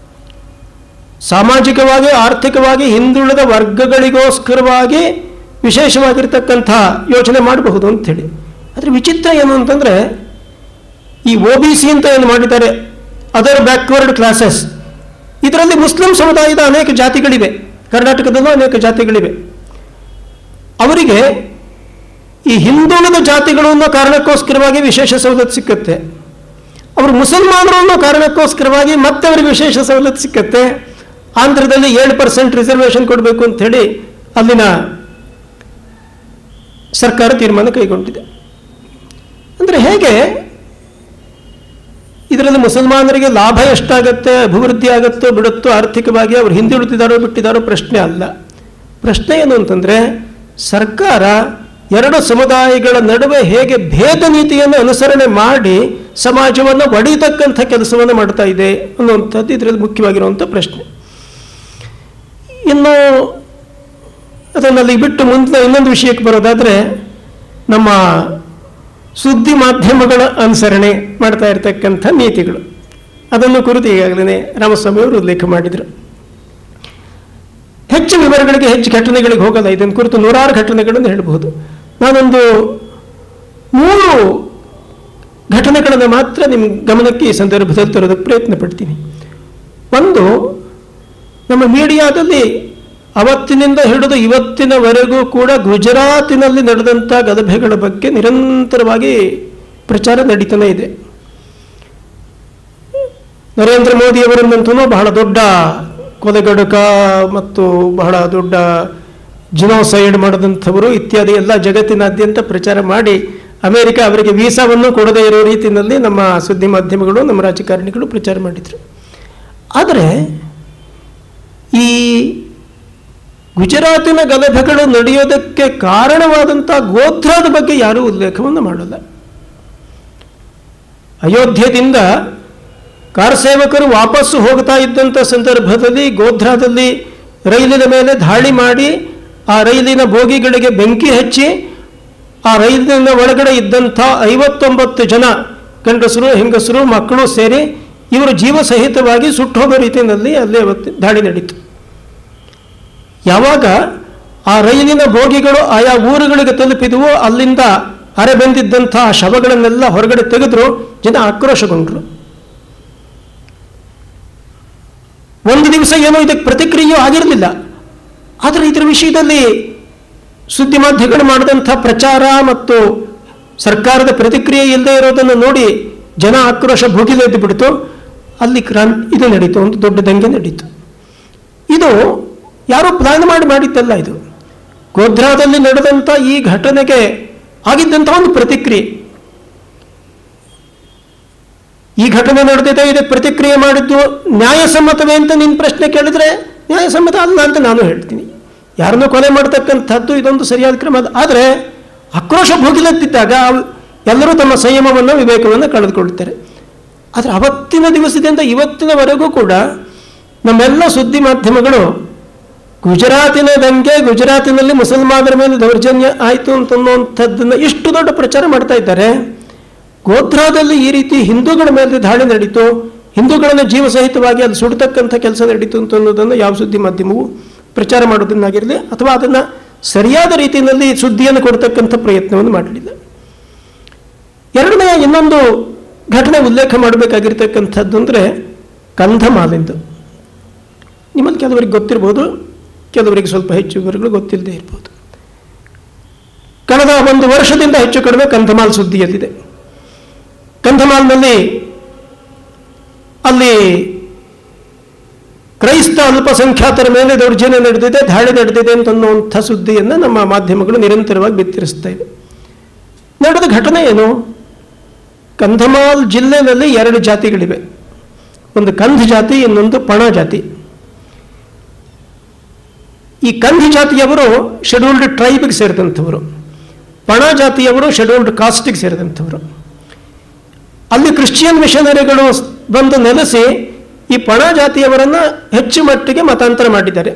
ಸಾಮಾಜಿಕವಾಗಿ ಆರ್ಥಿಕವಾಗಿ ಹಿಂದುಳಿದ ವರ್ಗಗಳಿಗೋಸ್ಕರವಾಗಿ ವಿಶೇಷವಾಗಿರ್ತಕ್ಕಂಥ ಯೋಚನೆ ಮಾಡಬಹುದು ಅಂಥೇಳಿ. ಆದರೆ ವಿಚಿತ್ರ ಏನು ಅಂತಂದರೆ ಈ OBC ಅಂತ ಏನು ಮಾಡಿದ್ದಾರೆ, ಅದರ್ ಬ್ಯಾಕ್ವರ್ಡ್ ಕ್ಲಾಸಸ್, ಇದರಲ್ಲಿ ಮುಸ್ಲಿಂ ಸಮುದಾಯದ ಅನೇಕ ಜಾತಿಗಳಿವೆ, ಕರ್ನಾಟಕದಲ್ಲೂ ಅನೇಕ ಜಾತಿಗಳಿವೆ. ಅವರಿಗೆ ಈ ಹಿಂದುಳಿದ ಜಾತಿಗಳು ಅನ್ನೋ ಕಾರಣಕ್ಕೋಸ್ಕರವಾಗಿ ವಿಶೇಷ ಸವಲತ್ತು ಸಿಕ್ಕತ್ತೆ. ಅವರು ಮುಸಲ್ಮಾನರು ಅನ್ನೋ ಕಾರಣಕ್ಕೋಸ್ಕರವಾಗಿ ಮತ್ತೆ ಅವರಿಗೆ ವಿಶೇಷ ಸವಲತ್ತು ಸಿಕ್ಕತ್ತೆ. ಆಂಧ್ರದಲ್ಲಿ 7% ರಿಸರ್ವೇಷನ್ ಕೊಡಬೇಕು ಅಂಥೇಳಿ ಅಲ್ಲಿನ ಸರ್ಕಾರ ತೀರ್ಮಾನ ಕೈಗೊಂಡಿದೆ. ಅಂದರೆ ಹೇಗೆ ಇದರಲ್ಲಿ ಮುಸಲ್ಮಾನರಿಗೆ ಲಾಭ ಎಷ್ಟಾಗತ್ತೆ, ಅಭಿವೃದ್ಧಿ ಆಗುತ್ತೋ ಬಿಡುತ್ತೋ, ಆರ್ಥಿಕವಾಗಿ ಅವರು ಹಿಂದುಳಿದಿದ್ದಾರೋ ಬಿಟ್ಟಿದ್ದಾರೋ ಪ್ರಶ್ನೆ ಅಲ್ಲ. ಪ್ರಶ್ನೆ ಏನು ಅಂತಂದರೆ ಸರ್ಕಾರ ಎರಡು ಸಮುದಾಯಗಳ ನಡುವೆ ಹೇಗೆ ಭೇದ ನೀತಿಯನ್ನು ಅನುಸರಣೆ ಮಾಡಿ ಸಮಾಜವನ್ನು ಒಡೆಯತಕ್ಕಂಥ ಕೆಲಸವನ್ನು ಮಾಡ್ತಾ ಇದೆ ಅನ್ನುವಂಥದ್ದು ಇದರಲ್ಲಿ ಮುಖ್ಯವಾಗಿರುವಂಥ ಪ್ರಶ್ನೆ. ಇನ್ನು ಅದನ್ನಲ್ಲಿ ಬಿಟ್ಟು ಮುಂದೆ ಇನ್ನೊಂದು ವಿಷಯಕ್ಕೆ ಬರೋದಾದರೆ ನಮ್ಮ ಸುದ್ದಿ ಮಾಧ್ಯಮಗಳ ಅನುಸರಣೆ ಮಾಡ್ತಾ ಇರತಕ್ಕಂಥ ನೀತಿಗಳು, ಅದನ್ನು ಕುರಿತು ಈಗಾಗಲೇ ರಾಮಸ್ವಾಮಿಯವರು ಉಲ್ಲೇಖ ಮಾಡಿದರು. ಹೆಚ್ಚು ವಿವರಗಳಿಗೆ ಹೆಚ್ಚು ಘಟನೆಗಳಿಗೆ ಹೋಗಲ್ಲ, ಇದನ್ನು ಕುರಿತು 100 ಘಟನೆಗಳನ್ನು ಹೇಳಬಹುದು. ನಾನೊಂದು 3 ಘಟನೆಗಳನ್ನು ಮಾತ್ರ ನಿಮ್ಮ ಗಮನಕ್ಕೆ ಈ ಸಂದರ್ಭದಲ್ಲಿ ತರೋದಕ್ಕೆ ಪ್ರಯತ್ನ ಪಡ್ತೀನಿ. ಒಂದು, ನಮ್ಮ ಮೀಡಿಯಾದಲ್ಲಿ ಅವತ್ತಿನಿಂದ ಹಿಡಿದು ಇವತ್ತಿನವರೆಗೂ ಕೂಡ ಗುಜರಾತಿನಲ್ಲಿ ನಡೆದಂಥ ಗಲಭೆಗಳ ಬಗ್ಗೆ ನಿರಂತರವಾಗಿ ಪ್ರಚಾರ ನಡೀತಾನೆ ಇದೆ. ನರೇಂದ್ರ ಮೋದಿಯವರನ್ನಂತೂ ಬಹಳ ದೊಡ್ಡ ಕೊಲೆಗಡುಕ ಮತ್ತು ಬಹಳ ದೊಡ್ಡ ಜಿನೋಸೈಡ್ ಮಾಡಿದಂಥವರು ಇತ್ಯಾದಿ ಎಲ್ಲ ಜಗತ್ತಿನಾದ್ಯಂತ ಪ್ರಚಾರ ಮಾಡಿ ಅಮೆರಿಕ ಅವರಿಗೆ ವೀಸಾವನ್ನು ಕೊಡದೇ ಇರೋ ರೀತಿಯಲ್ಲಿ ನಮ್ಮ ಸುದ್ದಿ ಮಾಧ್ಯಮಗಳು, ನಮ್ಮ ರಾಜಕಾರಣಿಗಳು ಪ್ರಚಾರ ಮಾಡಿದರು. ಆದರೆ ಈ ಗುಜರಾತಿನ ಗಲಭೆಗಳು ನಡೆಯೋದಕ್ಕೆ ಕಾರಣವಾದಂಥ ಗೋಧ್ರಾದ ಬಗ್ಗೆ ಯಾರೂ ಉಲ್ಲೇಖವನ್ನು ಮಾಡಲ್ಲ. ಅಯೋಧ್ಯದಿಂದ ಕಾರ್ ಸೇವಕರು ವಾಪಸ್ಸು ಹೋಗ್ತಾ ಇದ್ದಂಥ ಸಂದರ್ಭದಲ್ಲಿ ಗೋಧ್ರಾದಲ್ಲಿ ರೈಲಿನ ಮೇಲೆ ದಾಳಿ ಮಾಡಿ ಆ ರೈಲಿನ ಬೋಗಿಗಳಿಗೆ ಬೆಂಕಿ ಹಚ್ಚಿ ಆ ರೈಲಿನ ಒಳಗಡೆ ಇದ್ದಂಥ 59 ಜನ ಗಂಡಸರು, ಹೆಂಗಸರು, ಮಕ್ಕಳು ಸೇರಿ ಇವರು ಜೀವ ಸಹಿತವಾಗಿ ಸುಟ್ಟು ಹೋಗೋ ರೀತಿಯಲ್ಲಿ ಅಲ್ಲೇ ದಾಳಿ ನಡೀತು. ಯಾವಾಗ ಆ ರೈಲಿನ ಬೋಗಿಗಳು ಆಯಾ ಊರುಗಳಿಗೆ ತಲುಪಿದವು, ಅಲ್ಲಿಂದ ಅರೆ ಬಂದಿದ್ದಂಥ ಶವಗಳನ್ನೆಲ್ಲ ಹೊರಗಡೆ ತೆಗೆದ್ರು, ಜನ ಆಕ್ರೋಶಗೊಂಡ್ರು. ಒಂದು ದಿವಸ ಏನೋ ಇದಕ್ಕೆ ಪ್ರತಿಕ್ರಿಯೆಯೂ ಆಗಿರಲಿಲ್ಲ. ಆದರೆ ಇದರ ವಿಷಯದಲ್ಲಿ ಸುದ್ದಿ ಮಾಧ್ಯಮಗಳು ಮಾಡಿದಂಥ ಪ್ರಚಾರ ಮತ್ತು ಸರ್ಕಾರದ ಪ್ರತಿಕ್ರಿಯೆ ಇಲ್ಲದೆ ಇರೋದನ್ನು ನೋಡಿ ಜನ ಆಕ್ರೋಶ ಭುಗಿಲೆದ್ದು ಬಿಡ್ತು. ಅಲ್ಲಿ ಇದು ನಡೀತು, ಒಂದು ದೊಡ್ಡ ದಂಗೆ ನಡೀತು. ಇದು ಯಾರೋ ಪ್ಲಾನ್ ಮಾಡಿದ್ದಲ್ಲ. ಇದು ಗೋಧ್ರಾದಲ್ಲಿ ನಡೆದಂಥ ಈ ಘಟನೆಗೆ ಆಗಿದ್ದಂಥ ಒಂದು ಪ್ರತಿಕ್ರಿಯೆ. ಈ ಘಟನೆ ನಡೆದಿದೆ, ಇದಕ್ಕೆ ಪ್ರತಿಕ್ರಿಯೆ ಮಾಡಿದ್ದು ನ್ಯಾಯಸಮ್ಮತವೇ ಅಂತ ನಿನ್ನ ಪ್ರಶ್ನೆ ಕೇಳಿದ್ರೆ ನ್ಯಾಯಸಮ್ಮತ ಅಲ್ಲ ಅಂತ ನಾನು ಹೇಳ್ತೀನಿ. ಯಾರನ್ನೂ ಕೊಲೆ ಮಾಡ್ತಕ್ಕಂಥದ್ದು ಇದೊಂದು ಸರಿಯಾದ ಕ್ರಮ. ಆದರೆ ಆಕ್ರೋಶ ಭೋಗಿಲತ್ತಿದ್ದಾಗ ಎಲ್ಲರೂ ತಮ್ಮ ಸಂಯಮವನ್ನು, ವಿವೇಕವನ್ನು ಕಳೆದುಕೊಳ್ತಾರೆ. ಆದರೆ ಅವತ್ತಿನ ದಿವಸದಿಂದ ಇವತ್ತಿನವರೆಗೂ ಕೂಡ ನಮ್ಮೆಲ್ಲ ಸುದ್ದಿ ಮಾಧ್ಯಮಗಳು ಗುಜರಾತಿನ ದಂಗೆ, ಗುಜರಾತಿನಲ್ಲಿ ಮುಸಲ್ಮಾನರ ಮೇಲೆ ದೌರ್ಜನ್ಯ ಆಯಿತು ಅಂತನ್ನುವಂಥದ್ದನ್ನು ಇಷ್ಟು ದೊಡ್ಡ ಪ್ರಚಾರ ಮಾಡ್ತಾ ಇದ್ದಾರೆ. ಗೋಧ್ರಾದಲ್ಲಿ ಈ ರೀತಿ ಹಿಂದೂಗಳ ಮೇಲೆ ದಾಳಿ ನಡೀತು, ಹಿಂದೂಗಳನ್ನು ಜೀವಸಹಿತವಾಗಿ ಅದು ಸುಡ್ತಕ್ಕಂಥ ಕೆಲಸ ನಡೀತು ಅಂತ ಅನ್ನೋದನ್ನು ಯಾವ ಸುದ್ದಿ ಮಾಧ್ಯಮವು ಪ್ರಚಾರ ಮಾಡೋದನ್ನಾಗಿರಲಿ ಅಥವಾ ಅದನ್ನು ಸರಿಯಾದ ರೀತಿಯಲ್ಲಿ ಸುದ್ದಿಯನ್ನು ಕೊಡ್ತಕ್ಕಂಥ ಪ್ರಯತ್ನವನ್ನು ಮಾಡಲಿಲ್ಲ. ಎರಡನೆಯ ಇನ್ನೊಂದು ಘಟನೆ ಉಲ್ಲೇಖ ಮಾಡಬೇಕಾಗಿರ್ತಕ್ಕಂಥದ್ದು ಅಂದರೆ ಕಂಧಮಾಲಿಂದು. ನಿಮ್ಮಲ್ಲಿ ಕೆಲವರಿಗೆ ಗೊತ್ತಿರ್ಬೋದು, ಕೆಲವರಿಗೆ ಸ್ವಲ್ಪ ಹೆಚ್ಚು ವಿವರಗಳು ಗೊತ್ತಿಲ್ಲದೆ ಇರ್ಬೋದು. ಕಳೆದ 1 ವರ್ಷದಿಂದ ಹೆಚ್ಚು ಕಡಿಮೆ ಕಂಧಮಾಲ್ ಸುದ್ದಿಯಲ್ಲಿದೆ. ಕಂಧಮಾಲ್ನಲ್ಲಿ ಅಲ್ಲಿ ಕ್ರೈಸ್ತ ಅಲ್ಪಸಂಖ್ಯಾತರ ಮೇಲೆ ದೌರ್ಜನ್ಯ ನಡೆದಿದೆ, ದಾಳಿ ನಡೆದಿದೆ ಅಂತನ್ನುವಂಥ ಸುದ್ದಿಯನ್ನು ನಮ್ಮ ಮಾಧ್ಯಮಗಳು ನಿರಂತರವಾಗಿ ಬಿತ್ತರಿಸ್ತಾ ಇವೆ. ನಡೆದ ಘಟನೆ ಏನು? ಕಂಧಮಾಲ್ ಜಿಲ್ಲೆಯಲ್ಲಿ 2 ಜಾತಿಗಳಿವೆ. ಒಂದು ಕಂಧ್ ಜಾತಿ, ಇನ್ನೊಂದು ಪಣ ಜಾತಿ. ಈ ಕಂಧ್ ಜಾತಿಯವರು ಶೆಡ್ಯೂಲ್ಡ್ ಟ್ರೈಬ್ಗೆ ಸೇರಿದಂಥವರು, ಪಣ ಜಾತಿಯವರು ಶೆಡ್ಯೂಲ್ಡ್ ಕಾಸ್ಟಿಗೆ ಸೇರಿದಂಥವರು. ಅಲ್ಲಿ ಕ್ರಿಶ್ಚಿಯನ್ ಮಿಷನರಿಗಳು ಬಂದು ನೆಲೆಸಿ ಈ ಪಣ ಜಾತಿಯವರನ್ನು ಹೆಚ್ಚು ಮಟ್ಟಿಗೆ ಮತಾಂತರ ಮಾಡಿದ್ದಾರೆ.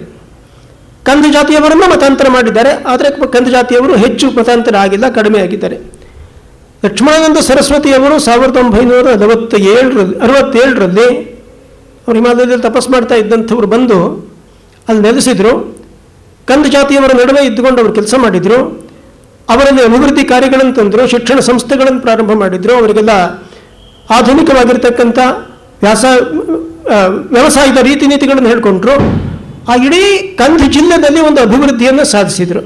ಕಂದು ಜಾತಿಯವರನ್ನು ಮತಾಂತರ ಮಾಡಿದ್ದಾರೆ, ಆದರೆ ಕಂದು ಜಾತಿಯವರು ಹೆಚ್ಚು ಮತಾಂತರ ಆಗಿಲ್ಲ, ಕಡಿಮೆ ಆಗಿದ್ದಾರೆ. ಲಕ್ಷ್ಮಣಾನಂದ ಸರಸ್ವತಿಯವರು 1967ರಲ್ಲಿ ಅವರು ಹಿಮಾಲಯದಲ್ಲಿ ತಪಸ್ ಮಾಡ್ತಾ ಇದ್ದಂಥವ್ರು ಬಂದು ಅಲ್ಲಿ ನೆಲೆಸಿದ್ರು. ಕಂದು ಜಾತಿಯವರ ನಡುವೆ ಇದ್ದುಕೊಂಡು ಅವರು ಕೆಲಸ ಮಾಡಿದರು. ಅವರಲ್ಲಿ ಅಭಿವೃದ್ಧಿ ಕಾರ್ಯಗಳನ್ನು ತಂದರು, ಶಿಕ್ಷಣ ಸಂಸ್ಥೆಗಳನ್ನು ಪ್ರಾರಂಭ ಮಾಡಿದರು. ಅವರಿಗೆಲ್ಲ ಆಧುನಿಕವಾಗಿರ್ತಕ್ಕಂಥ ವ್ಯವಸಾಯದ ರೀತಿ ನೀತಿಗಳನ್ನು ಹೇಳ್ಕೊಂಡ್ರು. ಆ ಇಡೀ ಕಂದ್ ಜಿಲ್ಲೆಯಲ್ಲಿ ಒಂದು ಅಭಿವೃದ್ಧಿಯನ್ನು ಸಾಧಿಸಿದರು.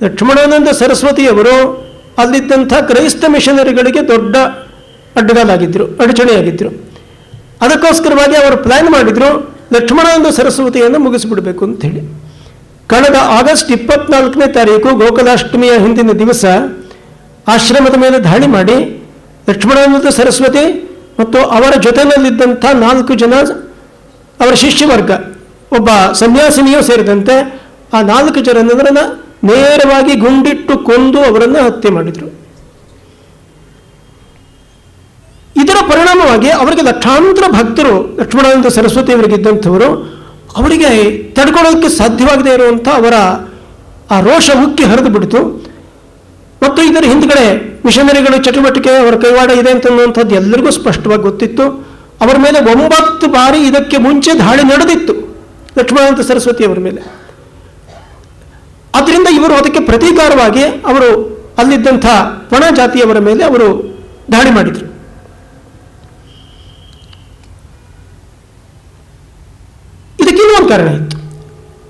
ಲಕ್ಷ್ಮಣಾನಂದ ಸರಸ್ವತಿಯವರು ಅಲ್ಲಿದ್ದಂಥ ಕ್ರೈಸ್ತ ಮಿಷನರಿಗಳಿಗೆ ದೊಡ್ಡ ಅಡಚಣೆಯಾಗಿದ್ದರು. ಅದಕ್ಕೋಸ್ಕರವಾಗಿ ಅವರು ಪ್ಲ್ಯಾನ್ ಮಾಡಿದರು, ಲಕ್ಷ್ಮಣಾನಂದ ಸರಸ್ವತಿಯನ್ನು ಮುಗಿಸಿಬಿಡಬೇಕು ಅಂಥೇಳಿ. ಕಳೆದ ಆಗಸ್ಟ್ 24ನೇ ತಾರೀಕು ಗೋಕುಲಾಷ್ಟಮಿಯ ಹಿಂದಿನ ದಿವಸ ಆಶ್ರಮದ ಮೇಲೆ ದಾಳಿ ಮಾಡಿ ಲಕ್ಷ್ಮಣಾನಂದ ಸರಸ್ವತಿ ಮತ್ತು ಅವರ ಜೊತೆಯಲ್ಲಿದ್ದಂಥ 4 ಜನ ಅವರ ಶಿಷ್ಯವರ್ಗ, ಒಬ್ಬ ಸನ್ಯಾಸಿನಿಯೂ ಸೇರಿದಂತೆ ಆ 4 ಜನರನ್ನು ನೇರವಾಗಿ ಗುಂಡಿಟ್ಟು ಕೊಂದು ಅವರನ್ನು ಹತ್ಯೆ ಮಾಡಿದರು. ಇದರ ಪರಿಣಾಮವಾಗಿ ಅವರಿಗೆ ಲಕ್ಷಾಂತರ ಭಕ್ತರು, ಲಕ್ಷ್ಮಣಾನಂದ ಸರಸ್ವತಿ ಅವರಿಗಿದ್ದಂಥವರು, ಅವರಿಗೆ ತಡ್ಕೊಳ್ಳೋಕ್ಕೆ ಸಾಧ್ಯವಾಗದೇ ಇರುವಂಥ ಅವರ ಆ ರೋಷ ಉಕ್ಕಿ ಹರಿದು ಬಿಡ್ತು. ಮತ್ತು ಇದರ ಹಿಂದ್ಗಡೆ ಮಿಷನರಿಗಳ ಚಟುವಟಿಕೆ, ಅವರ ಕೈವಾಡ ಇದೆ ಅಂತನ್ನುವಂಥದ್ದು ಎಲ್ಲರಿಗೂ ಸ್ಪಷ್ಟವಾಗಿ ಗೊತ್ತಿತ್ತು. ಅವರ ಮೇಲೆ 9 ಬಾರಿ ಇದಕ್ಕೆ ಮುಂಚೆ ದಾಳಿ ನಡೆದಿತ್ತು ಲಕ್ಷ್ಮಣಾನಂದ ಸರಸ್ವತಿ ಅವರ ಮೇಲೆ. ಆದ್ದರಿಂದ ಇವರು ಅದಕ್ಕೆ ಪ್ರತೀಕಾರವಾಗಿ ಅವರು ಅಲ್ಲಿದ್ದಂಥ ಪಣ ಜಾತಿಯವರ ಮೇಲೆ ಅವರು ದಾಳಿ ಮಾಡಿದರು. ಇದಕ್ಕೆ ಇನ್ನೊಂದು ಕಾರಣ ಇತ್ತು.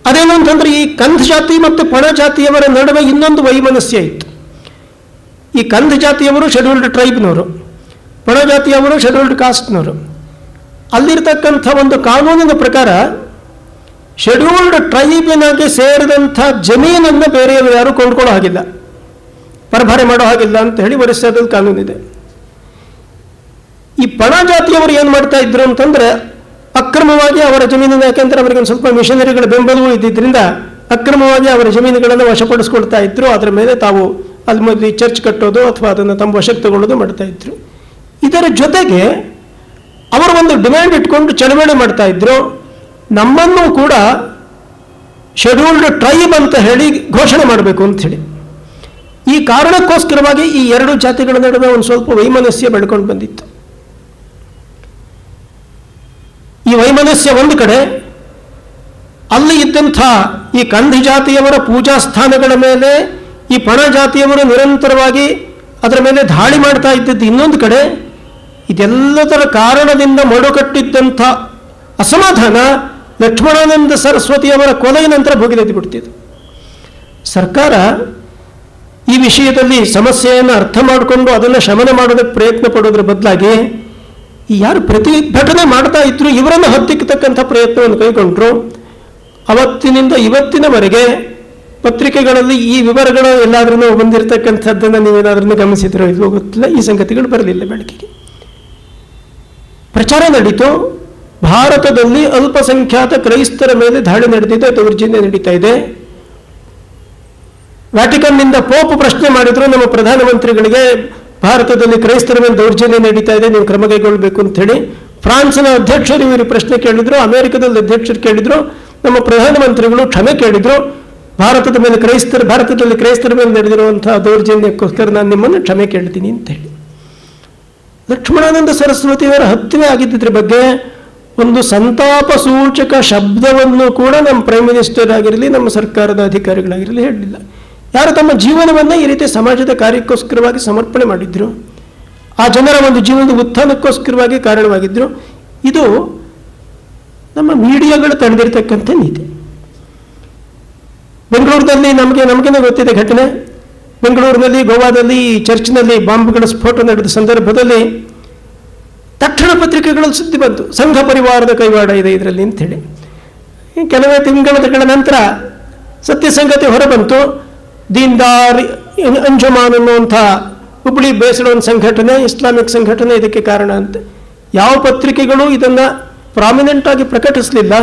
ಅದೇನು ಅಂತಂದ್ರೆ ಈ ಕಂದ್ ಜಾತಿ ಮತ್ತು ಪಣ ಜಾತಿಯವರ ನಡುವೆ ಇನ್ನೊಂದು ವೈಮನಸ್ಯ ಇತ್ತು. ಈ ಕಂದ್ ಜಾತಿಯವರು ಶೆಡ್ಯೂಲ್ಡ್ ಟ್ರೈಬ್ನವರು, ಪಣ ಜಾತಿಯವರು ಶೆಡ್ಯೂಲ್ಡ್ ಕಾಸ್ಟ್ನವರು. ಅಲ್ಲಿರ್ತಕ್ಕಂಥ ಒಂದು ಕಾನೂನಿನ ಪ್ರಕಾರ ಶೆಡ್ಯೂಲ್ಡ್ ಟ್ರೈಬಿನಾಗೆ ಸೇರಿದಂಥ ಜಮೀನನ್ನು ಬೇರೆಯವರು ಯಾರು ಕೊಂಡ್ಕೊಳ್ಳೋ ಹಾಗಿಲ್ಲ, ಪರಭಾರೆ ಮಾಡೋ ಹಾಗಿಲ್ಲ ಅಂತ ಹೇಳಿ ಒರಿಸ್ಸಾದಲ್ಲಿ ಕಾನೂನಿದೆ. ಈ ಪಣ ಜಾತಿಯವರು ಏನು ಮಾಡ್ತಾ ಇದ್ರು ಅಂತಂದ್ರೆ ಅಕ್ರಮವಾಗಿ ಅವರ ಜಮೀನಿನ, ಯಾಕೆಂದ್ರೆ ಅವರಿಗೆ ಒಂದು ಸ್ವಲ್ಪ ಮಿಷನರಿಗಳ ಬೆಂಬಲವೂ ಇದ್ದಿದ್ದರಿಂದ ಅಕ್ರಮವಾಗಿ ಅವರ ಜಮೀನುಗಳನ್ನು ವಶಪಡಿಸ್ಕೊಳ್ತಾ ಇದ್ರು. ಅದರ ಮೇಲೆ ತಾವು ಅಲ್ಲಿ ಮೊದಲು ಚರ್ಚ್ ಕಟ್ಟೋದು ಅಥವಾ ಅದನ್ನು ತಮ್ಮ ವಶಕ್ಕೆ ತಗೊಳ್ಳೋದು ಮಾಡ್ತಾ ಇದ್ರು. ಇದರ ಜೊತೆಗೆ ಅವರು ಒಂದು ಡಿಮ್ಯಾಂಡ್ ಇಟ್ಕೊಂಡು ಚಳವಳಿ ಮಾಡ್ತಾ ಇದ್ರು, ನಮ್ಮನ್ನು ಕೂಡ ಶೆಡ್ಯೂಲ್ಡ್ ಟ್ರೈಬ್ ಅಂತ ಹೇಳಿ ಘೋಷಣೆ ಮಾಡಬೇಕು ಅಂತ ಹೇಳಿ. ಈ ಕಾರಣಕ್ಕೋಸ್ಕರವಾಗಿ ಈ 2 ಜಾತಿಗಳ ನಡುವೆ ಒಂದು ಸ್ವಲ್ಪ ವೈಮನಸ್ಯ ಬೆಳ್ಕೊಂಡು ಬಂದಿತ್ತು. ಈ ವೈಮನಸ್ಯ ಒಂದು ಕಡೆ, ಅಲ್ಲಿ ಇದ್ದಂಥ ಈ ಕಂದ್ ಜಾತಿಯವರ ಪೂಜಾ ಸ್ಥಾನಗಳ ಮೇಲೆ ಈ ಪಣ ಜಾತಿಯವರು ನಿರಂತರವಾಗಿ ಅದರ ಮೇಲೆ ದಾಳಿ ಮಾಡ್ತಾ ಇದ್ದದ್ದು ಇನ್ನೊಂದು ಕಡೆ. ಇದೆಲ್ಲದರ ಕಾರಣದಿಂದ ಮೊಡಕಟ್ಟಿದ್ದಂಥ ಅಸಮಾಧಾನ ಲಕ್ಷ್ಮಣಾನಂದ ಸರಸ್ವತಿಯವರ ಕೊಲೆಯ ನಂತರ ಭುಗಿಲೆದ್ದು ಬಿಡ್ತಿತ್ತು. ಸರ್ಕಾರ ಈ ವಿಷಯದಲ್ಲಿ ಸಮಸ್ಯೆಯನ್ನು ಅರ್ಥ ಮಾಡಿಕೊಂಡು ಅದನ್ನು ಶಮನ ಮಾಡೋದಕ್ಕೆ ಪ್ರಯತ್ನ ಪಡೋದ್ರ ಬದಲಾಗಿ ಈ ಯಾರು ಪ್ರತಿಭಟನೆ ಮಾಡ್ತಾ ಇದ್ರು ಇವರನ್ನು ಹತ್ತಿಕ್ಕತಕ್ಕಂಥ ಪ್ರಯತ್ನವನ್ನು ಕೈಗೊಂಡ್ರು. ಅವತ್ತಿನಿಂದ ಇವತ್ತಿನವರೆಗೆ ಪತ್ರಿಕೆಗಳಲ್ಲಿ ಈ ವಿವರಗಳು ಎಲ್ಲಾದ್ರೂ ಬಂದಿರತಕ್ಕಂಥದ್ದನ್ನು ನೀವೇನಾದ್ರೂ ಗಮನಿಸಿದ್ರೋ ಇಲ್ವೋ ಗೊತ್ತಿಲ್ಲ, ಈ ಸಂಗತಿಗಳು ಬರಲಿಲ್ಲ ಬೆಳಕಿಗೆ. ಪ್ರಚಾರ ನಡೀತು. ಭಾರತದಲ್ಲಿ ಅಲ್ಪಸಂಖ್ಯಾತ ಕ್ರೈಸ್ತರ ಮೇಲೆ ದಾಳಿ ನಡೆದಿದೆ, ದೌರ್ಜನ್ಯ ನಡೀತಾ ಇದೆ. ವ್ಯಾಟಿಕನ್ನಿಂದ ಪೋಪ್ ಪ್ರಶ್ನೆ ಮಾಡಿದ್ರು ನಮ್ಮ ಪ್ರಧಾನಮಂತ್ರಿಗಳಿಗೆ, ಭಾರತದಲ್ಲಿ ಕ್ರೈಸ್ತರ ಮೇಲೆ ದೌರ್ಜನ್ಯ ನಡೀತಾ ಇದೆ, ನೀವು ಕ್ರಮ ಕೈಗೊಳ್ಳಬೇಕು ಅಂತ ಹೇಳಿ. ಫ್ರಾನ್ಸ್ನ ಅಧ್ಯಕ್ಷರು ಇವರು ಪ್ರಶ್ನೆ ಕೇಳಿದ್ರು, ಅಮೆರಿಕದಲ್ಲಿ ಅಧ್ಯಕ್ಷರು ಕೇಳಿದ್ರು, ನಮ್ಮ ಪ್ರಧಾನಮಂತ್ರಿಗಳು ಕ್ಷಮೆ ಕೇಳಿದ್ರು. ಭಾರತದಲ್ಲಿ ಕ್ರೈಸ್ತರ ಮೇಲೆ ನಡೆದಿರುವಂತಹ ದೌರ್ಜನ್ಯಕ್ಕೋಸ್ಕರ ನಾನು ನಿಮ್ಮನ್ನು ಕ್ಷಮೆ ಕೇಳ್ತೀನಿ ಅಂತ ಹೇಳಿ. ಲಕ್ಷ್ಮಣಾನಂದ ಸರಸ್ವತಿಯವರ ಹತ್ಯೆ ಆಗಿದ್ದರ ಬಗ್ಗೆ ಒಂದು ಸಂತಾಪ ಸೂಚಕ ಶಬ್ದವನ್ನು ಕೂಡ ನಮ್ಮ ಪ್ರೈಮ್ ಮಿನಿಸ್ಟರ್ ಆಗಿರಲಿ, ನಮ್ಮ ಸರ್ಕಾರದ ಅಧಿಕಾರಿಗಳಾಗಿರಲಿ ಹೇಳಲಿಲ್ಲ. ಯಾರು ತಮ್ಮ ಜೀವನವನ್ನು ಈ ರೀತಿ ಸಮಾಜದ ಕಾರ್ಯಕ್ಕೋಸ್ಕರವಾಗಿ ಸಮರ್ಪಣೆ ಮಾಡಿದ್ರು, ಆ ಜನರ ಒಂದು ಜೀವನದ ಉತ್ಥಾನಕ್ಕೋಸ್ಕರವಾಗಿ ಕಾರಣವಾಗಿದ್ದರು. ಇದು ನಮ್ಮ ಮೀಡಿಯಾಗಳು ತಡೆದಿರ್ತಕ್ಕಂಥ ನೀತಿ. ಬೆಂಗಳೂರಿನಲ್ಲಿ ನಮಗೇನೆ ಗೊತ್ತಿದೆ ಘಟನೆ. ಬೆಂಗಳೂರಿನಲ್ಲಿ, ಗೋವಾದಲ್ಲಿ ಚರ್ಚ್ನಲ್ಲಿ ಬಾಂಬ್ಗಳ ಸ್ಫೋಟ ನಡೆದ ಸಂದರ್ಭದಲ್ಲಿ ತಕ್ಷಣ ಪತ್ರಿಕೆಗಳಲ್ಲಿ ಸುದ್ದಿ ಬಂತು, ಸಂಘ ಪರಿವಾರದ ಕೈವಾಡ ಇದೆ ಇದರಲ್ಲಿ ಅಂತೇಳಿ. ಕೆಲವೇ ತಿಂಗಳ ನಂತರ ಸತ್ಯ ಸಂಗತಿ ಹೊರಬಂತು. ದೀನ್ದಾರ್ ಅಂಜುಮಾನ್ ಅನ್ನುವಂಥ ಹುಬ್ಬಳ್ಳಿ ಬೇಸರ ಒಂದು ಸಂಘಟನೆ, ಇಸ್ಲಾಮಿಕ್ ಸಂಘಟನೆ ಇದಕ್ಕೆ ಕಾರಣ ಅಂತ. ಯಾವ ಪತ್ರಿಕೆಗಳು ಇದನ್ನು ಪ್ರಾಮಿನೆಂಟ್ ಆಗಿ ಪ್ರಕಟಿಸಲಿಲ್ಲ.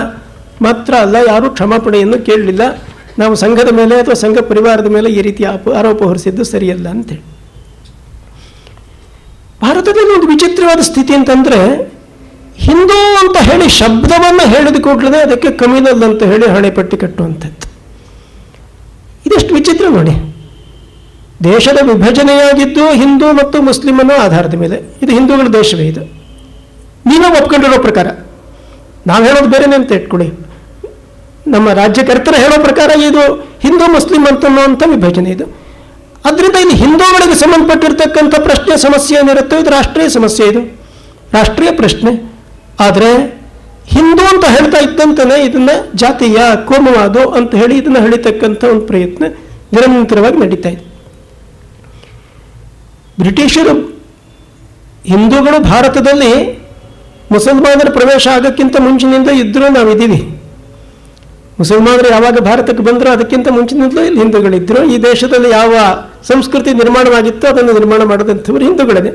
ಮಾತ್ರ ಅಲ್ಲ, ಯಾರೂ ಕ್ಷಮಾಪಣೆಯನ್ನು ಕೇಳಲಿಲ್ಲ. ನಾವು ಸಂಘದ ಮೇಲೆ ಅಥವಾ ಸಂಘ ಪರಿವಾರದ ಮೇಲೆ ಈ ರೀತಿಯ ಆರೋಪ ಹೊರಿಸಿದ್ದು ಸರಿಯಲ್ಲ ಅಂತೇಳಿ. ಭಾರತದಲ್ಲಿ ಒಂದು ವಿಚಿತ್ರವಾದ ಸ್ಥಿತಿ ಅಂತಂದರೆ, ಹಿಂದೂ ಅಂತ ಹೇಳಿ ಶಬ್ದವನ್ನು ಹೇಳಿದ ಕೂಡಲೇ ಅದಕ್ಕೆ ಕಮ್ಯುನಲ್ ಅಂತ ಹೇಳಿ ಹಣೆಪಟ್ಟಿ ಕಟ್ಟುವಂಥದ್ದು. ಇದೆಷ್ಟು ವಿಚಿತ್ರ ನೋಡಿ. ದೇಶದ ವಿಭಜನೆಯಾಗಿದ್ದು ಹಿಂದೂ ಮತ್ತು ಮುಸ್ಲಿಮನ ಆಧಾರದ ಮೇಲೆ. ಇದು ಹಿಂದೂಗಳ ದೇಶವೇ. ಇದು ನೀವೇ ಒಪ್ಕೊಂಡಿರೋ ಪ್ರಕಾರ, ನಾವು ಹೇಳೋದು ಬೇರೆನೇ ಅಂತ ಇಟ್ಕೊಳ್ಳಿ. ನಮ್ಮ ರಾಜ್ಯಕರ್ತರ ಹೇಳೋ ಪ್ರಕಾರ ಇದು ಹಿಂದೂ ಮುಸ್ಲಿಂ ಅಂತನ್ನುವಂಥ ವಿಭಜನೆ ಇದು. ಅದರಿಂದ ಇಲ್ಲಿ ಹಿಂದೂಗಳಿಗೆ ಸಂಬಂಧಪಟ್ಟಿರ್ತಕ್ಕಂಥ ಪ್ರಶ್ನೆ ಸಮಸ್ಯೆ ಏನಿರುತ್ತೋ ಇದು ರಾಷ್ಟ್ರೀಯ ಸಮಸ್ಯೆ, ಇದು ರಾಷ್ಟ್ರೀಯ ಪ್ರಶ್ನೆ. ಆದರೆ ಹಿಂದೂ ಅಂತ ಹೇಳ್ತಾ ಇದ್ದಂತನೇ ಇದನ್ನು ಜಾತೀಯ ಕೋಮುವಾದ ಅಂತ ಹೇಳಿ ಇದನ್ನು ಹೇಳಿತಕ್ಕಂಥ ಒಂದು ಪ್ರಯತ್ನ ನಿರಂತರವಾಗಿ ನಡೀತಾ ಇದೆ. ಬ್ರಿಟಿಷರು ಹಿಂದೂಗಳು ಭಾರತದಲ್ಲಿ ಮುಸಲ್ಮಾನರ ಪ್ರವೇಶ ಆಗೋಕ್ಕಿಂತ ಮುಂಚಿನಿಂದ ಇದ್ದರೂ ನಾವಿದ್ದೀವಿ. ಮುಸಲ್ಮಾನರು ಯಾವಾಗ ಭಾರತಕ್ಕೆ ಬಂದರೂ ಅದಕ್ಕಿಂತ ಮುಂಚಿನಿಂದಲೂ ಇಲ್ಲಿ ಹಿಂದೂಗಳಿದ್ದರು. ಈ ದೇಶದಲ್ಲಿ ಯಾವ ಸಂಸ್ಕೃತಿ ನಿರ್ಮಾಣವಾಗಿತ್ತೋ ಅದನ್ನು ನಿರ್ಮಾಣ ಮಾಡಿದಂಥವರು ಹಿಂದೂಗಳೇ.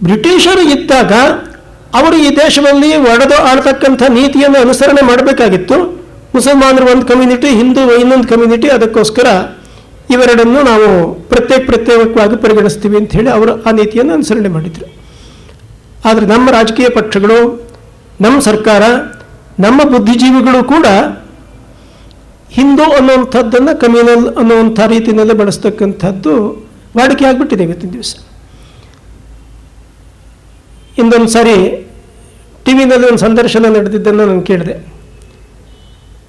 ಬ್ರಿಟಿಷರು ಇದ್ದಾಗ ಅವರು ಈ ದೇಶದಲ್ಲಿ ಒಡೆದು ಆಳ್ತಕ್ಕಂಥ ನೀತಿಯನ್ನು ಅನುಸರಣೆ ಮಾಡಬೇಕಾಗಿತ್ತು. ಮುಸಲ್ಮಾನರು ಒಂದು ಕಮ್ಯುನಿಟಿ, ಹಿಂದೂ ಇನ್ನೊಂದು ಕಮ್ಯುನಿಟಿ, ಅದಕ್ಕೋಸ್ಕರ ಇವೆರಡನ್ನು ನಾವು ಪ್ರತ್ಯೇಕವಾಗಿ ಪರಿಗಣಿಸ್ತೀವಿ ಅಂತ ಹೇಳಿ ಅವರು ಆ ನೀತಿಯನ್ನು ಅನುಸರಣೆ ಮಾಡಿದರು. ಆದರೆ ನಮ್ಮ ರಾಜಕೀಯ ಪಕ್ಷಗಳು, ನಮ್ಮ ಸರ್ಕಾರ, ನಮ್ಮ ಬುದ್ಧಿಜೀವಿಗಳು ಕೂಡ ಹಿಂದೂ ಅನ್ನುವಂಥದ್ದನ್ನು ಕಮ್ಯುನಲ್ ಅನ್ನುವಂಥ ರೀತಿಯಲ್ಲೇ ಬಳಸ್ತಕ್ಕಂಥದ್ದು ವಾಡಿಕೆ ಆಗಿಬಿಟ್ಟಿದೆ ಇವತ್ತಿನ ದಿವಸ. ಇನ್ನೊಂದು ಸಾರಿ ಟಿ ವಿನಲ್ಲಿ ಒಂದು ಸಂದರ್ಶನ ನಡೆದಿದ್ದನ್ನು ನಾನು ಕೇಳಿದೆ.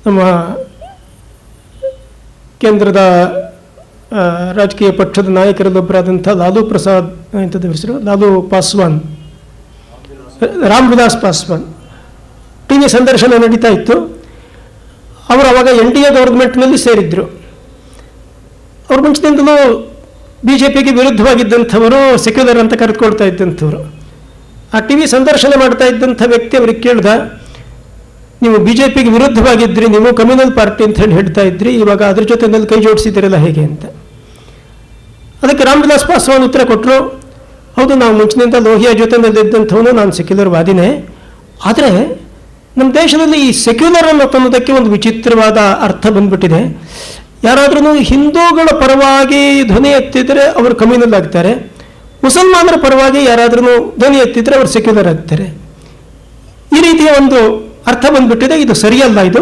ನಮ್ಮ ಕೇಂದ್ರದ ರಾಜಕೀಯ ಪಕ್ಷದ ನಾಯಕರಲ್ಲೊಬ್ಬರಾದಂಥ ಲಾಲೂ ಪ್ರಸಾದ್ ಎಂಥದ್ದು ಹೆಸರು, ಲಾಲೂ ಪಾಸ್ವಾನ್, ರಾಮ್ ವಿಲಾಸ್ ಪಾಸ್ವಾನ್ ಟಿ ವಿ ಸಂದರ್ಶನ ನಡೀತಾ ಇತ್ತು. ಅವರು ಅವಾಗ NDA ಗೌರ್ಮೆಂಟ್ನಲ್ಲಿ ಸೇರಿದ್ರು. ಅವ್ರ ಮುಂಚಿನಿಂದಲೂ BJPಗೆ ವಿರುದ್ಧವಾಗಿದ್ದಂಥವರು, ಸೆಕ್ಯುಲರ್ ಅಂತ ಕರೆದುಕೊಳ್ತಾ ಇದ್ದಂಥವ್ರು. ಆ ಟಿ ವಿ ಸಂದರ್ಶನ ಮಾಡ್ತಾ ಇದ್ದಂಥ ವ್ಯಕ್ತಿ ಅವ್ರಿಗೆ ಕೇಳ್ದ, ನೀವು BJPಗೆ ವಿರುದ್ಧವಾಗಿದ್ರಿ, ನೀವು ಕಮ್ಯುನಲ್ ಪಾರ್ಟಿ ಅಂತ ಹೇಳಿ ಹೇಳ್ತಾ ಇದ್ರಿ, ಇವಾಗ ಅದ್ರ ಜೊತೆನಲ್ಲಿ ಕೈ ಜೋಡಿಸಿದ್ದೀರಲ್ಲ ಹೇಗೆ ಅಂತ. ಅದಕ್ಕೆ ರಾಮ್ ವಿಲಾಸ್ ಪಾಸ್ವಾನ್ ಉತ್ತರ ಕೊಟ್ಟರು, ಹೌದು, ನಾವು ಮುಂಚಿನಿಂದ ಲೋಹಿಯಾ ಜೊತೆನಲ್ಲಿದ್ದಂಥವನು, ನಾನು ಸೆಕ್ಯುಲರ್ ವಾದಿನೇ. ಆದರೆ ನಮ್ಮ ದೇಶದಲ್ಲಿ ಈ ಸೆಕ್ಯುಲರ್ ಅನ್ನೋದಕ್ಕೆ ಒಂದು ವಿಚಿತ್ರವಾದ ಅರ್ಥ ಬಂದ್ಬಿಟ್ಟಿದೆ. ಯಾರಾದ್ರೂ ಹಿಂದೂಗಳ ಪರವಾಗಿ ಧ್ವನಿ ಎತ್ತಿದರೆ ಅವರು ಕಮ್ಯುನಲ್ ಆಗ್ತಾರೆ, ಮುಸಲ್ಮಾನರ ಪರವಾಗಿ ಯಾರಾದ್ರೂ ಧ್ವನಿ ಎತ್ತಿದರೆ ಅವರು ಸೆಕ್ಯುಲರ್ ಆಗ್ತಾರೆ. ಈ ರೀತಿಯ ಒಂದು ಅರ್ಥ ಬಂದ್ಬಿಟ್ಟಿದೆ. ಇದು ಸರಿಯಲ್ಲ. ಇದು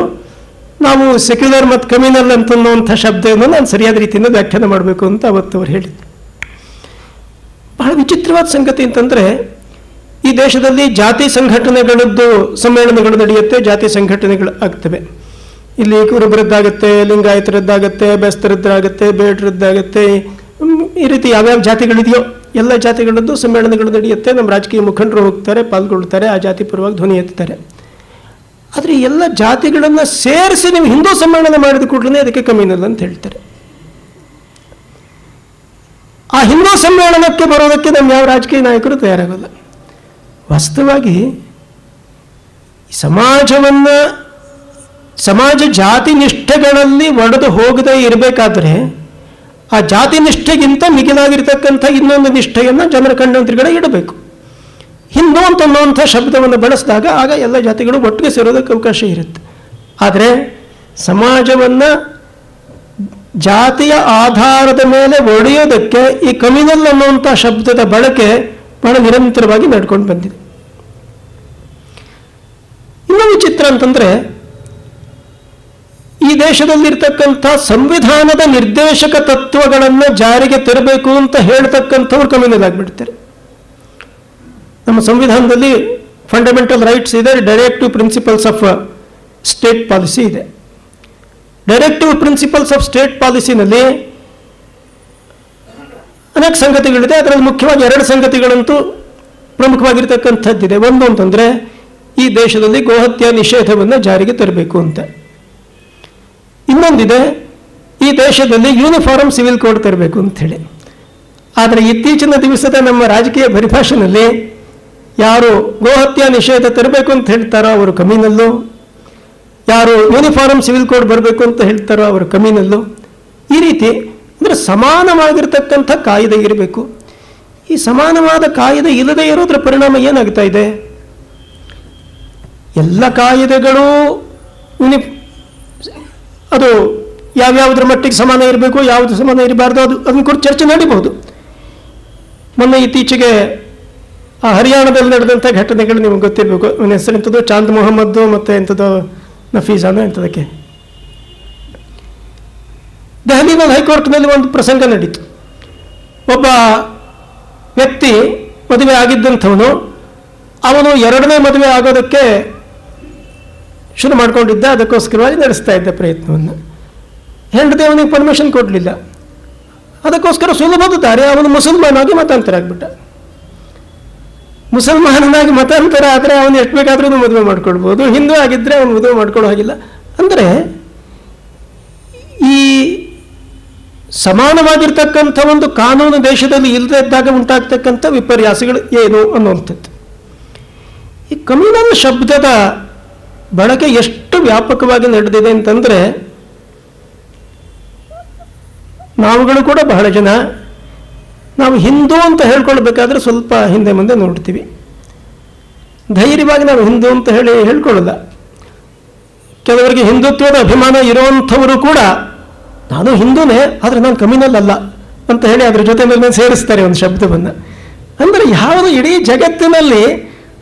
ನಾವು ಸೆಕ್ಯುಲರ್ ಮತ್ತು ಕಮ್ಯುನಲ್ ಅಂತನ್ನುವಂಥ ಶಬ್ದವನ್ನು ನಾನು ಸರಿಯಾದ ರೀತಿಯಿಂದ ವ್ಯಾಖ್ಯಾನ ಮಾಡಬೇಕು ಅಂತ ಅವತ್ತು ಅವರು ಹೇಳಿದರು. ಬಹಳ ವಿಚಿತ್ರವಾದ ಸಂಗತಿ ಅಂತಂದರೆ, ಈ ದೇಶದಲ್ಲಿ ಜಾತಿ ಸಂಘಟನೆಗಳದ್ದು ಸಮ್ಮೇಳನಗಳು ನಡೆಯುತ್ತೆ, ಜಾತಿ ಸಂಘಟನೆಗಳು ಆಗ್ತವೆ. ಇಲ್ಲಿ ಕುರುಬರದ್ದಾಗುತ್ತೆ, ಲಿಂಗಾಯತರದ್ದಾಗುತ್ತೆ, ಬೆಸ್ತರದ್ದಾಗುತ್ತೆ, ಬೇಡರದ್ದಾಗುತ್ತೆ, ಈ ರೀತಿ ಯಾವ್ಯಾವ ಜಾತಿಗಳಿದೆಯೋ ಎಲ್ಲ ಜಾತಿಗಳದ್ದು ಸಮ್ಮೇಳನಗಳು ನಡೆಯುತ್ತೆ. ನಮ್ಮ ರಾಜಕೀಯ ಮುಖಂಡರು ಹೋಗ್ತಾರೆ, ಪಾಲ್ಗೊಳ್ತಾರೆ, ಆ ಜಾತಿ ಪರವಾಗಿ ಧ್ವನಿ ಎತ್ತಾರೆ. ಆದರೆ ಎಲ್ಲ ಜಾತಿಗಳನ್ನು ಸೇರಿಸಿ ನೀವು ಹಿಂದೂ ಸಮ್ಮೇಳನ ಮಾಡಿದ ಕೂಡಲೇ ಅದಕ್ಕೆ ಕಮ್ಯುನಲ್ ಅಂತ ಹೇಳ್ತಾರೆ. ಆ ಹಿಂದೂ ಸಮ್ಮೇಳನಕ್ಕೆ ಬರೋದಕ್ಕೆ ನಮ್ಮ ಯಾವ ರಾಜಕೀಯ ನಾಯಕರು ತಯಾರಾಗಲ್ಲ. ವಾಸ್ತವವಾಗಿ ಸಮಾಜ ಜಾತಿ ನಿಷ್ಠೆಗಳಲ್ಲಿ ಒಡೆದು ಹೋಗದೇ ಇರಬೇಕಾದ್ರೆ ಆ ಜಾತಿ ನಿಷ್ಠೆಗಿಂತ ಮಿಗಿಲಾಗಿರ್ತಕ್ಕಂಥ ಇನ್ನೊಂದು ನಿಷ್ಠೆಯನ್ನು ಜನರ ಕಣ್ಣೆದುರುಗಡೆ ಇಡಬೇಕು. ಹಿಂದೂ ಅಂತನ್ನುವಂಥ ಶಬ್ದವನ್ನು ಬಳಸಿದಾಗ ಆಗ ಎಲ್ಲ ಜಾತಿಗಳು ಒಟ್ಟಿಗೆ ಸೇರೋದಕ್ಕೆ ಅವಕಾಶ ಇರುತ್ತೆ. ಆದರೆ ಸಮಾಜವನ್ನು ಜಾತಿಯ ಆಧಾರದ ಮೇಲೆ ಒಡೆಯೋದಕ್ಕೆ ಈ ಕಮ್ಯುನಲ್ ಅನ್ನುವಂಥ ಶಬ್ದದ ಬಳಕೆ ಬಹಳ ನಿರಂತರವಾಗಿ ನಡ್ಕೊಂಡು ಬಂದಿದೆ. ಇನ್ನೂ ವಿಚಿತ್ರ ಅಂತಂದರೆ, ಈ ದೇಶದಲ್ಲಿರ್ತಕ್ಕಂಥ ಸಂವಿಧಾನದ ನಿರ್ದೇಶಕ ತತ್ವಗಳನ್ನು ಜಾರಿಗೆ ತರಬೇಕು ಅಂತ ಹೇಳ್ತಕ್ಕಂಥವ್ರು ಕಮ್ಯುನಲ್ ಆಗಿಬಿಡ್ತಾರೆ. ನಮ್ಮ ಸಂವಿಧಾನದಲ್ಲಿ ಫಂಡಮೆಂಟಲ್ ರೈಟ್ಸ್ ಇದೆ, directive principles of state policy ಇದೆ. ಡೈರೆಕ್ಟಿವ್ ಪ್ರಿನ್ಸಿಪಲ್ಸ್ ಆಫ್ ಸ್ಟೇಟ್ ಪಾಲಿಸಿನಲ್ಲಿ ಅನೇಕ ಸಂಗತಿಗಳಿದೆ. ಅದರಲ್ಲಿ ಮುಖ್ಯವಾಗಿ 2 ಸಂಗತಿಗಳಂತೂ ಪ್ರಮುಖವಾಗಿರ್ತಕ್ಕಂಥದ್ದಿದೆ. ಒಂದು ಅಂತಂದರೆ, ಈ ದೇಶದಲ್ಲಿ ಗೋಹತ್ಯೆ ನಿಷೇಧವನ್ನು ಜಾರಿಗೆ ತರಬೇಕು ಅಂತ. ಇನ್ನೊಂದಿದೆ, ಈ ದೇಶದಲ್ಲಿ ಯೂನಿಫಾರ್ಮ್ ಸಿವಿಲ್ ಕೋಡ್ ತರಬೇಕು ಅಂಥೇಳಿ. ಆದರೆ ಇತ್ತೀಚಿನ ದಿವಸದ ನಮ್ಮ ರಾಜಕೀಯ ಪರಿಭಾಷೆಯಲ್ಲಿ ಯಾರು ಗೋಹತ್ಯೆ ನಿಷೇಧ ತರಬೇಕು ಅಂತ ಹೇಳ್ತಾರೋ ಅವರು ಕಮ್ಯುನಲ್ಲು, ಯಾರು ಯೂನಿಫಾರ್ಮ್ ಸಿವಿಲ್ ಕೋಡ್ ಬರಬೇಕು ಅಂತ ಹೇಳ್ತಾರೋ ಅವರು ಕಮ್ಯುನಲ್ಲು. ಈ ರೀತಿ ಅಂದರೆ ಸಮಾನವಾಗಿರ್ತಕ್ಕಂಥ ಕಾಯ್ದೆ ಇರಬೇಕು. ಈ ಸಮಾನವಾದ ಕಾಯ್ದೆ ಇಲ್ಲದೆ ಇರೋದ್ರ ಪರಿಣಾಮ ಏನಾಗ್ತಾ ಇದೆ? ಎಲ್ಲ ಕಾಯ್ದೆಗಳು ಅದು ಯಾವ್ಯಾವುದ್ರ ಮಟ್ಟಿಗೆ ಸಮಾನ ಇರಬೇಕು, ಯಾವುದು ಸಮಾನ ಇರಬಾರ್ದು, ಅದನ್ನ ಕುರಿತು ಚರ್ಚೆ ನಡೀಬಹುದು. ಮೊನ್ನೆ ಇತ್ತೀಚೆಗೆ ಆ ಹರಿಯಾಣದಲ್ಲಿ ನಡೆದಂಥ ಘಟನೆಗಳು ನಿಮಗೆ ಗೊತ್ತಿರಬೇಕು. ಅವನ ಹೆಸರು ಎಂಥದ್ದು, ಚಾಂದ್ ಮೊಹಮ್ಮದ್ದು ಮತ್ತು ಎಂಥದ್ದು ನಫೀಸಾನ ಎಂಥದಕ್ಕೆ. ದೆಹಲಿನಲ್ಲಿ ಹೈಕೋರ್ಟ್ನಲ್ಲಿ ಒಂದು ಪ್ರಸಂಗ ನಡೀತು. ಒಬ್ಬ ವ್ಯಕ್ತಿ ಮದುವೆ ಆಗಿದ್ದಂಥವನು, ಅವನು 2ನೇ ಮದುವೆ ಆಗೋದಕ್ಕೆ ಶುರು ಮಾಡ್ಕೊಂಡಿದ್ದ. ಅದಕ್ಕೋಸ್ಕರವಾಗಿ ನಡೆಸ್ತಾ ಇದ್ದ ಪ್ರಯತ್ನವನ್ನು. ಹೆಂಡತಿ ಅವನಿಗೆ ಪರ್ಮಿಷನ್ ಕೊಡಲಿಲ್ಲ. ಅದಕ್ಕೋಸ್ಕರ ಸುಲಭದ ದಾರಿ ಅವನು ಮುಸಲ್ಮಾನಾಗಿ ಮತಾಂತರ ಆಗಿಬಿಟ್ಟ. ಮುಸಲ್ಮಾನನಾಗಿ ಮತಾಂತರ ಆದರೆ ಅವನು ಎಷ್ಟು ಬೇಕಾದ್ರೂ ಮದುವೆ ಮಾಡ್ಕೊಳ್ಬೋದು. ಹಿಂದೂ ಆಗಿದ್ದರೆ ಅವನು ಮದುವೆ ಮಾಡ್ಕೊಳ್ಳೋ ಹಾಗಿಲ್ಲ. ಅಂದರೆ ಈ ಸಮಾನವಾಗಿರ್ತಕ್ಕಂಥ ಒಂದು ಕಾನೂನು ದೇಶದಲ್ಲಿ ಇಲ್ಲದೇ ಇದ್ದಾಗ ಉಂಟಾಗ್ತಕ್ಕಂಥ ವಿಪರ್ಯಾಸಗಳು ಏನು ಅನ್ನುವಂಥದ್ದು. ಈ ಕಮ್ಯುನಲ್ ಶಬ್ದದ ಬಳಕೆ ಎಷ್ಟು ವ್ಯಾಪಕವಾಗಿ ನಡೆದಿದೆ ಅಂತಂದರೆ, ನಾವುಗಳು ಕೂಡ ಬಹಳ ಜನ ನಾವು ಹಿಂದೂ ಅಂತ ಹೇಳ್ಕೊಳ್ಬೇಕಾದ್ರೆ ಸ್ವಲ್ಪ ಹಿಂದೆ ಮುಂದೆ ನೋಡ್ತೀವಿ. ಧೈರ್ಯವಾಗಿ ನಾವು ಹಿಂದೂ ಅಂತ ಹೇಳ್ಕೊಳ್ಳಲ್ಲ. ಕೆಲವರಿಗೆ ಹಿಂದುತ್ವದ ಅಭಿಮಾನ ಇರುವಂಥವರು ಕೂಡ ನಾನು ಹಿಂದೂನೇ, ಆದರೆ ನಾನು ಕಮ್ಯುನಲ್ ಅಲ್ಲ ಅಂತ ಹೇಳಿ ಅದರ ಜೊತೆಯಲ್ಲಿ ಸೇರಿಸ್ತಾರೆ ಒಂದು ಶಬ್ದವನ್ನು. ಅಂದರೆ ಯಾವುದು ಇಡೀ ಜಗತ್ತಿನಲ್ಲಿ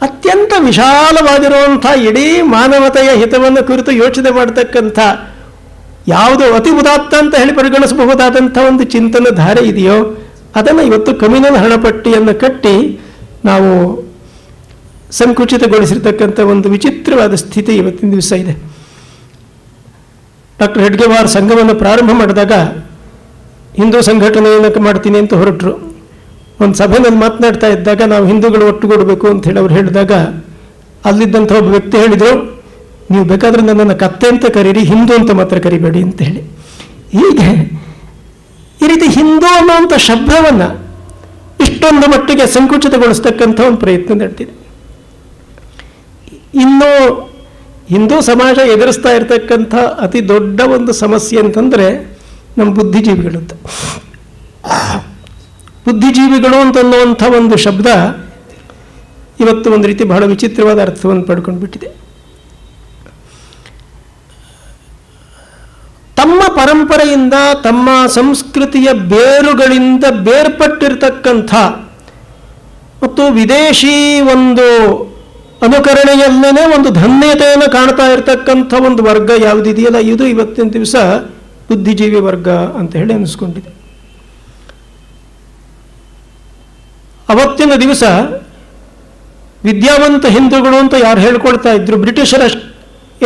ಅತ್ಯಂತ ವಿಶಾಲವಾಗಿರುವಂಥ ಇಡೀ ಮಾನವತೆಯ ಹಿತವನ್ನು ಕುರಿತು ಯೋಚನೆ ಮಾಡತಕ್ಕಂಥ ಯಾವುದು ಅತಿ ಉದಾತ್ತ ಅಂತ ಹೇಳಿ ಪರಿಗಣಿಸಬಹುದಾದಂಥ ಒಂದು ಚಿಂತನ ಧಾರೆ ಇದೆಯೋ ಅದನ್ನು ಇವತ್ತು ಕಮ್ಯುನಲ್ ಹಣಪಟ್ಟಿಯನ್ನು ಕಟ್ಟಿ ನಾವು ಸಂಕುಚಿತಗೊಳಿಸಿರ್ತಕ್ಕಂಥ ಒಂದು ವಿಚಿತ್ರವಾದ ಸ್ಥಿತಿ ಇವತ್ತಿನ ದಿವಸ ಇದೆ. ಡಾಕ್ಟರ್ ಹೆಡ್ಗೇವಾರ್ ಸಂಘವನ್ನು ಪ್ರಾರಂಭ ಮಾಡಿದಾಗ ಹಿಂದೂ ಸಂಘಟನೆಯನ್ನು ಮಾಡ್ತೀನಿ ಅಂತ ಹೊರಟರು. ಒಂದು ಸಭೆಯಲ್ಲಿ ಮಾತನಾಡ್ತಾ ಇದ್ದಾಗ ನಾವು ಹಿಂದೂಗಳು ಒಟ್ಟುಗೂಡಬೇಕು ಅಂತ ಹೇಳಿ ಅವ್ರು ಹೇಳಿದಾಗ ಅಲ್ಲಿದ್ದಂಥ ಒಬ್ಬ ವ್ಯಕ್ತಿ ಹೇಳಿದರು, ನೀವು ಬೇಕಾದರೆ ನನ್ನನ್ನು ಕತ್ತೆ ಅಂತ ಕರೀರಿ, ಹಿಂದೂ ಅಂತ ಮಾತ್ರ ಕರಿಬೇಡಿ ಅಂತ ಹೇಳಿ. ಹೀಗೆ ಈ ರೀತಿ ಹಿಂದೂ ಅನ್ನುವಂಥ ಶಬ್ದವನ್ನು ಇಷ್ಟೊಂದು ಮಟ್ಟಿಗೆ ಸಂಕುಚಿತಗೊಳಿಸ್ತಕ್ಕಂಥ ಒಂದು ಪ್ರಯತ್ನ ನಡೆದಿದೆ. ಇನ್ನು ಹಿಂದೂ ಸಮಾಜ ಎದುರಿಸ್ತಾ ಇರತಕ್ಕಂಥ ಅತಿ ದೊಡ್ಡ ಒಂದು ಸಮಸ್ಯೆ ಅಂತಂದರೆ ನಮ್ಮ ಬುದ್ಧಿಜೀವಿಗಳಂತ. ಬುದ್ಧಿಜೀವಿಗಳು ಅಂತನ್ನುವಂಥ ಒಂದು ಶಬ್ದ ಇವತ್ತು ಒಂದು ರೀತಿ ಬಹಳ ವಿಚಿತ್ರವಾದ ಅರ್ಥವನ್ನು ಪಡ್ಕೊಂಡ್ಬಿಟ್ಟಿದೆ. ತಮ್ಮ ಪರಂಪರೆಯಿಂದ ತಮ್ಮ ಸಂಸ್ಕೃತಿಯ ಬೇರುಗಳಿಂದ ಬೇರ್ಪಟ್ಟಿರ್ತಕ್ಕಂಥ ಮತ್ತು ವಿದೇಶಿ ಒಂದು ಅನುಕರಣೆಯಲ್ಲೇನೆ ಒಂದು ಧನ್ಯತೆಯನ್ನು ಕಾಣ್ತಾ ಇರತಕ್ಕಂಥ ಒಂದು ವರ್ಗ ಯಾವುದಿದೆಯಲ್ಲ, ಇದು ಇವತ್ತಿನ ದಿವಸ ಬುದ್ಧಿಜೀವಿ ವರ್ಗ ಅಂತ ಹೇಳಿ ಅನಿಸ್ಕೊಂಡಿದೆ. ಅವತ್ತಿನ ದಿವಸ ವಿದ್ಯಾವಂತ ಹಿಂದೂಗಳು ಅಂತ ಯಾರು ಹೇಳ್ಕೊಳ್ತಾ ಇದ್ರು, ಬ್ರಿಟಿಷರ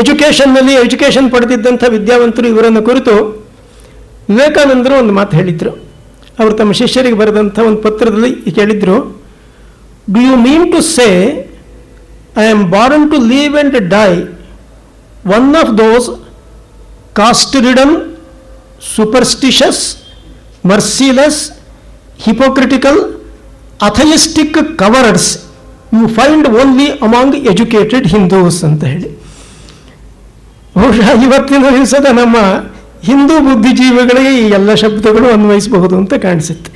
ಎಜುಕೇಷನ್ ಪಡೆದಿದ್ದಂಥ ವಿದ್ಯಾವಂತರು ಇವರನ್ನು ಕುರಿತು ವಿವೇಕಾನಂದರು ಒಂದು ಮಾತು ಹೇಳಿದರು. ಅವರು ತಮ್ಮ ಶಿಷ್ಯರಿಗೆ ಬರೆದಂಥ ಒಂದು ಪತ್ರದಲ್ಲಿ ಕೇಳಿದ್ರು, do you mean to say I am born to live and die one of those caste ridden, superstitious, merciless, hypocritical, atheistic cowards you find only among educated Hindus ಅಂತ ಹೇಳಿ. ಬಹುಶಃ ಇವತ್ತಿನ ದಿವಸದ ನಮ್ಮ ಹಿಂದೂ ಬುದ್ಧಿಜೀವಿಗಳಿಗೆ ಈ ಎಲ್ಲ ಶಬ್ದಗಳು ಅನ್ವಯಿಸಬಹುದು ಅಂತ ಕಾಣಿಸುತ್ತೆ.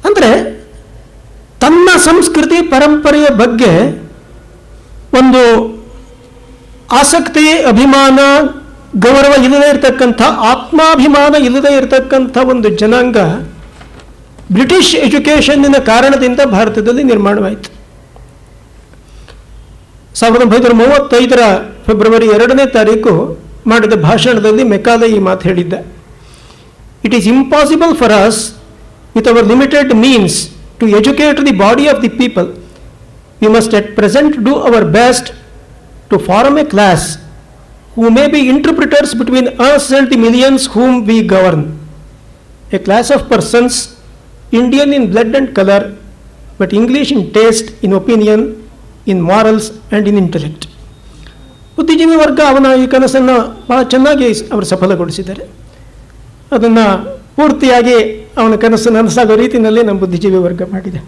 ಅಂದರೆ ತನ್ನ ಸಂಸ್ಕೃತಿ ಪರಂಪರೆಯ ಬಗ್ಗೆ ಒಂದು ಆಸಕ್ತಿ, ಅಭಿಮಾನ, ಗೌರವ ಇಲ್ಲದೇ ಇರತಕ್ಕಂಥ, ಆತ್ಮಾಭಿಮಾನ ಇಲ್ಲದೇ ಇರತಕ್ಕಂಥ ಒಂದು ಜನಾಂಗ ಬ್ರಿಟಿಷ್ ಎಜುಕೇಷನ್ನಿನ ಕಾರಣದಿಂದ ಭಾರತದಲ್ಲಿ ನಿರ್ಮಾಣವಾಯಿತು. 1935 ಫೆಬ್ರವರಿ 2ನೇ ತಾರೀಕು ಮಾಡಿದ ಭಾಷಣದಲ್ಲಿ ಮೆಕಾಲೆ ಈ ಮಾತು ಹೇಳಿದ್ದ. It is impossible for us with our limited means to educate the body of the people. We must at present do our best to form a class who may be interpreters between us and the millions whom we govern. A class of persons, Indian in blood and color, but English in taste, in opinion, in morals and in intellect. ಬುದ್ಧಿಜೀವಿ ವರ್ಗ ಅವನ ಈ ಕನಸನ್ನು ಬಹಳ ಚೆನ್ನಾಗಿ ಅವರು ಸಫಲಗೊಳಿಸಿದ್ದಾರೆ. ಅದನ್ನು ಪೂರ್ತಿಯಾಗಿ ಅವನ ಕನಸು ನನಸಾಗೋ ರೀತಿಯಲ್ಲಿ ನಮ್ಮ ಬುದ್ಧಿಜೀವಿ ವರ್ಗ ಮಾಡಿದೆ.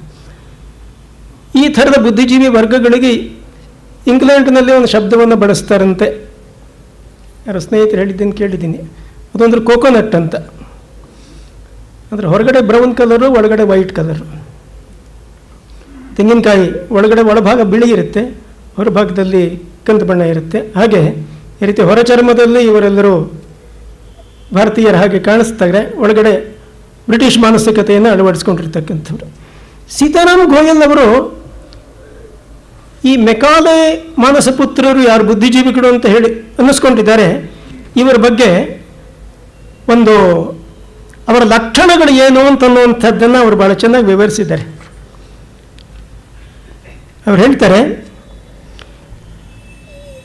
ಈ ಥರದ ಬುದ್ಧಿಜೀವಿ ವರ್ಗಗಳಿಗೆ ಇಂಗ್ಲೆಂಡ್ನಲ್ಲಿ ಒಂದು ಶಬ್ದವನ್ನು ಬಳಸ್ತಾರಂತೆ. ಯಾರೋ ಸ್ನೇಹಿತರು ಹೇಳಿದ್ದೀನಿ ಕೇಳಿದ್ದೀನಿ. ಅದೊಂದು ಕೋಕೋನಟ್ ಅಂತ. ಅಂದರೆ ಹೊರಗಡೆ ಬ್ರೌನ್ ಕಲರು, ಒಳಗಡೆ ವೈಟ್ ಕಲರು. ತೆಂಗಿನಕಾಯಿ ಒಳಭಾಗ ಬಿಳಿ ಇರುತ್ತೆ, ಹೊರಭಾಗದಲ್ಲಿ ಕಂದು ಬಣ್ಣ ಇರುತ್ತೆ. ಹಾಗೆ ಈ ರೀತಿ ಹೊರ ಚರ್ಮದಲ್ಲಿ ಇವರೆಲ್ಲರೂ ಭಾರತೀಯರ ಹಾಗೆ ಕಾಣಿಸ್ತಾರೆ, ಒಳಗಡೆ ಬ್ರಿಟಿಷ್ ಮಾನಸಿಕತೆಯನ್ನು ಅಳವಡಿಸ್ಕೊಂಡಿರ್ತಕ್ಕಂಥವ್ರು. ಸೀತಾರಾಮ್ ಗೋಯಲ್ ಅವರು ಈ ಮೆಕಾಲೆ ಮಾನಸಪುತ್ರರು ಯಾರು ಬುದ್ಧಿಜೀವಿಗಳು ಅಂತ ಹೇಳಿ ಅನ್ನಿಸ್ಕೊಂಡಿದ್ದಾರೆ, ಇವರ ಬಗ್ಗೆ ಒಂದು ಅವರ ಲಕ್ಷಣಗಳು ಏನು ಅಂತನ್ನುವಂಥದ್ದನ್ನು ಅವರು ಭಾಳ ಚೆನ್ನಾಗಿ ವಿವರಿಸಿದ್ದಾರೆ. ಅವರು ಹೇಳ್ತಾರೆ,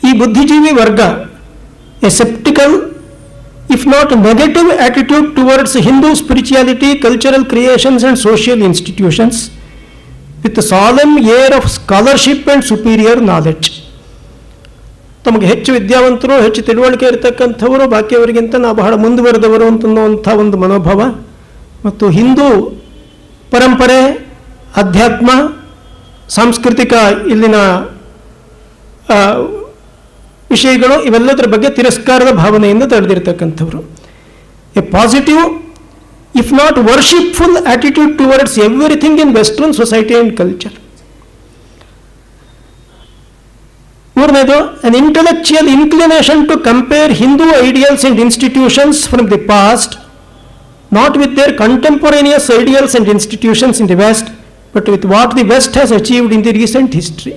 ಈ ಬುದ್ಧಿಜೀವಿ ವರ್ಗ a sceptical if not negative attitude towards Hindu spirituality, cultural creations and social institutions with a solemn air of scholarship and superior knowledge. ತಮಗೆ ಹೆಚ್ಚು ವಿದ್ಯಾವಂತರು, ಹೆಚ್ಚು ತಿಳುವಳಿಕೆ ಇರತಕ್ಕಂಥವರು, ಬಾಕಿಯವರಿಗಿಂತ ನಾವು ಬಹಳ ಮುಂದುವರೆದವರು ಅಂತನ್ನುವಂಥ ಒಂದು ಮನೋಭಾವ ಮತ್ತು ಹಿಂದೂ ಪರಂಪರೆ, ಅಧ್ಯಾತ್ಮ, ಸಾಂಸ್ಕೃತಿಕ ಇಲ್ಲಿನ ವಿಷಯಗಳು ಇವೆಲ್ಲದರ ಬಗ್ಗೆ ತಿರಸ್ಕಾರದ ಭಾವನೆಯಿಂದ ತಡೆದಿರತಕ್ಕಂಥವ್ರು. A positive if not worshipful attitude towards everything in Western society and culture. ಮೂರನೇದು, an intellectual inclination to compare Hindu ideals and institutions from the past, not with their contemporaneous ideals and institutions in the West, but with what the West has achieved in the recent history.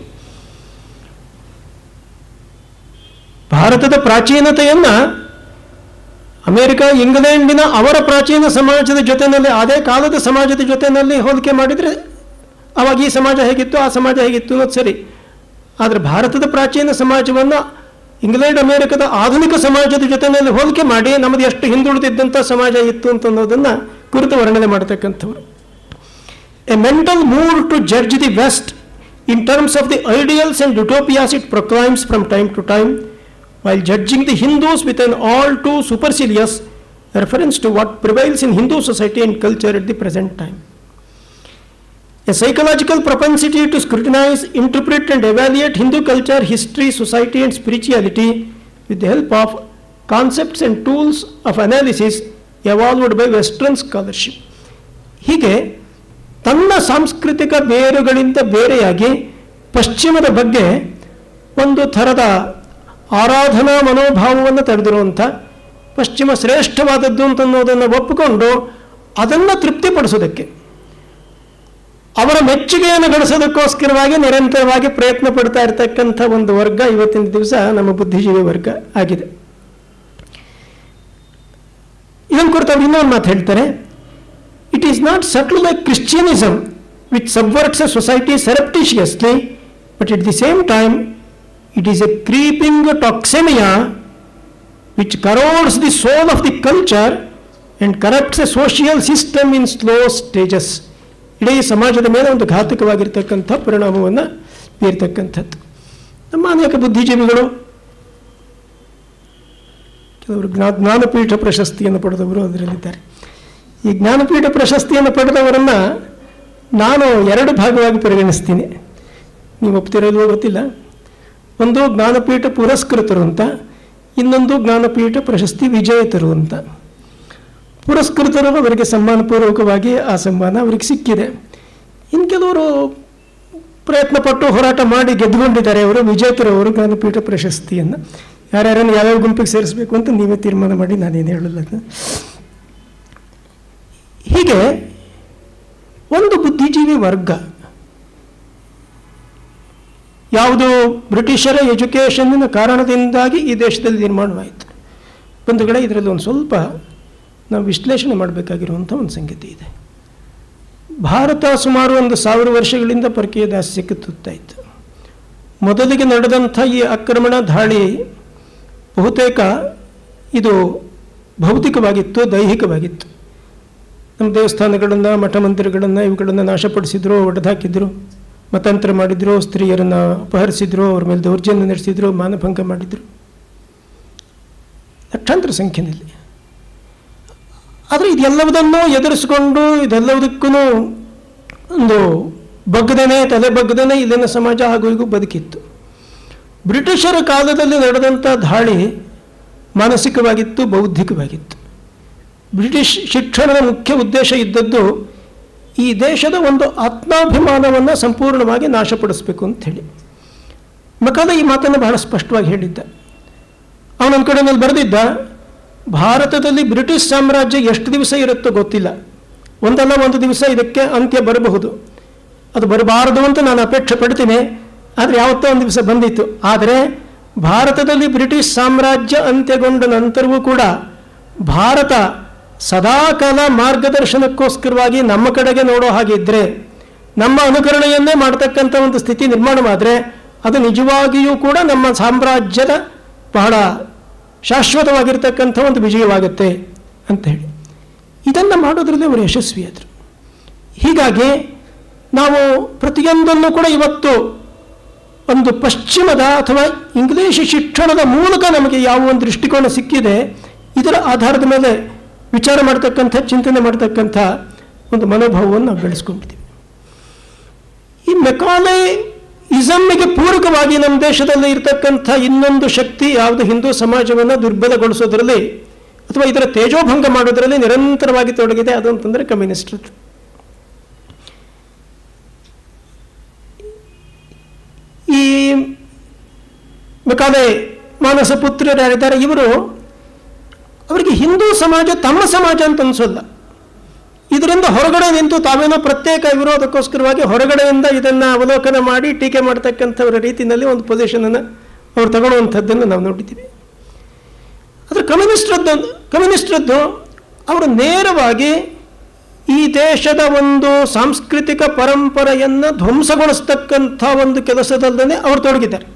ಭಾರತದ ಪ್ರಾಚೀನತೆಯನ್ನು America, ಇಂಗ್ಲೆಂಡಿನ ಅವರ ಪ್ರಾಚೀನ ಸಮಾಜದ ಜೊತೆಯಲ್ಲಿ, ಅದೇ ಕಾಲದ ಸಮಾಜದ ಜೊತೆಯಲ್ಲಿ ಹೋಲಿಕೆ ಮಾಡಿದರೆ ಅವಾಗ ಈ ಸಮಾಜ ಹೇಗಿತ್ತು, ಆ ಸಮಾಜ ಹೇಗಿತ್ತು ಅನ್ನೋದು ಸರಿ. ಆದರೆ ಭಾರತದ ಪ್ರಾಚೀನ ಸಮಾಜವನ್ನು ಇಂಗ್ಲೆಂಡ್, ಅಮೇರಿಕದ ಆಧುನಿಕ ಸಮಾಜದ ಜೊತೆಯಲ್ಲಿ ಹೋಲಿಕೆ ಮಾಡಿ ನಮ್ಮದು ಎಷ್ಟು ಹಿಂದುಳಿದಿದ್ದಂಥ ಸಮಾಜ ಇತ್ತು ಅಂತ ಅನ್ನೋದನ್ನು ಕುರಿತು ವರ್ಣನೆ ಮಾಡತಕ್ಕಂಥವ್ರು. A mental mood to judge the West in terms of the ideals and utopias it proclaims from time to time, while judging the Hindus with an all too supercilious reference to what prevails in Hindu society and culture at the present time. A psychological propensity to scrutinize, interpret and evaluate Hindu culture, history, society and spirituality with the help of concepts and tools of analysis evolved by Western scholarship. ಹೀಗೆ ತನ್ನ ಸಾಂಸ್ಕೃತಿಕ ಬೇರುಗಳಿಂದ ಬೇರೆಯಾಗಿ ಪಶ್ಚಿಮದ ಬಗ್ಗೆ ಒಂದು ಥರದ ಆರಾಧನಾ ಮನೋಭಾವವನ್ನು ತಡೆದಿರುವಂಥ, ಪಶ್ಚಿಮ ಶ್ರೇಷ್ಠವಾದದ್ದು ಅಂತನ್ನೋದನ್ನು ಒಪ್ಪಿಕೊಂಡು ಅದನ್ನು ತೃಪ್ತಿಪಡಿಸೋದಕ್ಕೆ, ಅವರ ಮೆಚ್ಚುಗೆಯನ್ನು ಗಳಿಸೋದಕ್ಕೋಸ್ಕರವಾಗಿ ನಿರಂತರವಾಗಿ ಪ್ರಯತ್ನ ಪಡ್ತಾ ಇರತಕ್ಕಂಥ ಒಂದು ವರ್ಗ ಇವತ್ತಿನ ದಿವಸ ನಮ್ಮ ಬುದ್ಧಿಜೀವಿ ವರ್ಗ ಆಗಿದೆ. ಇದನ್ನು ಕುರಿತು ಅವರು ಇನ್ನೊಂದು ಮಾತು ಹೇಳ್ತಾರೆ. It is not subtle like ಕ್ರಿಶ್ಚಿಯನಿಸಮ್ which subverts a society surreptitiously, but at the same time it is a creeping toxemia which corrodes the soul of the culture and corrupts a social system in slow stages. ಇಡೀ ಸಮಾಜದ ಮೇಲೆ ಒಂದು ಘಾತಕವಾಗಿರ್ತಕ್ಕಂಥ ಪರಿಣಾಮವನ್ನು ಬೀರ್ತಕ್ಕಂಥದ್ದು. ನಮ್ಮ ಅನೇಕ ಬುದ್ಧಿಜೀವಿಗಳು, ಕೆಲವರು ಜ್ಞಾನಪೀಠ ಪ್ರಶಸ್ತಿಯನ್ನು ಪಡೆದವರು ಅದರಲ್ಲಿದ್ದಾರೆ. ಈ ಜ್ಞಾನಪೀಠ ಪ್ರಶಸ್ತಿಯನ್ನು ಪಡೆದವರನ್ನು ನಾನು ಎರಡು ಭಾಗವಾಗಿ ಪರಿಗಣಿಸ್ತೀನಿ. ನೀವು ಒಪ್ತಿರೋದು ಗೊತ್ತಿಲ್ಲ. ಒಂದು ಜ್ಞಾನಪೀಠ ಪುರಸ್ಕೃತರು ಅಂತ, ಇನ್ನೊಂದು ಜ್ಞಾನಪೀಠ ಪ್ರಶಸ್ತಿ ವಿಜೇತರು ಅಂತ. ಪುರಸ್ಕೃತರು ಅವರಿಗೆ ಸನ್ಮಾನಪೂರ್ವಕವಾಗಿ ಆ ಸನ್ಮಾನ ಅವರಿಗೆ ಸಿಕ್ಕಿದೆ. ಇನ್ನು ಕೆಲವರು ಪ್ರಯತ್ನಪಟ್ಟು ಹೋರಾಟ ಮಾಡಿ ಗೆದ್ದುಕೊಂಡಿದ್ದಾರೆ. ಅವರು ವಿಜೇತರವರು ಜ್ಞಾನಪೀಠ ಪ್ರಶಸ್ತಿಯನ್ನು. ಯಾರ್ಯಾರನ್ನು ಯಾವ್ಯಾವ ಗುಂಪಿಗೆ ಸೇರಿಸಬೇಕು ಅಂತ ನೀವೇ ತೀರ್ಮಾನ ಮಾಡಿ, ನಾನೇನು ಹೇಳಲ್ಲ. ಹೀಗೆ ಒಂದು ಬುದ್ಧಿಜೀವಿ ವರ್ಗ ಯಾವುದು ಬ್ರಿಟಿಷರ ಎಜುಕೇಷನ್ನಿನ ಕಾರಣದಿಂದಾಗಿ ಈ ದೇಶದಲ್ಲಿ ನಿರ್ಮಾಣವಾಯಿತು. ಬಂಧುಗಳೇ, ಇದರಲ್ಲಿ ಒಂದು ಸ್ವಲ್ಪ ನಾವು ವಿಶ್ಲೇಷಣೆ ಮಾಡಬೇಕಾಗಿರುವಂಥ ಒಂದು ಸಂಗತಿ ಇದೆ. ಭಾರತ ಸುಮಾರು 1000 ವರ್ಷಗಳಿಂದ ಪರಕೀಯ ದಾಸ್ಯಕ್ಕೆ ತುತ್ತಾಯಿತು. ಮೊದಲಿಗೆ ನಡೆದಂಥ ಈ ಆಕ್ರಮಣ ದಾಳಿ ಬಹುತೇಕ ಇದು ಭೌತಿಕವಾಗಿತ್ತು, ದೈಹಿಕವಾಗಿತ್ತು. ನಮ್ಮ ದೇವಸ್ಥಾನಗಳನ್ನು, ಮಠ ಮಂದಿರಗಳನ್ನು ಇವುಗಳನ್ನು ನಾಶಪಡಿಸಿದ್ರು, ಒಡೆದಾಕಿದ್ರು, ಮತಾಂತರ ಮಾಡಿದ್ರು, ಸ್ತ್ರೀಯರನ್ನು ಅಪಹರಿಸಿದ್ರು, ಅವ್ರ ಮೇಲೆ ದೌರ್ಜನ್ಯ ನಡೆಸಿದ್ರು, ಮಾನಭಂಗ ಮಾಡಿದರು ಲಕ್ಷಾಂತರ ಸಂಖ್ಯೆಯಲ್ಲಿ. ಆದರೆ ಇದೆಲ್ಲವುದನ್ನು ಎದುರಿಸಿಕೊಂಡು ಇದೆಲ್ಲವುದಕ್ಕೂ ಒಂದು ತಲೆ ಬಗ್ಗದೇನೆ ಇಲ್ಲಿನ ಸಮಾಜ ಹಾಗೂ ಹೀಗೂ ಬದುಕಿತ್ತು. ಬ್ರಿಟಿಷರ ಕಾಲದಲ್ಲಿ ನಡೆದಂಥ ದಾಳಿ ಮಾನಸಿಕವಾಗಿತ್ತು, ಬೌದ್ಧಿಕವಾಗಿತ್ತು. ಬ್ರಿಟಿಷ್ ಶಿಕ್ಷಣದ ಮುಖ್ಯ ಉದ್ದೇಶ ಇದ್ದದ್ದು ಈ ದೇಶದ ಒಂದು ಆತ್ಮಾಭಿಮಾನವನ್ನು ಸಂಪೂರ್ಣವಾಗಿ ನಾಶಪಡಿಸಬೇಕು ಅಂಥೇಳಿ. ಮೆಕಾಲೆ ಈ ಮಾತನ್ನು ಬಹಳ ಸ್ಪಷ್ಟವಾಗಿ ಹೇಳಿದ್ದ. ಅವನೊಂದು ಕಡೆ ಮೇಲೆ ಬರೆದಿದ್ದ, ಭಾರತದಲ್ಲಿ ಬ್ರಿಟಿಷ್ ಸಾಮ್ರಾಜ್ಯ ಎಷ್ಟು ದಿವಸ ಇರುತ್ತೋ ಗೊತ್ತಿಲ್ಲ, ಒಂದಲ್ಲ ಒಂದು ದಿವಸ ಇದಕ್ಕೆ ಅಂತ್ಯ ಬರಬಹುದು. ಅದು ಬರಬಾರದು ಅಂತ ನಾನು ಅಪೇಕ್ಷೆ ಪಡ್ತೀನಿ, ಆದರೆ ಯಾವತ್ತೋ ಒಂದು ದಿವಸ ಬಂದಿತ್ತು. ಆದರೆ ಭಾರತದಲ್ಲಿ ಬ್ರಿಟಿಷ್ ಸಾಮ್ರಾಜ್ಯ ಅಂತ್ಯಗೊಂಡ ನಂತರವೂ ಕೂಡ ಭಾರತ ಸದಾಕಾಲ ಮಾರ್ಗದರ್ಶನಕ್ಕೋಸ್ಕರವಾಗಿ ನಮ್ಮ ಕಡೆಗೆ ನೋಡೋ ಹಾಗಿದ್ದರೆ, ನಮ್ಮ ಅನುಕರಣೆಯನ್ನೇ ಮಾಡ್ತಕ್ಕಂಥ ಒಂದು ಸ್ಥಿತಿ ನಿರ್ಮಾಣವಾದರೆ ಅದು ನಿಜವಾಗಿಯೂ ಕೂಡ ನಮ್ಮ ಸಾಮ್ರಾಜ್ಯದ ಬಹಳ ಶಾಶ್ವತವಾಗಿರ್ತಕ್ಕಂಥ ಒಂದು ವಿಜಯವಾಗುತ್ತೆ ಅಂತ ಹೇಳಿ ಇದನ್ನು ಮಾಡೋದ್ರಲ್ಲಿ ಅವರು ಯಶಸ್ವಿಯಾದರು. ಹೀಗಾಗಿ ನಾವು ಪ್ರತಿಯೊಂದನ್ನು ಕೂಡ ಇವತ್ತು ಒಂದು ಪಶ್ಚಿಮದ ಅಥವಾ ಇಂಗ್ಲೀಷ್ ಶಿಕ್ಷಣದ ಮೂಲಕ ನಮಗೆ ಯಾವ ಒಂದು ದೃಷ್ಟಿಕೋನ ಸಿಕ್ಕಿದೆ, ಇದರ ಆಧಾರದ ಮೇಲೆ ವಿಚಾರ ಮಾಡ್ತಕ್ಕಂಥ, ಚಿಂತನೆ ಮಾಡ್ತಕ್ಕಂಥ ಒಂದು ಮನೋಭಾವವನ್ನು ನಾವು ಬೆಳೆಸ್ಕೊಂಡ್ಬಿಡ್ತೀವಿ. ಈ ಮೆಕಾಲೆ ಇಸಮ್ಮಿಗೆ ಪೂರಕವಾಗಿ ನಮ್ಮ ದೇಶದಲ್ಲಿ ಇರತಕ್ಕಂಥ ಇನ್ನೊಂದು ಶಕ್ತಿ ಯಾವುದು ಹಿಂದೂ ಸಮಾಜವನ್ನು ದುರ್ಬಲಗೊಳಿಸೋದ್ರಲ್ಲಿ ಅಥವಾ ಇದರ ತೇಜೋಭಂಗ ಮಾಡೋದರಲ್ಲಿ ನಿರಂತರವಾಗಿ ತೊಡಗಿದೆ, ಅದು ಅಂತಂದರೆ ಕಮ್ಯುನಿಸ್ಟರು. ಈ ಮೆಕಾಲೆ ಮಾನಸ ಪುತ್ರರು ಯಾರಿದ್ದಾರೆ, ಅವರಿಗೆ ಹಿಂದೂ ಸಮಾಜ ತಮ್ಮ ಸಮಾಜ ಅಂತ ಅನಿಸೋಲ್ಲ. ಇದರಿಂದ ಹೊರಗಡೆ ನಿಂತು ತಾವೇನೋ ಪ್ರತ್ಯೇಕ ವಿರೋಧಕ್ಕೋಸ್ಕರವಾಗಿ ಹೊರಗಡೆಯಿಂದ ಇದನ್ನು ಅವಲೋಕನ ಮಾಡಿ ಟೀಕೆ ಮಾಡ್ತಕ್ಕಂಥವರ ರೀತಿಯಲ್ಲಿ ಒಂದು ಪೊಸಿಷನನ್ನು ಅವ್ರು ತಗೊಳ್ಳುವಂಥದ್ದನ್ನು ನಾವು ನೋಡಿದ್ದೀವಿ. ಆದರೆ ಕಮ್ಯುನಿಸ್ಟ್ರದ್ದು ಅವರು ನೇರವಾಗಿ ಈ ದೇಶದ ಒಂದು ಸಾಂಸ್ಕೃತಿಕ ಪರಂಪರೆಯನ್ನು ಧ್ವಂಸಗೊಳಿಸ್ತಕ್ಕಂಥ ಒಂದು ಕೆಲಸದಲ್ಲದೆ ಅವರು ತೊಡಗಿದ್ದಾರೆ.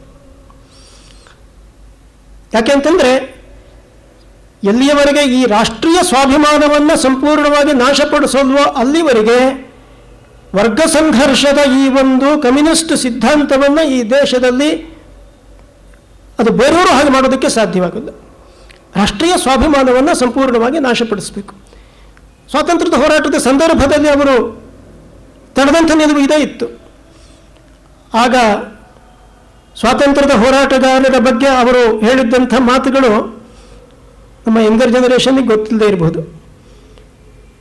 ಯಾಕೆಂತಂದರೆ ಎಲ್ಲಿಯವರೆಗೆ ಈ ರಾಷ್ಟ್ರೀಯ ಸ್ವಾಭಿಮಾನವನ್ನು ಸಂಪೂರ್ಣವಾಗಿ ನಾಶಪಡಿಸಲ್ವೋ ಅಲ್ಲಿವರೆಗೆ ವರ್ಗ ಸಂಘರ್ಷದ ಈ ಒಂದು ಕಮ್ಯುನಿಸ್ಟ್ ಸಿದ್ಧಾಂತವನ್ನು ಈ ದೇಶದಲ್ಲಿ ಅದು ಬೇರೆಯವರು ಹಾಗೆ ಮಾಡೋದಕ್ಕೆ ಸಾಧ್ಯವಾಗಲ್ಲ. ರಾಷ್ಟ್ರೀಯ ಸ್ವಾಭಿಮಾನವನ್ನು ಸಂಪೂರ್ಣವಾಗಿ ನಾಶಪಡಿಸಬೇಕು. ಸ್ವಾತಂತ್ರ್ಯದ ಹೋರಾಟದ ಸಂದರ್ಭದಲ್ಲಿ ಅವರು ತಡೆದಂಥ ನಿಲುವು ಇದೇ ಇತ್ತು. ಆಗ ಸ್ವಾತಂತ್ರ್ಯದ ಹೋರಾಟಗಾರರ ಬಗ್ಗೆ ಅವರು ಹೇಳಿದ್ದಂಥ ಮಾತುಗಳು ನಮ್ಮ ಯಂಗರ್ ಜನರೇಷನ್ಗೆ ಗೊತ್ತಿಲ್ಲದೆ ಇರಬಹುದು.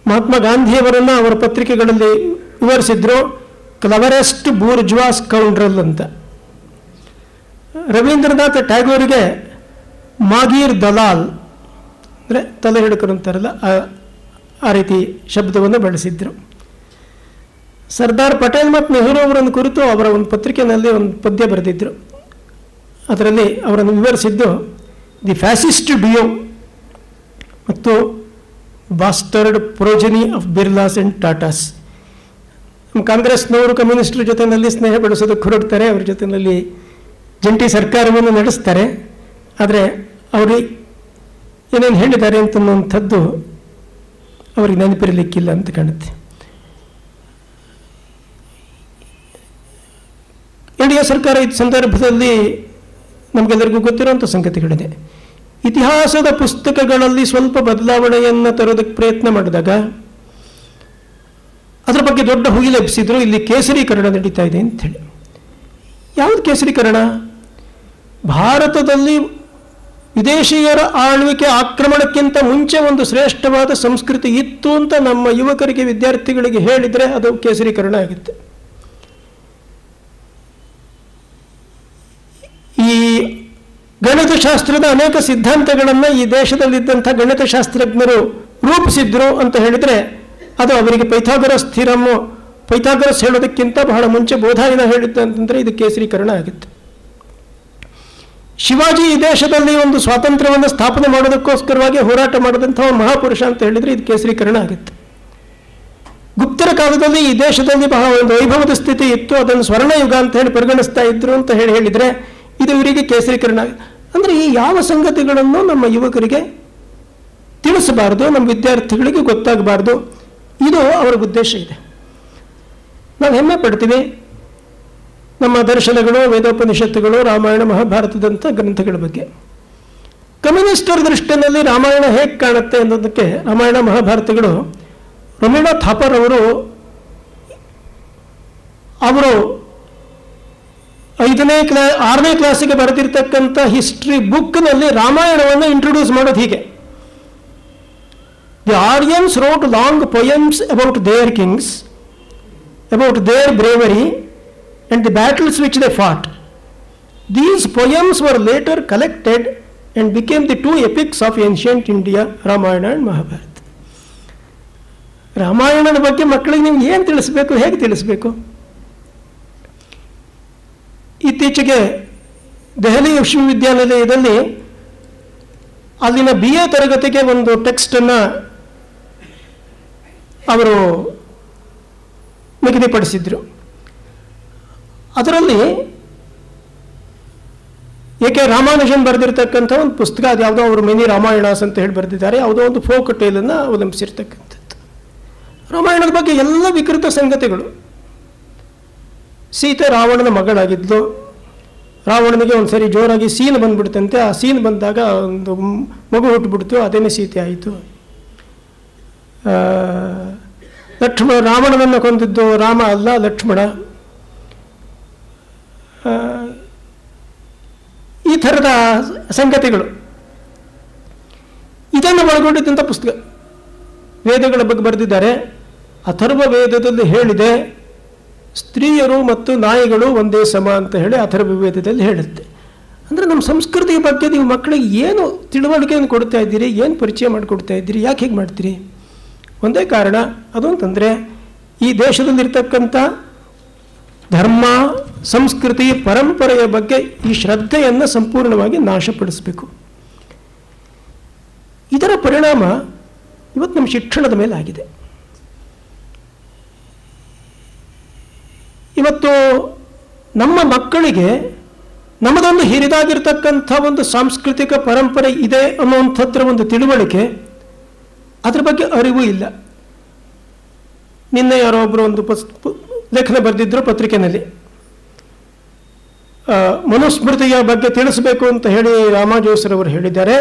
ಮಹಾತ್ಮ ಗಾಂಧಿಯವರನ್ನು ಅವರ ಪತ್ರಿಕೆಗಳಲ್ಲಿ ವಿವರಿಸಿದ್ರು ಕ್ಲವರೆಸ್ಟ್ ಬೂರ್ಜ್ವಾ ಸ್ಕೌಂಡ್ರಲ್ ಅಂತ. ರವೀಂದ್ರನಾಥ್ ಟ್ಯಾಗೋರಿಗೆ ಮಾಗೀರ್ ದಲಾಲ್ ಅಂದರೆ ತಲೆ ಹಿಡುಕರು ಅಂತಾರಲ್ಲ, ಆ ರೀತಿ ಶಬ್ದವನ್ನು ಬಳಸಿದ್ರು. ಸರ್ದಾರ್ ಪಟೇಲ್ ಮತ್ತು ನೆಹರು ಅವರನ್ನು ಕುರಿತು ಅವರ ಒಂದು ಪತ್ರಿಕೆಯಲ್ಲಿ ಒಂದು ಪದ್ಯ ಬರೆದಿದ್ದರು. ಅದರಲ್ಲಿ ಅವರನ್ನು ವಿವರಿಸಿದ್ದು ದಿ ಫ್ಯಾಸಿಸ್ಟ್ ಡಿಯೋ ಮತ್ತು bastard progeny of Birlas and Tatas. ನಮ್ಮ ಕಾಂಗ್ರೆಸ್ನವರು ಕಮ್ಯುನಿಸ್ಟರ ಜೊತೆಯಲ್ಲಿ ಸ್ನೇಹ ಬೆಳೆಸೋದಕ್ಕೆ ಹೊರಡ್ತಾರೆ, ಅವ್ರ ಜೊತೆಯಲ್ಲಿ ಜಂಟಿ ಸರ್ಕಾರವನ್ನು ನಡೆಸ್ತಾರೆ. ಆದರೆ ಅವರು ಏನೇನು ಹೇಳಿದ್ದಾರೆ ಅಂತನ್ನುವಂಥದ್ದು ಅವರಿಗೆ ನೆನಪಿರಲಿಕ್ಕಿಲ್ಲ ಅಂತ ಕಾಣುತ್ತೆ. NDA ಸರ್ಕಾರ ಈ ಸಂದರ್ಭದಲ್ಲಿ ನಮಗೆಲ್ಲರಿಗೂ ಗೊತ್ತಿರುವಂಥ ಸಂಗತಿಗಳಿದೆ. ಇತಿಹಾಸದ ಪುಸ್ತಕಗಳಲ್ಲಿ ಸ್ವಲ್ಪ ಬದಲಾವಣೆಯನ್ನು ತರೋದಕ್ಕೆ ಪ್ರಯತ್ನ ಮಾಡಿದಾಗ ಅದರ ಬಗ್ಗೆ ದೊಡ್ಡ ಹುಗಿಲೆಬ್ಬಿಸಿದ್ರು. ಇಲ್ಲಿ ಕೇಸರೀಕರಣ ನಡೀತಾ ಇದೆ ಅಂಥೇಳಿ. ಯಾವುದು ಕೇಸರೀಕರಣ? ಭಾರತದಲ್ಲಿ ವಿದೇಶಿಯರ ಆಳ್ವಿಕೆ ಆಕ್ರಮಣಕ್ಕಿಂತ ಮುಂಚೆ ಒಂದು ಶ್ರೇಷ್ಠವಾದ ಸಂಸ್ಕೃತಿ ಇತ್ತು ಅಂತ ನಮ್ಮ ಯುವಕರಿಗೆ, ವಿದ್ಯಾರ್ಥಿಗಳಿಗೆ ಹೇಳಿದರೆ ಅದು ಕೇಸರೀಕರಣ ಆಗುತ್ತೆ. ಗಣಿತಶಾಸ್ತ್ರದ ಅನೇಕ ಸಿದ್ಧಾಂತಗಳನ್ನು ಈ ದೇಶದಲ್ಲಿದ್ದಂಥ ಗಣಿತಶಾಸ್ತ್ರಜ್ಞರು ರೂಪಿಸಿದ್ರು ಅಂತ ಹೇಳಿದರೆ ಅದು ಅವರಿಗೆ ಪೈಥಾಗರಸ್ ಹೇಳೋದಕ್ಕಿಂತ ಬಹಳ ಮುಂಚೆ ಬೋಧಾಯನ ಹೇಳಿದ್ದಂತಂದರೆ ಇದು ಕೇಸರೀಕರಣ ಆಗುತ್ತೆ. ಶಿವಾಜಿ ಈ ದೇಶದಲ್ಲಿ ಒಂದು ಸ್ವಾತಂತ್ರ್ಯವನ್ನು ಸ್ಥಾಪನೆ ಮಾಡೋದಕ್ಕೋಸ್ಕರವಾಗಿ ಹೋರಾಟ ಮಾಡಿದಂಥ ಒಂದು ಮಹಾಪುರುಷ ಅಂತ ಹೇಳಿದರೆ ಇದು ಕೇಸರೀಕರಣ ಆಗುತ್ತೆ. ಗುಪ್ತರ ಕಾಲದಲ್ಲಿ ಈ ದೇಶದಲ್ಲಿ ಬಹಳ ಒಂದು ವೈಭವದ ಸ್ಥಿತಿ ಇತ್ತು, ಅದನ್ನು ಸ್ವರ್ಣಯುಗ ಅಂತ ಹೇಳಿ ಪರಿಗಣಿಸ್ತಾ ಇದ್ರು ಅಂತ ಹೇಳಿದರೆ ಇದು ಇವರಿಗೆ ಕೇಸರೀಕರಣ ಆಗುತ್ತೆ. ಅಂದರೆ ಈ ಯಾವ ಸಂಗತಿಗಳನ್ನು ನಮ್ಮ ಯುವಕರಿಗೆ ತಿಳಿಸಬಾರ್ದು, ನಮ್ಮ ವಿದ್ಯಾರ್ಥಿಗಳಿಗೆ ಗೊತ್ತಾಗಬಾರ್ದು, ಇದು ಅವರ ಉದ್ದೇಶ ಇದೆ. ನಾವು ಹೆಮ್ಮೆ ಪಡ್ತೀವಿ ನಮ್ಮ ದರ್ಶನಗಳು, ವೇದೋಪನಿಷತ್ತುಗಳು, ರಾಮಾಯಣ ಮಹಾಭಾರತದಂಥ ಗ್ರಂಥಗಳ ಬಗ್ಗೆ. ಕಮ್ಯುನಿಸ್ಟರ ದೃಷ್ಟಿಯಲ್ಲಿ ರಾಮಾಯಣ ಹೇಗೆ ಕಾಣುತ್ತೆ ಅನ್ನೋದಕ್ಕೆ ರಾಮಾಯಣ ಮಹಾಭಾರತಗಳು ರವೀಂದ್ರನಾಥ್ ಥಾಪರ್ ಅವರು 6ನೇ ಕ್ಲಾಸಿಗೆ ಬರೆದಿರ್ತಕ್ಕಂಥ ಹಿಸ್ಟ್ರಿ ಬುಕ್ನಲ್ಲಿ ರಾಮಾಯಣವನ್ನು ಇಂಟ್ರೊಡ್ಯೂಸ್ ಮಾಡೋದು ಹೀಗೆ: the Aryans wrote long poems about there Kings, about there bravery and the battles which they fought. These poems were later collected and became the two epics of ancient India, Ramayana and Mahabharata. ರಾಮಾಯಣದ ಬಗ್ಗೆ ಮಕ್ಕಳಿಗೆ ನೀವು ಏನು ತಿಳಿಸಬೇಕು, ಹೇಗೆ ತಿಳಿಸಬೇಕು? ಇತ್ತೀಚೆಗೆ ದೆಹಲಿ ವಿಶ್ವವಿದ್ಯಾನಿಲಯದಲ್ಲಿ ಅಲ್ಲಿನ BA ತರಗತಿಗೆ ಒಂದು ಟೆಕ್ಸ್ಟನ್ನು ಅವರು ನಿಗದಿಪಡಿಸಿದ್ರು. ಅದರಲ್ಲಿ ಏಕೆ ರಾಮಾನುಜನ್ ಬರೆದಿರ್ತಕ್ಕಂಥ ಒಂದು ಪುಸ್ತಕ, ಅದು ಯಾವುದೋ ಅವರು ಮಿನಿ ರಾಮಾಯಣಾಸ್ ಅಂತ ಹೇಳಿ ಬರೆದಿದ್ದಾರೆ, ಯಾವುದೋ ಒಂದು ಫೋಕ್ ಟೇಲನ್ನು ಅವಲಂಬಿಸಿರ್ತಕ್ಕಂಥದ್ದು. ರಾಮಾಯಣದ ಬಗ್ಗೆ ಎಲ್ಲ ವಿಕೃತ ಸಂಗತಿಗಳು. ಸೀತೆ ರಾವಣನ ಮಗಳಾಗಿದ್ಲು, ರಾವಣನಿಗೆ ಒಂದು ಸರಿ ಜೋರಾಗಿ ಸೀನ್ ಬಂದ್ಬಿಡ್ತಂತೆ, ಆ ಸೀನ್ ಬಂದಾಗ ಒಂದು ಮಗು ಹುಟ್ಟುಬಿಡ್ತು, ಅದೇನೇ ಸೀತೆ ಆಯಿತು. ಲಕ್ಷ್ಮಣ ರಾವಣನನ್ನು ಕೊಂದಿದ್ದು ರಾಮ ಅಲ್ಲ, ಲಕ್ಷ್ಮಣ. ಈ ಥರದ ಸಂಗತಿಗಳು ಇದನ್ನು ಒಳಗೊಂಡಿದ್ದಂಥ ಪುಸ್ತಕ. ವೇದಗಳ ಬಗ್ಗೆ ಬರೆದಿದ್ದಾರೆ. ಅಥರ್ವ ವೇದದಲ್ಲಿ ಹೇಳಿದೆ ಸ್ತ್ರೀಯರು ಮತ್ತು ನಾಯಿಗಳು ಒಂದೇ ಸಮ ಅಂತ ಹೇಳಿ ಅಥರ್ವ ವೇದದಲ್ಲಿ ಹೇಳುತ್ತೆ. ಅಂದರೆ ನಮ್ಮ ಸಂಸ್ಕೃತಿಯ ಬಗ್ಗೆ ನೀವು ಮಕ್ಕಳಿಗೆ ಏನು ತಿಳುವಳಿಕೆಯನ್ನು ಕೊಡ್ತಾ ಇದ್ದೀರಿ, ಏನು ಪರಿಚಯ ಮಾಡಿಕೊಡ್ತಾ ಇದ್ದೀರಿ, ಯಾಕೆ ಹೀಗೆ ಮಾಡ್ತೀರಿ? ಒಂದೇ ಕಾರಣ, ಅದು ಅಂತಂದರೆ ಈ ದೇಶದಲ್ಲಿರ್ತಕ್ಕಂಥ ಧರ್ಮ, ಸಂಸ್ಕೃತಿ, ಪರಂಪರೆಯ ಬಗ್ಗೆ ಈ ಶ್ರದ್ಧೆಯನ್ನು ಸಂಪೂರ್ಣವಾಗಿ ನಾಶಪಡಿಸಬೇಕು. ಇದರ ಪರಿಣಾಮ ಇವತ್ತು ನಮ್ಮ ಶಿಕ್ಷಣದ ಮೇಲೆ ಆಗಿದೆ. ಇವತ್ತು ನಮ್ಮ ಮಕ್ಕಳಿಗೆ ನಮ್ಮದೊಂದು ಹಿರಿದಾಗಿರ್ತಕ್ಕಂಥ ಒಂದು ಸಾಂಸ್ಕೃತಿಕ ಪರಂಪರೆ ಇದೆ ಅನ್ನುವಂಥದ್ರ ಒಂದು ತಿಳುವಳಿಕೆ, ಅದರ ಬಗ್ಗೆ ಅರಿವು ಇಲ್ಲ. ನಿನ್ನೆ ಯಾರೋ ಒಬ್ಬರು ಒಂದು ಲೇಖನ ಬರೆದಿದ್ದರು ಪತ್ರಿಕೆಯಲ್ಲಿ, ಮನುಸ್ಮೃತಿಯ ಬಗ್ಗೆ ತಿಳಿಸಬೇಕು ಅಂತ ಹೇಳಿ ರಾಮಾಜೋಸ್ರವರು ಹೇಳಿದ್ದಾರೆ.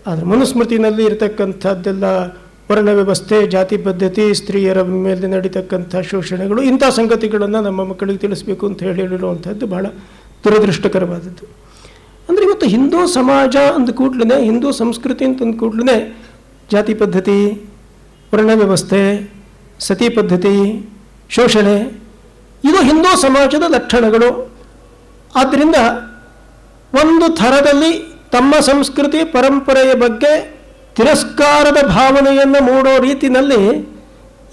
ಆದರೆ ಮನುಸ್ಮೃತಿನಲ್ಲಿ ಇರತಕ್ಕಂಥದ್ದೆಲ್ಲ ವರ್ಣ ವ್ಯವಸ್ಥೆ, ಜಾತಿ ಪದ್ಧತಿ, ಸ್ತ್ರೀಯರ ಮೇಲೆ ನಡೀತಕ್ಕಂಥ ಶೋಷಣೆಗಳು, ಇಂಥ ಸಂಗತಿಗಳನ್ನು ನಮ್ಮ ಮಕ್ಕಳಿಗೆ ತಿಳಿಸಬೇಕು ಅಂತ ಹೇಳಿರುವಂಥದ್ದು ಬಹಳ ದುರದೃಷ್ಟಕರವಾದದ್ದು. ಅಂದರೆ ಇವತ್ತು ಹಿಂದೂ ಸಮಾಜ ಅಂದ ಕೂಡಲೇ, ಹಿಂದೂ ಸಂಸ್ಕೃತಿ ಅಂತಂದ ಕೂಡಲೇ ಜಾತಿ ಪದ್ಧತಿ, ವರ್ಣ ವ್ಯವಸ್ಥೆ, ಸತಿ ಪದ್ಧತಿ, ಶೋಷಣೆ, ಇದು ಹಿಂದೂ ಸಮಾಜದ ಲಕ್ಷಣಗಳು. ಆದ್ದರಿಂದ ಒಂದು ಥರದಲ್ಲಿ ತಮ್ಮ ಸಂಸ್ಕೃತಿ ಪರಂಪರೆಯ ಬಗ್ಗೆ ತಿರಸ್ಕಾರದ ಭಾವನೆಯನ್ನು ಮೂಡೋ ರೀತಿಯಲ್ಲಿ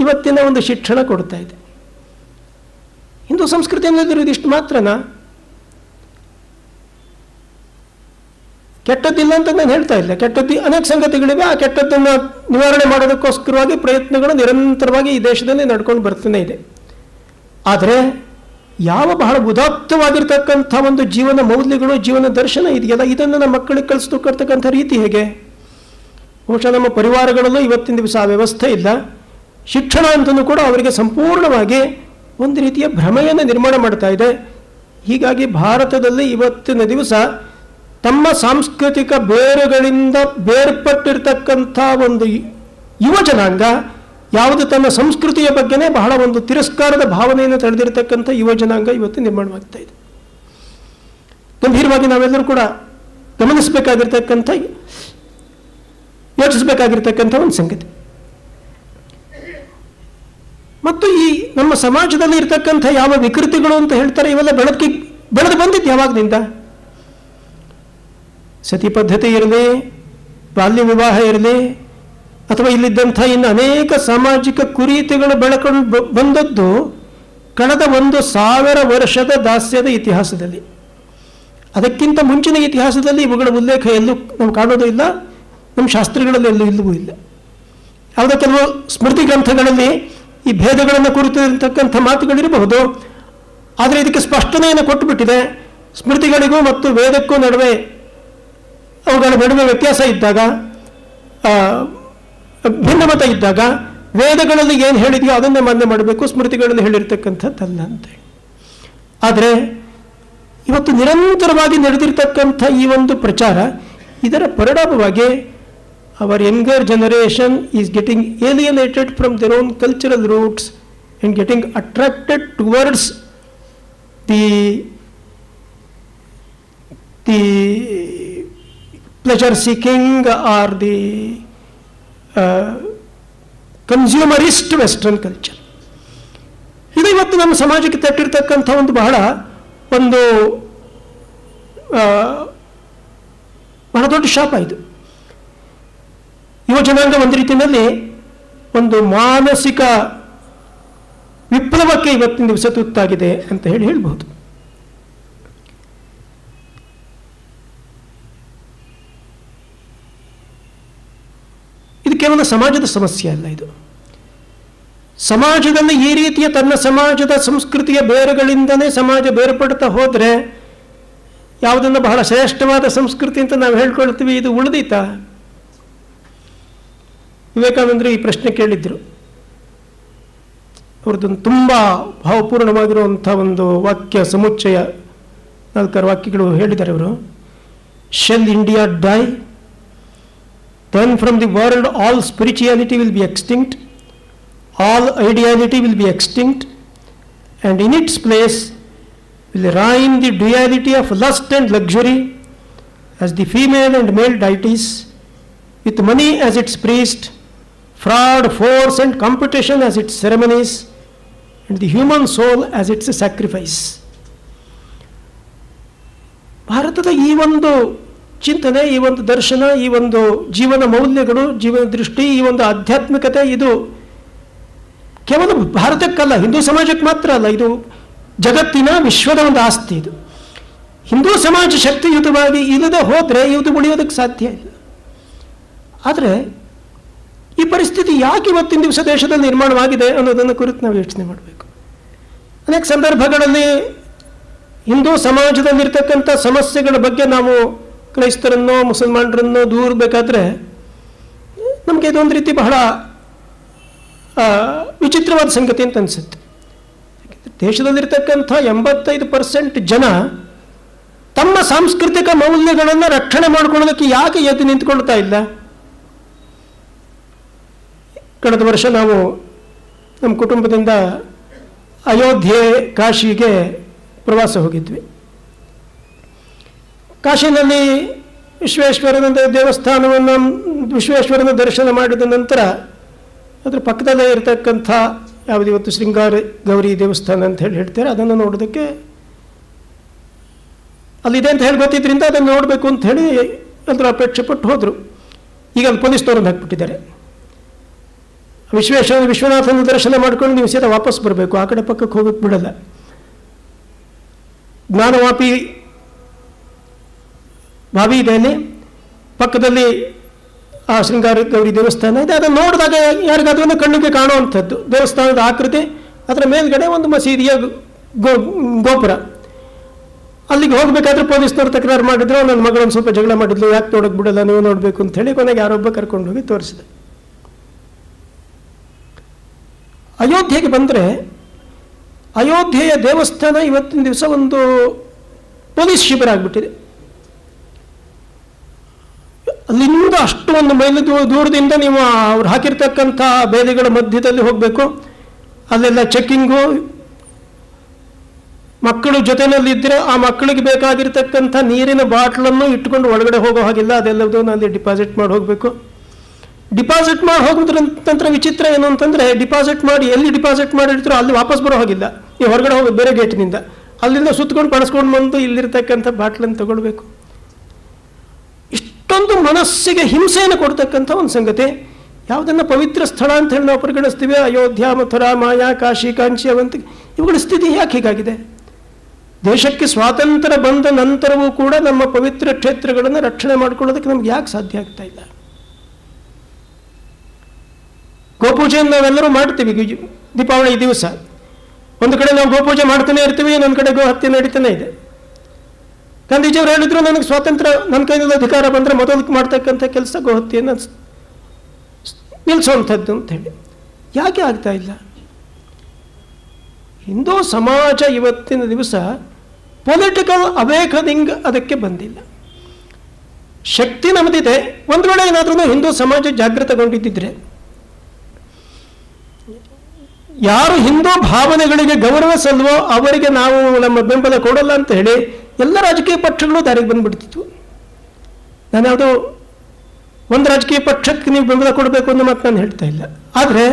ಇವತ್ತಿನ ಒಂದು ಶಿಕ್ಷಣ ಕೊಡ್ತಾ ಇದೆ. ಹಿಂದೂ ಸಂಸ್ಕೃತಿಯಲ್ಲಿ ಇದಿಷ್ಟು ಮಾತ್ರನಾ? ಕೆಟ್ಟದ್ದಿಲ್ಲ ಅಂತ ನಾನು ಹೇಳ್ತಾ ಇಲ್ಲ, ಕೆಟ್ಟದ್ದು ಅನೇಕ ಸಂಗತಿಗಳಿವೆ. ಆ ಕೆಟ್ಟದ್ದನ್ನು ನಿವಾರಣೆ ಮಾಡೋದಕ್ಕೋಸ್ಕರವಾಗಿ ಪ್ರಯತ್ನಗಳು ನಿರಂತರವಾಗಿ ಈ ದೇಶದಲ್ಲಿ ನಡ್ಕೊಂಡು ಬರ್ತಾನೆ ಇದೆ. ಆದರೆ ಯಾವ ಬಹಳ ಉದಾತ್ತವಾಗಿರ್ತಕ್ಕಂಥ ಒಂದು ಜೀವನ ಮೌಲ್ಯಗಳು, ಜೀವನ ದರ್ಶನ ಇದೆಯಲ್ಲ, ಇದನ್ನು ನಮ್ಮ ಮಕ್ಕಳಿಗೆ ಕಲಿಸ್ತಕ್ಕಂಥ ರೀತಿ ಹೇಗೆ? ಬಹುಶಃ ನಮ್ಮ ಪರಿವಾರಗಳಲ್ಲೂ ಇವತ್ತಿನ ದಿವಸ ಆ ವ್ಯವಸ್ಥೆ ಇಲ್ಲ. ಶಿಕ್ಷಣ ಅಂತಲೂ ಕೂಡ ಅವರಿಗೆ ಸಂಪೂರ್ಣವಾಗಿ ಒಂದು ರೀತಿಯ ಭ್ರಮೆಯನ್ನು ನಿರ್ಮಾಣ ಮಾಡ್ತಾ ಇದೆ. ಹೀಗಾಗಿ ಭಾರತದಲ್ಲಿ ಇವತ್ತಿನ ದಿವಸ ತಮ್ಮ ಸಾಂಸ್ಕೃತಿಕ ಬೇರುಗಳಿಂದ ಬೇರ್ಪಟ್ಟಿರ್ತಕ್ಕಂಥ ಒಂದು ಯುವ ಜನಾಂಗ ಯಾವುದು ತನ್ನ ಸಂಸ್ಕೃತಿಯ ಬಗ್ಗೆನೇ ಬಹಳ ಒಂದು ತಿರಸ್ಕಾರದ ಭಾವನೆಯನ್ನು ತಳೆದಿರತಕ್ಕಂಥ ಯುವ ಜನಾಂಗ ಇವತ್ತು ನಿರ್ಮಾಣವಾಗ್ತಾ ಇದೆ. ಗಂಭೀರವಾಗಿ ನಾವೆಲ್ಲರೂ ಕೂಡ ಗಮನಿಸಬೇಕಾಗಿರ್ತಕ್ಕಂಥ, ಯೋಚಿಸಬೇಕಾಗಿರ್ತಕ್ಕಂಥ ಒಂದು ಸಂಗತಿ. ಮತ್ತು ಈ ನಮ್ಮ ಸಮಾಜದಲ್ಲಿ ಇರ್ತಕ್ಕಂಥ ಯಾವ ವಿಕೃತಿಗಳು ಅಂತ ಹೇಳ್ತಾರೆ, ಇವೆಲ್ಲ ಬೆಳೆದು ಬಂದಿದ್ದು ಯಾವಾಗದಿಂದ? ಸತಿ ಪದ್ಧತಿ ಇರಲಿ, ಬಾಲ್ಯ ವಿವಾಹ ಇರಲಿ, ಅಥವಾ ಇಲ್ಲಿದ್ದಂಥ ಇನ್ನು ಅನೇಕ ಸಾಮಾಜಿಕ ಕುರೀತಿಗಳು ಬೆಳಕೊಂಡು ಬಂದದ್ದು ಕಳೆದ 1000 ವರ್ಷದ ದಾಸ್ಯದ ಇತಿಹಾಸದಲ್ಲಿ. ಅದಕ್ಕಿಂತ ಮುಂಚಿನ ಇತಿಹಾಸದಲ್ಲಿ ಇವುಗಳ ಉಲ್ಲೇಖ ಎಲ್ಲೂ ನಾವು ಕಾಣೋದು ಇಲ್ಲ, ನಮ್ಮ ಶಾಸ್ತ್ರಗಳಲ್ಲಿ ಇಲ್ಲವೂ ಇಲ್ಲ. ಯಾವುದೋ ಕೆಲವು ಸ್ಮೃತಿ ಗ್ರಂಥಗಳಲ್ಲಿ ಈ ಭೇದಗಳನ್ನು ಕುರಿತಿರ್ತಕ್ಕಂಥ ಮಾತುಗಳಿರಬಹುದು, ಆದರೆ ಇದಕ್ಕೆ ಸ್ಪಷ್ಟನೆಯನ್ನು ಕೊಟ್ಟುಬಿಟ್ಟಿದೆ. ಸ್ಮೃತಿಗಳಿಗೂ ಮತ್ತು ವೇದಕ್ಕೂ ನಡುವೆ ಅವುಗಳ ನಡುವೆ ವ್ಯತ್ಯಾಸ ಇದ್ದಾಗ, ಭಿನ್ನಮತ ಇದ್ದಾಗ ವೇದಗಳಲ್ಲಿ ಏನು ಹೇಳಿದೆಯೋ ಅದನ್ನೇ ಮಾನ್ಯ ಮಾಡಬೇಕು, ಸ್ಮೃತಿಗಳಲ್ಲಿ ಹೇಳಿರ್ತಕ್ಕಂಥದ್ದಲ್ಲ ಅಂತೇಳಿ. ಆದರೆ ಇವತ್ತು ನಿರಂತರವಾಗಿ ನಡೆದಿರ್ತಕ್ಕಂಥ ಈ ಒಂದು ಪ್ರಚಾರ, ಇದರ ಪರಿಣಾಮವಾಗಿ our younger generation is getting alienated from their own cultural roots and getting attracted towards the pleasure seeking or the consumerist western culture. ಇದು ಇವತ್ತು ನಮ್ಮ ಸಮಾಜಕ್ಕೆ ತಟ್ಟಿರ್ತಕ್ಕಂಥ ಒಂದು ಬಹಳ ದೊಡ್ಡ ಶಾಪ. ಇದು ಯುವ ಜನಾಂಗ ಒಂದು ರೀತಿಯಲ್ಲಿ ಒಂದು ಮಾನಸಿಕ ವಿಪ್ಲವಕ್ಕೆ ಇವತ್ತಿನ ದಿವಸ ತುತ್ತಾಗಿದೆ ಅಂತ ಹೇಳ್ಬಹುದು. ಇದು ಕೇವಲ ಸಮಾಜದ ಸಮಸ್ಯೆ ಅಲ್ಲ. ಇದು ಸಮಾಜದಲ್ಲಿ ಈ ರೀತಿಯ ತನ್ನ ಸಮಾಜದ ಸಂಸ್ಕೃತಿಯ ಬೇರುಗಳಿಂದನೇ ಸಮಾಜ ಬೇರ್ಪಡ್ತಾ ಹೋದರೆ ಯಾವುದನ್ನು ಬಹಳ ಶ್ರೇಷ್ಠವಾದ ಸಂಸ್ಕೃತಿ ಅಂತ ನಾವು ಹೇಳ್ಕೊಳ್ತೀವಿ, ಇದು ಉಳಿದೀತಾ? ವಿವೇಕಾನಂದರು ಈ ಪ್ರಶ್ನೆ ಕೇಳಿದ್ರು. ಅವ್ರದ್ದೊಂದು ತುಂಬ ಭಾವಪೂರ್ಣವಾಗಿರುವಂಥ ಒಂದು ವಾಕ್ಯ ಸಮುಚ್ಚಯ, 4 ವಾಕ್ಯಗಳು ಹೇಳಿದ್ದಾರೆ ಅವರು. Shall India die, then from the world all spirituality will be extinct, all ideality will be extinct, and in its place will reign the duality of lust and luxury as the female and male deities, with money as its priest, fraud, force and competition as its ceremonies, and the human soul as its sacrifice. ಭಾರತದ ಈ ಒಂದು ಚಿಂತನೆ, ಈ ಒಂದು ದರ್ಶನ, ಈ ಒಂದು ಜೀವನ ಮೌಲ್ಯಗಳು, ಜೀವನ ದೃಷ್ಟಿ, ಈ ಒಂದು ಆಧ್ಯಾತ್ಮಿಕತೆ, ಇದು ಕೇವಲ ಭಾರತಕ್ಕಲ್ಲ, ಹಿಂದೂ ಸಮಾಜಕ್ಕೆ ಮಾತ್ರ ಅಲ್ಲ, ಇದು ಜಗತ್ತಿನ ವಿಶ್ವದ ಒಂದು ಆಸ್ತಿ. ಇದು ಹಿಂದೂ ಸಮಾಜ ಶಕ್ತಿಯುತವಾಗಿ ಇಲ್ಲದೆ ಹೋದರೆ ಇದು ಉಳಿಯೋದಕ್ಕೆ ಸಾಧ್ಯ ಇಲ್ಲ. ಆದರೆ ಈ ಪರಿಸ್ಥಿತಿ ಯಾಕೆ ಇವತ್ತಿನ ದಿವಸ ದೇಶದಲ್ಲಿ ನಿರ್ಮಾಣವಾಗಿದೆ ಅನ್ನೋದನ್ನು ಕುರಿತು ನಾವು ಯೋಚನೆ ಮಾಡಬೇಕು. ಅನೇಕ ಸಂದರ್ಭಗಳಲ್ಲಿ ಹಿಂದೂ ಸಮಾಜದಲ್ಲಿರ್ತಕ್ಕಂಥ ಸಮಸ್ಯೆಗಳ ಬಗ್ಗೆ ನಾವು ಕ್ರೈಸ್ತರನ್ನೋ ಮುಸಲ್ಮಾನರನ್ನೋ ದೂರಬೇಕಾದ್ರೆ ನಮಗೆ ಇದೊಂದು ರೀತಿ ಬಹಳ ವಿಚಿತ್ರವಾದ ಸಂಗತಿ ಅಂತ ಅನಿಸುತ್ತೆ. ದೇಶದಲ್ಲಿರ್ತಕ್ಕಂಥ 85% ಜನ ತಮ್ಮ ಸಾಂಸ್ಕೃತಿಕ ಮೌಲ್ಯಗಳನ್ನು ರಕ್ಷಣೆ ಮಾಡಿಕೊಳ್ಳೋದಕ್ಕೆ ಯಾಕೆ ಎದ್ದು ನಿಂತ್ಕೊಳ್ತಾ ಇಲ್ಲ? ಕಳೆದ ವರ್ಷ ನಾವು ನಮ್ಮ ಕುಟುಂಬದಿಂದ ಅಯೋಧ್ಯೆ, ಕಾಶಿಗೆ ಪ್ರವಾಸ ಹೋಗಿದ್ವಿ. ಕಾಶಿನಲ್ಲಿ ವಿಶ್ವೇಶ್ವರನ ದೇವಸ್ಥಾನವನ್ನು, ವಿಶ್ವೇಶ್ವರನ ದರ್ಶನ ಮಾಡಿದ ನಂತರ ಅದರ ಪಕ್ಕದಲ್ಲೇ ಇರತಕ್ಕಂಥ ಯಾವುದು ಇವತ್ತು ಶೃಂಗಾರ ಗೌರಿ ದೇವಸ್ಥಾನ ಅಂತ ಹೇಳ್ತಾರೆ, ಅದನ್ನು ನೋಡೋದಕ್ಕೆ ಅಲ್ಲಿದೆ ಅಂತ ಹೇಳಿ ಗೊತ್ತಿದ್ದರಿಂದ ಅದನ್ನು ನೋಡಬೇಕು ಅಂತ ಹೇಳಿ ಅದರ ಅಪೇಕ್ಷೆ ಪಟ್ಟು ಹೋದರು. ಈಗ ಅಲ್ಲಿ ಪೊಲೀಸ್ನವ್ರನ್ನ ಹಾಕ್ಬಿಟ್ಟಿದ್ದಾರೆ. ವಿಶ್ವನಾಥನ ದರ್ಶನ ಮಾಡ್ಕೊಂಡು ನೀವು ಸೀದಾ ವಾಪಸ್ ಬರಬೇಕು, ಆ ಕಡೆ ಪಕ್ಕಕ್ಕೆ ಹೋಗಕ್ಕೆ ಬಿಡಲ್ಲ. ಜ್ಞಾನವಾಪಿ ಬಾವಿ ಇದೆ, ಅಲ್ಲಿ ಪಕ್ಕದಲ್ಲಿ ಆ ಶೃಂಗಾರ ಗೌರಿ ದೇವಸ್ಥಾನ ಇದೆ. ಅದನ್ನು ನೋಡಿದಾಗ ಯಾರಿಗಾದ್ರೂ ಕಣ್ಣಿಗೆ ಕಾಣುವಂಥದ್ದು ದೇವಸ್ಥಾನದ ಆಕೃತಿ, ಅದರ ಮೇಲ್ಗಡೆ ಒಂದು ಮಸೀದಿಯ ಗೋಪುರ. ಅಲ್ಲಿಗೆ ಹೋಗಬೇಕಾದ್ರೆ ಪೊಲೀಸ್ನವ್ರು ತಕರಾರು ಮಾಡಿದ್ರು, ನನ್ನ ಮಗಳೊಂದು ಸ್ವಲ್ಪ ಜಗಳ ಮಾಡಿದ್ಲು, ಯಾಕೆ ನೋಡೋಕೆ ಬಿಡಲ್ಲ, ನೀವು ನೋಡಬೇಕು ಅಂತ ಹೇಳಿ ಕೊನೆಗೆ ಯಾರೊಬ್ಬ ಕರ್ಕೊಂಡು ಹೋಗಿ ತೋರಿಸಿದೆ. ಅಯೋಧ್ಯೆಗೆ ಬಂದರೆ ಅಯೋಧ್ಯೆಯ ದೇವಸ್ಥಾನ ಇವತ್ತಿನ ದಿವಸ ಒಂದು ಪೊಲೀಸ್ ಶಿಬಿರ ಆಗಿಬಿಟ್ಟಿದೆ. ಅಲ್ಲಿಂದ ಅಷ್ಟು ಒಂದು ಮೈಲು ದೂರದಿಂದ ನೀವು ಅವ್ರು ಹಾಕಿರ್ತಕ್ಕಂಥ ಬೇಲಿಗಳ ಮಧ್ಯದಲ್ಲಿ ಹೋಗಬೇಕು. ಅಲ್ಲೆಲ್ಲ ಚೆಕ್ಕಿಂಗು, ಮಕ್ಕಳು ಜೊತೆಯಲ್ಲಿದ್ದರೆ ಆ ಮಕ್ಕಳಿಗೆ ಬೇಕಾಗಿರ್ತಕ್ಕಂಥ ನೀರಿನ ಬಾಟ್ಲನ್ನು ಇಟ್ಕೊಂಡು ಒಳಗಡೆ ಹೋಗೋ ಹಾಗಿಲ್ಲ, ಅದೆಲ್ಲದನ್ನು ಅಲ್ಲಿ ಡಿಪಾಸಿಟ್ ಮಾಡಿ ಹೋಗಬೇಕು. ಡಿಪಾಸಿಟ್ ಮಾಡಿ ಹೋಗೋದ್ರ ನಂತರ ವಿಚಿತ್ರ ಏನು ಅಂತಂದರೆ, ಡಿಪಾಸಿಟ್ ಮಾಡಿ ಎಲ್ಲಿ ಡಿಪಾಸಿಟ್ ಮಾಡಿರ್ತೀರೋ ಅಲ್ಲಿ ವಾಪಸ್ ಬರೋ ಹಾಗಿಲ್ಲ, ನೀವು ಹೊರಗಡೆ ಹೋಗಿ ಬೇರೆ ಗೇಟಿನಿಂದ ಅಲ್ಲಿಂದ ಸುತ್ತಕೊಂಡು ಬಳಸ್ಕೊಂಡು ಬಂದು ಇಲ್ಲಿರ್ತಕ್ಕಂಥ ಬಾಟ್ಲನ್ನು ತಗೊಳ್ಬೇಕು. ಅಷ್ಟೊಂದು ಮನಸ್ಸಿಗೆ ಹಿಂಸೆಯನ್ನು ಕೊಡ್ತಕ್ಕಂಥ ಒಂದು ಸಂಗತಿ. ಯಾವುದನ್ನು ಪವಿತ್ರ ಸ್ಥಳ ಅಂತ ಹೇಳಿ ನಾವು ಪರಿಗಣಿಸ್ತೀವಿ, ಅಯೋಧ್ಯ, ಮಥುರಾ, ಮಾಯಾ, ಕಾಶಿ, ಕಾಂಚಿ, ಅವಂತಿ, ಇವುಗಳ ಸ್ಥಿತಿ ಯಾಕೆ ಹೀಗಾಗಿದೆ? ದೇಶಕ್ಕೆ ಸ್ವಾತಂತ್ರ್ಯ ಬಂದ ನಂತರವೂ ಕೂಡ ನಮ್ಮ ಪವಿತ್ರ ಕ್ಷೇತ್ರಗಳನ್ನು ರಕ್ಷಣೆ ಮಾಡಿಕೊಳ್ಳೋದಕ್ಕೆ ನಮ್ಗೆ ಯಾಕೆ ಸಾಧ್ಯ ಆಗ್ತಾ ಇಲ್ಲ? ಗೋಪೂಜೆಯನ್ನು ನಾವೆಲ್ಲರೂ ಮಾಡ್ತೀವಿ. ದೀಪಾವಳಿ ದಿವಸ ಒಂದು ಕಡೆ ನಾವು ಗೋಪೂಜೆ ಮಾಡ್ತಾನೆ ಇರ್ತೀವಿ, ಇನ್ನೊಂದು ಕಡೆ ಗೋ ಹತ್ಯೆ ನಡೀತಾನೆ ಇದೆ. ಗಾಂಧೀಜಿಯವರು ಹೇಳಿದ್ರು, ನನಗೆ ಸ್ವಾತಂತ್ರ್ಯ ನನ್ನ ಕೈಯಲ್ಲಿ ಅಧಿಕಾರ ಬಂದರೆ ಮೊದಲು ಮಾಡ್ತಕ್ಕಂಥ ಕೆಲಸ ಗೋಹತ್ಯೆಯನ್ನು ನಿಲ್ಲಿಸುವಂಥದ್ದು ಅಂತ ಹೇಳಿ. ಯಾಕೆ ಆಗ್ತಾ ಇಲ್ಲ? ಹಿಂದೂ ಸಮಾಜ ಇವತ್ತಿನ ದಿವಸ ಪೊಲಿಟಿಕಲ್ ಅವೇಕನಿಂಗ್ ಅದಕ್ಕೆ ಬಂದಿಲ್ಲ. ಶಕ್ತಿ ನಮ್ಮದಿದೆ. ಒಂದು ವೇಳೆ ಏನಾದ್ರೂ ಹಿಂದೂ ಸಮಾಜ ಜಾಗೃತಗೊಂಡಿದ್ದರೆ, ಯಾರು ಹಿಂದೂ ಭಾವನೆಗಳಿಗೆ ಗೌರವ ಸಲ್ಲುವೋ ಅವರಿಗೆ ನಾವು ನಮ್ಮ ಬೆಂಬಲ ಕೊಡಲ್ಲ ಅಂತ ಹೇಳಿ ಎಲ್ಲ ರಾಜಕೀಯ ಪಕ್ಷಗಳು ದಾರಿಗೆ ಬಂದ್ಬಿಡ್ತಿದ್ವು. ನಾನು ಯಾವುದೋ ಒಂದು ರಾಜಕೀಯ ಪಕ್ಷಕ್ಕೆ ನೀವು ಬೆಂಬಲ ಕೊಡಬೇಕು ಅನ್ನೋ ಮಾತು ನಾನು ಹೇಳ್ತಾ ಇಲ್ಲ. ಆದರೆ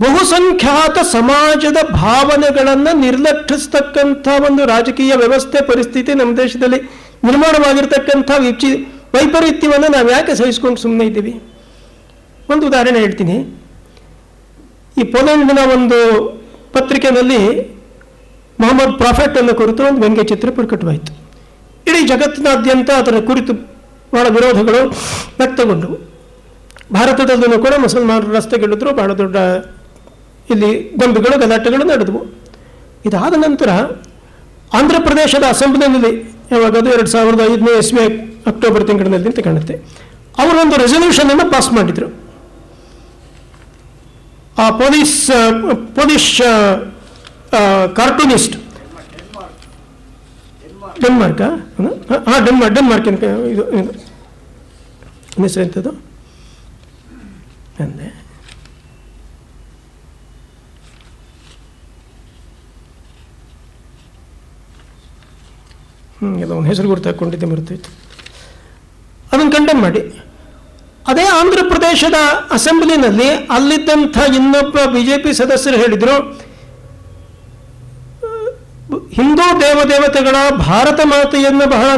ಬಹುಸಂಖ್ಯಾತ ಸಮಾಜದ ಭಾವನೆಗಳನ್ನು ನಿರ್ಲಕ್ಷಿಸ್ತಕ್ಕಂಥ ಒಂದು ರಾಜಕೀಯ ವ್ಯವಸ್ಥೆ ಪರಿಸ್ಥಿತಿ ನಮ್ಮ ದೇಶದಲ್ಲಿ ನಿರ್ಮಾಣವಾಗಿರ್ತಕ್ಕಂಥ ವೈಪರೀತ್ಯವನ್ನು ನಾವು ಯಾಕೆ ಸಹಿಸ್ಕೊಂಡು ಸುಮ್ಮನೆ ಇದ್ದೀವಿ? ಒಂದು ಉದಾಹರಣೆ ಹೇಳ್ತೀನಿ. ಈ ಪೋಲೆಂಡಿನ ಒಂದು ಪತ್ರಿಕೆಯಲ್ಲಿ ಮೊಹಮ್ಮದ್ ಪ್ರಾಫೆಟ್ ಅನ್ನು ಕುರಿತು ಒಂದು ವ್ಯಂಗ್ಯ ಚಿತ್ರ ಪ್ರಕಟವಾಯಿತು. ಇಡೀ ಜಗತ್ತಿನಾದ್ಯಂತ ಅದರ ಕುರಿತು ಬಹಳ ವಿರೋಧಗಳು ವ್ಯಕ್ತಗೊಂಡವು. ಭಾರತದಲ್ಲೂ ಕೂಡ ಮುಸಲ್ಮಾನರು ರಸ್ತೆಗಿಳಿದ್ರು, ಬಹಳ ದೊಡ್ಡ ಇಲ್ಲಿ ಗೊಂಬೆಗಳು ಗಲಾಟೆಗಳು ನಡೆದವು. ಇದಾದ ನಂತರ ಆಂಧ್ರ ಪ್ರದೇಶದ ಅಸೆಂಬ್ಲಿನಲ್ಲಿ, ಯಾವಾಗದು 2005ನೇ ಇಸ್ವಿ ಅಕ್ಟೋಬರ್ ತಿಂಗಳಿನಲ್ಲಿ ಅಂತ ಕಾಣುತ್ತೆ, ಅವರೊಂದು ರೆಸಲ್ಯೂಷನ್ ಅನ್ನು ಪಾಸ್ ಮಾಡಿದರು. ಆ ಪೊಲಿಷ್ ಕಾರ್ಟೂನಿಸ್ಟ್, ಡೆನ್ಮಾರ್ಕ್ ಇದು ಹೆಸರು ಎಂಥದ್ದು ಅಂದೆ, ಎಲ್ಲ ಒಂದು ಹೆಸರು ಗುರುತು ಹಾಕೊಂಡಿದ್ದೆ, ಮರೆತೋಯ್ತು. ಅದನ್ನು ಕಂಡೆಮ್ ಮಾಡಿ ಅದೇ ಆಂಧ್ರ ಪ್ರದೇಶದ ಅಸೆಂಬ್ಲಿನಲ್ಲಿ ಅಲ್ಲಿದ್ದಂಥ ಇನ್ನೊಬ್ಬ ಬಿಜೆಪಿ ಸದಸ್ಯರು ಹೇಳಿದರು, ಹಿಂದೂ ದೇವತೆಗಳ ಭಾರತ ಮಾತೆಯನ್ನು ಬಹಳ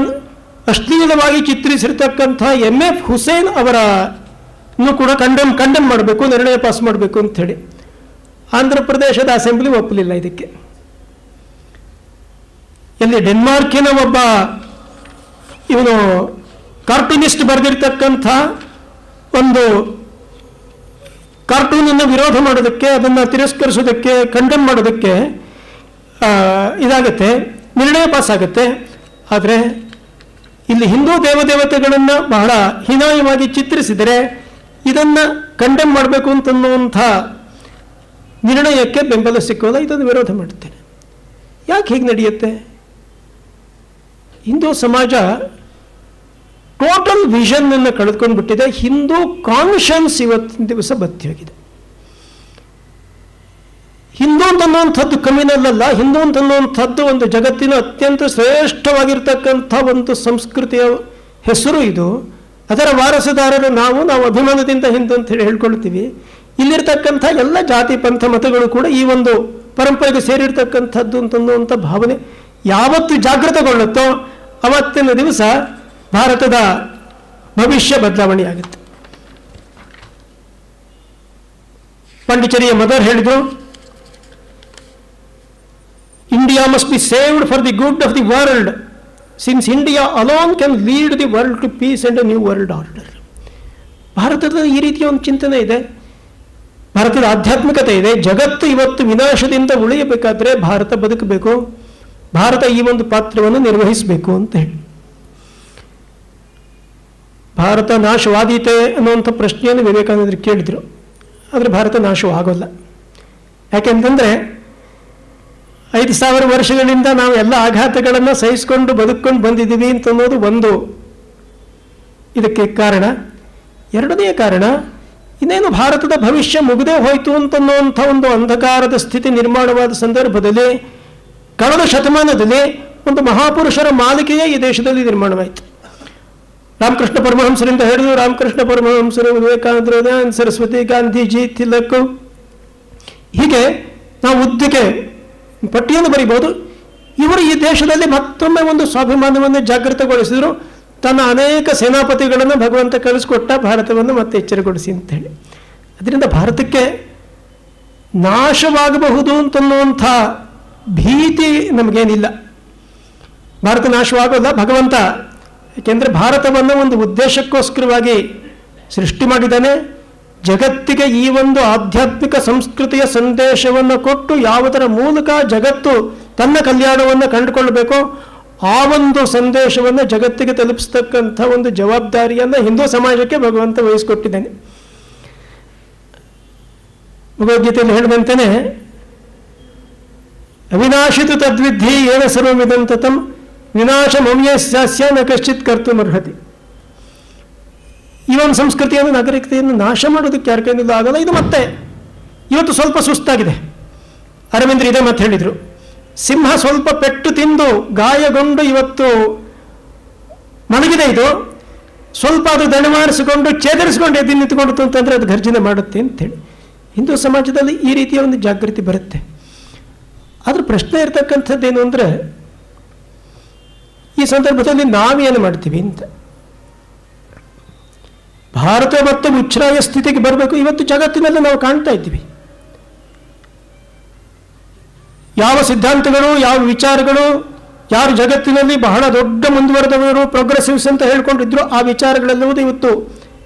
ಅಶ್ಲೀಲವಾಗಿ ಚಿತ್ರಿಸಿರ್ತಕ್ಕಂಥ MF ಹುಸೇನ್ ಅವರನ್ನು ಕೂಡ ಕಂಡೆಮ್ ಮಾಡಬೇಕು, ನಿರ್ಣಯ ಪಾಸ್ ಮಾಡಬೇಕು ಅಂಥೇಳಿ. ಆಂಧ್ರ ಪ್ರದೇಶದ ಅಸೆಂಬ್ಲಿ ಒಪ್ಪಲಿಲ್ಲ ಇದಕ್ಕೆ. ಎಲ್ಲಿ ಡೆನ್ಮಾರ್ಕಿನ ಒಬ್ಬ ಇವನು ಕಾರ್ಟೂನಿಸ್ಟ್ ಬರೆದಿರ್ತಕ್ಕಂಥ ಒಂದು ಕಾರ್ಟೂನನ್ನು ವಿರೋಧ ಮಾಡೋದಕ್ಕೆ, ಅದನ್ನು ತಿರಸ್ಕರಿಸೋದಕ್ಕೆ, ಕಂಡೆಮ್ ಮಾಡೋದಕ್ಕೆ ಇದಾಗುತ್ತೆ, ನಿರ್ಣಯ ಪಾಸ್ ಆಗುತ್ತೆ. ಆದರೆ ಇಲ್ಲಿ ಹಿಂದೂ ದೇವತೆಗಳನ್ನು ಬಹಳ ಹೀನಾಯವಾಗಿ ಚಿತ್ರಿಸಿದರೆ ಇದನ್ನು ಕಂಡೆಮ್ ಮಾಡಬೇಕು ಅಂತನ್ನುವಂಥ ನಿರ್ಣಯಕ್ಕೆ ಬೆಂಬಲ ಸಿಕ್ಕೋಲ್ಲ, ಇದನ್ನು ವಿರೋಧ ಮಾಡುತ್ತೇನೆ. ಯಾಕೆ ಹೀಗೆ ನಡೆಯುತ್ತೆ? ಹಿಂದೂ ಸಮಾಜ ಟೋಟಲ್ ವಿಷನ್ ಅನ್ನು ಕಳೆದುಕೊಂಡು ಬಿಟ್ಟಿದೆ. ಹಿಂದೂ ಕಾನ್ಷಿಯನ್ಸ್ ಇವತ್ತಿನ ದಿವಸ ಬತ್ತಿಯಾಗಿದೆ. ಹಿಂದೂ ಅಂತನ್ನುವಂಥದ್ದು ಕಮ್ಯುನಲ್ಲ, ಹಿಂದೂ ಅಂತನ್ನುವಂಥದ್ದು ಒಂದು ಜಗತ್ತಿನ ಅತ್ಯಂತ ಶ್ರೇಷ್ಠವಾಗಿರ್ತಕ್ಕಂಥ ಒಂದು ಸಂಸ್ಕೃತಿಯ ಹೆಸರು ಇದು. ಅದರ ವಾರಸುದಾರರು ನಾವು ಅಭಿಮಾನದಿಂದ ಹಿಂದೂ ಅಂತ ಹೇಳಿ ಹೇಳ್ಕೊಳ್ತೀವಿ. ಇಲ್ಲಿರ್ತಕ್ಕಂಥ ಎಲ್ಲ ಜಾತಿ ಪಂಥ ಮತಗಳು ಕೂಡ ಈ ಒಂದು ಪರಂಪರೆಗೆ ಸೇರಿರ್ತಕ್ಕಂಥದ್ದು ಅಂತನ್ನುವಂಥ ಭಾವನೆ ಯಾವತ್ತು ಜಾಗೃತಗೊಳ್ಳುತ್ತೋ ಅವತ್ತಿನ ದಿವಸ ಭಾರತದ ಭವಿಷ್ಯ ಬದಲಾವಣೆಯಾಗುತ್ತೆ. ಪಾಂಡಿಚೇರಿಯ ಮದರ್ ಹೇಳಿದ್ರು, India must be saved for the good of the world, since India alone can lead the world to peace and a new world order. ಭಾರತದ ಈ ರೀತಿಯ ಒಂದು ಚಿಂತನೆ ಇದೆ, ಭಾರತದ ಆಧ್ಯಾತ್ಮಿಕತೆ ಇದೆ. ಜಗತ್ತು ಇವತ್ತು ವಿನಾಶದಿಂದ ಉಳಿಯಬೇಕಾದ್ರೆ ಭಾರತ ಬದುಕಬೇಕು, ಭಾರತ ಈ ಒಂದು ಪಾತ್ರವನ್ನು ನಿರ್ವಹಿಸಬೇಕು ಅಂತ ಹೇಳಿ. ಭಾರತ ನಾಶವಾದೀತೆ ಅನ್ನುವಂಥ ಪ್ರಶ್ನೆಯನ್ನು ವಿವೇಕಾನಂದರು ಕೇಳಿದರು. ಆದರೆ ಭಾರತ ನಾಶವಾಗೋಲ್ಲ. ಯಾಕೆಂತಂದರೆ 5000 ವರ್ಷಗಳಿಂದ ನಾವು ಎಲ್ಲ ಆಘಾತಗಳನ್ನು ಸಹಿಸಿಕೊಂಡು ಬದುಕೊಂಡು ಬಂದಿದ್ದೀವಿ ಅಂತನ್ನೋದು ಒಂದು ಇದಕ್ಕೆ ಕಾರಣ. ಎರಡನೆಯ ಕಾರಣ, ಇನ್ನೇನು ಭಾರತದ ಭವಿಷ್ಯ ಮುಗಿದೇ ಹೋಯಿತು ಅಂತನ್ನುವಂಥ ಒಂದು ಅಂಧಕಾರದ ಸ್ಥಿತಿ ನಿರ್ಮಾಣವಾದ ಸಂದರ್ಭದಲ್ಲಿ ಕಳೆದ ಶತಮಾನದಲ್ಲಿ ಒಂದು ಮಹಾಪುರುಷರ ಮಾಲಿಕೆಯೇ ಈ ದೇಶದಲ್ಲಿ ನಿರ್ಮಾಣವಾಯಿತು. ರಾಮಕೃಷ್ಣ ಪರಮಹಂಸರಿಂದ ಹಿಡಿದು ರಾಮಕೃಷ್ಣ ಪರಮಹಂಸರು, ವಿವೇಕಾನಂದರು, ದಯಾನಂದ ಸರಸ್ವತಿ, ಗಾಂಧೀಜಿ, ತಿಲಕ್, ಹೀಗೆ ನಾವು ಉದ್ದಕ್ಕೆ ಪಟ್ಟಿಯನ್ನು ಬರೀಬಹುದು. ಇವರು ಈ ದೇಶದಲ್ಲಿ ಮತ್ತೊಮ್ಮೆ ಒಂದು ಸ್ವಾಭಿಮಾನವನ್ನು ಜಾಗೃತಗೊಳಿಸಿದರು. ತನ್ನ ಅನೇಕ ಸೇನಾಪತಿಗಳನ್ನು ಭಗವಂತ ಕಳಿಸ್ಕೊಟ್ಟ ಭಾರತವನ್ನು ಮತ್ತೆ ಎಚ್ಚರಗೊಳಿಸಿ ಅಂತೇಳಿ. ಅದರಿಂದ ಭಾರತಕ್ಕೆ ನಾಶವಾಗಬಹುದು ಅಂತನ್ನುವಂಥ ಭೀತಿ ನಮಗೇನಿಲ್ಲ. ಭಾರತ ನಾಶವಾಗೋಲ್ಲ, ಭಗವಂತ. ಏಕೆಂದರೆ ಭಾರತವನ್ನು ಒಂದು ಉದ್ದೇಶಕ್ಕೋಸ್ಕರವಾಗಿ ಸೃಷ್ಟಿ ಮಾಡಿದ್ದಾನೆ. ಜಗತ್ತಿಗೆ ಈ ಒಂದು ಆಧ್ಯಾತ್ಮಿಕ ಸಂಸ್ಕೃತಿಯ ಸಂದೇಶವನ್ನು ಕೊಟ್ಟು ಯಾವುದರ ಮೂಲಕ ಜಗತ್ತು ತನ್ನ ಕಲ್ಯಾಣವನ್ನು ಕಂಡುಕೊಳ್ಳಬೇಕೋ ಆ ಒಂದು ಸಂದೇಶವನ್ನು ಜಗತ್ತಿಗೆ ತಲುಪಿಸ್ತಕ್ಕಂಥ ಒಂದು ಜವಾಬ್ದಾರಿಯನ್ನು ಹಿಂದೂ ಸಮಾಜಕ್ಕೆ ಭಗವಂತ ವಹಿಸಿಕೊಟ್ಟಿದ್ದಾನೆ. ಭಗವದ್ಗೀತೆಯಲ್ಲಿ ಹೇಳಿದಂತೆಯೇ ಅವಿನಾಶಿತು ತದ್ವಿಧಿ ಏನ ಸರ್ವಮಿದಂತತಂ ವಿನಾಶ ಮಮ್ಯಸ್ಯ ನ ಕಶ್ಚಿತ್ ಕರ್ತುಮರ್ಹತಿ. ಈ ಒಂದು ಸಂಸ್ಕೃತಿಯನ್ನು, ನಾಗರಿಕತೆಯನ್ನು ನಾಶ ಮಾಡೋದಕ್ಕೆ ಯಾರ ಕೈಯಿಂದಲೂ ಆಗಲ್ಲ. ಇದು ಮತ್ತೆ ಇವತ್ತು ಸ್ವಲ್ಪ ಸುಸ್ತಾಗಿದೆ. ಅರವಿಂದ್ರ ಇದೇ ಮತ್ತೆ ಹೇಳಿದರು, ಸಿಂಹ ಸ್ವಲ್ಪ ಪೆಟ್ಟು ತಿಂದು ಗಾಯಗೊಂಡು ಇವತ್ತು ಮಲಗಿದೆ, ಇದು ಸ್ವಲ್ಪ ಅದು ದಣಮಾರಿಸಿಕೊಂಡು ಚೇತರಿಸಿಕೊಂಡು ಎದ್ದು ನಿಂತುಕೊಂಡಿತು ಅಂತಂದರೆ ಅದು ಗರ್ಜನೆ ಮಾಡುತ್ತೆ ಅಂತೇಳಿ ಹಿಂದೂ ಸಮಾಜದಲ್ಲಿ ಈ ರೀತಿಯ ಒಂದು ಜಾಗೃತಿ ಬರುತ್ತೆ. ಆದರೂ ಪ್ರಶ್ನೆ ಇರ್ತಕ್ಕಂಥದ್ದೇನು ಅಂದರೆ, ಈ ಸಂದರ್ಭದಲ್ಲಿ ನಾವೇನು ಮಾಡ್ತೀವಿ ಅಂತ. ಭಾರತ ಮತ್ತು ಉಚ್ಛ್ರಾಯ ಸ್ಥಿತಿಗೆ ಬರಬೇಕು. ಇವತ್ತು ಜಗತ್ತಿನಲ್ಲಿ ನಾವು ಕಾಣ್ತಾ ಇದ್ದೀವಿ, ಯಾವ ಸಿದ್ಧಾಂತಗಳು, ಯಾವ ವಿಚಾರಗಳು, ಯಾರು ಜಗತ್ತಿನಲ್ಲಿ ಬಹಳ ದೊಡ್ಡ ಮುಂದುವರೆದವರು, ಪ್ರೋಗ್ರೆಸಿವ್ಸ್ ಅಂತ ಹೇಳ್ಕೊಂಡಿದ್ರು, ಆ ವಿಚಾರಗಳೆಲ್ಲವೂ ಇವತ್ತು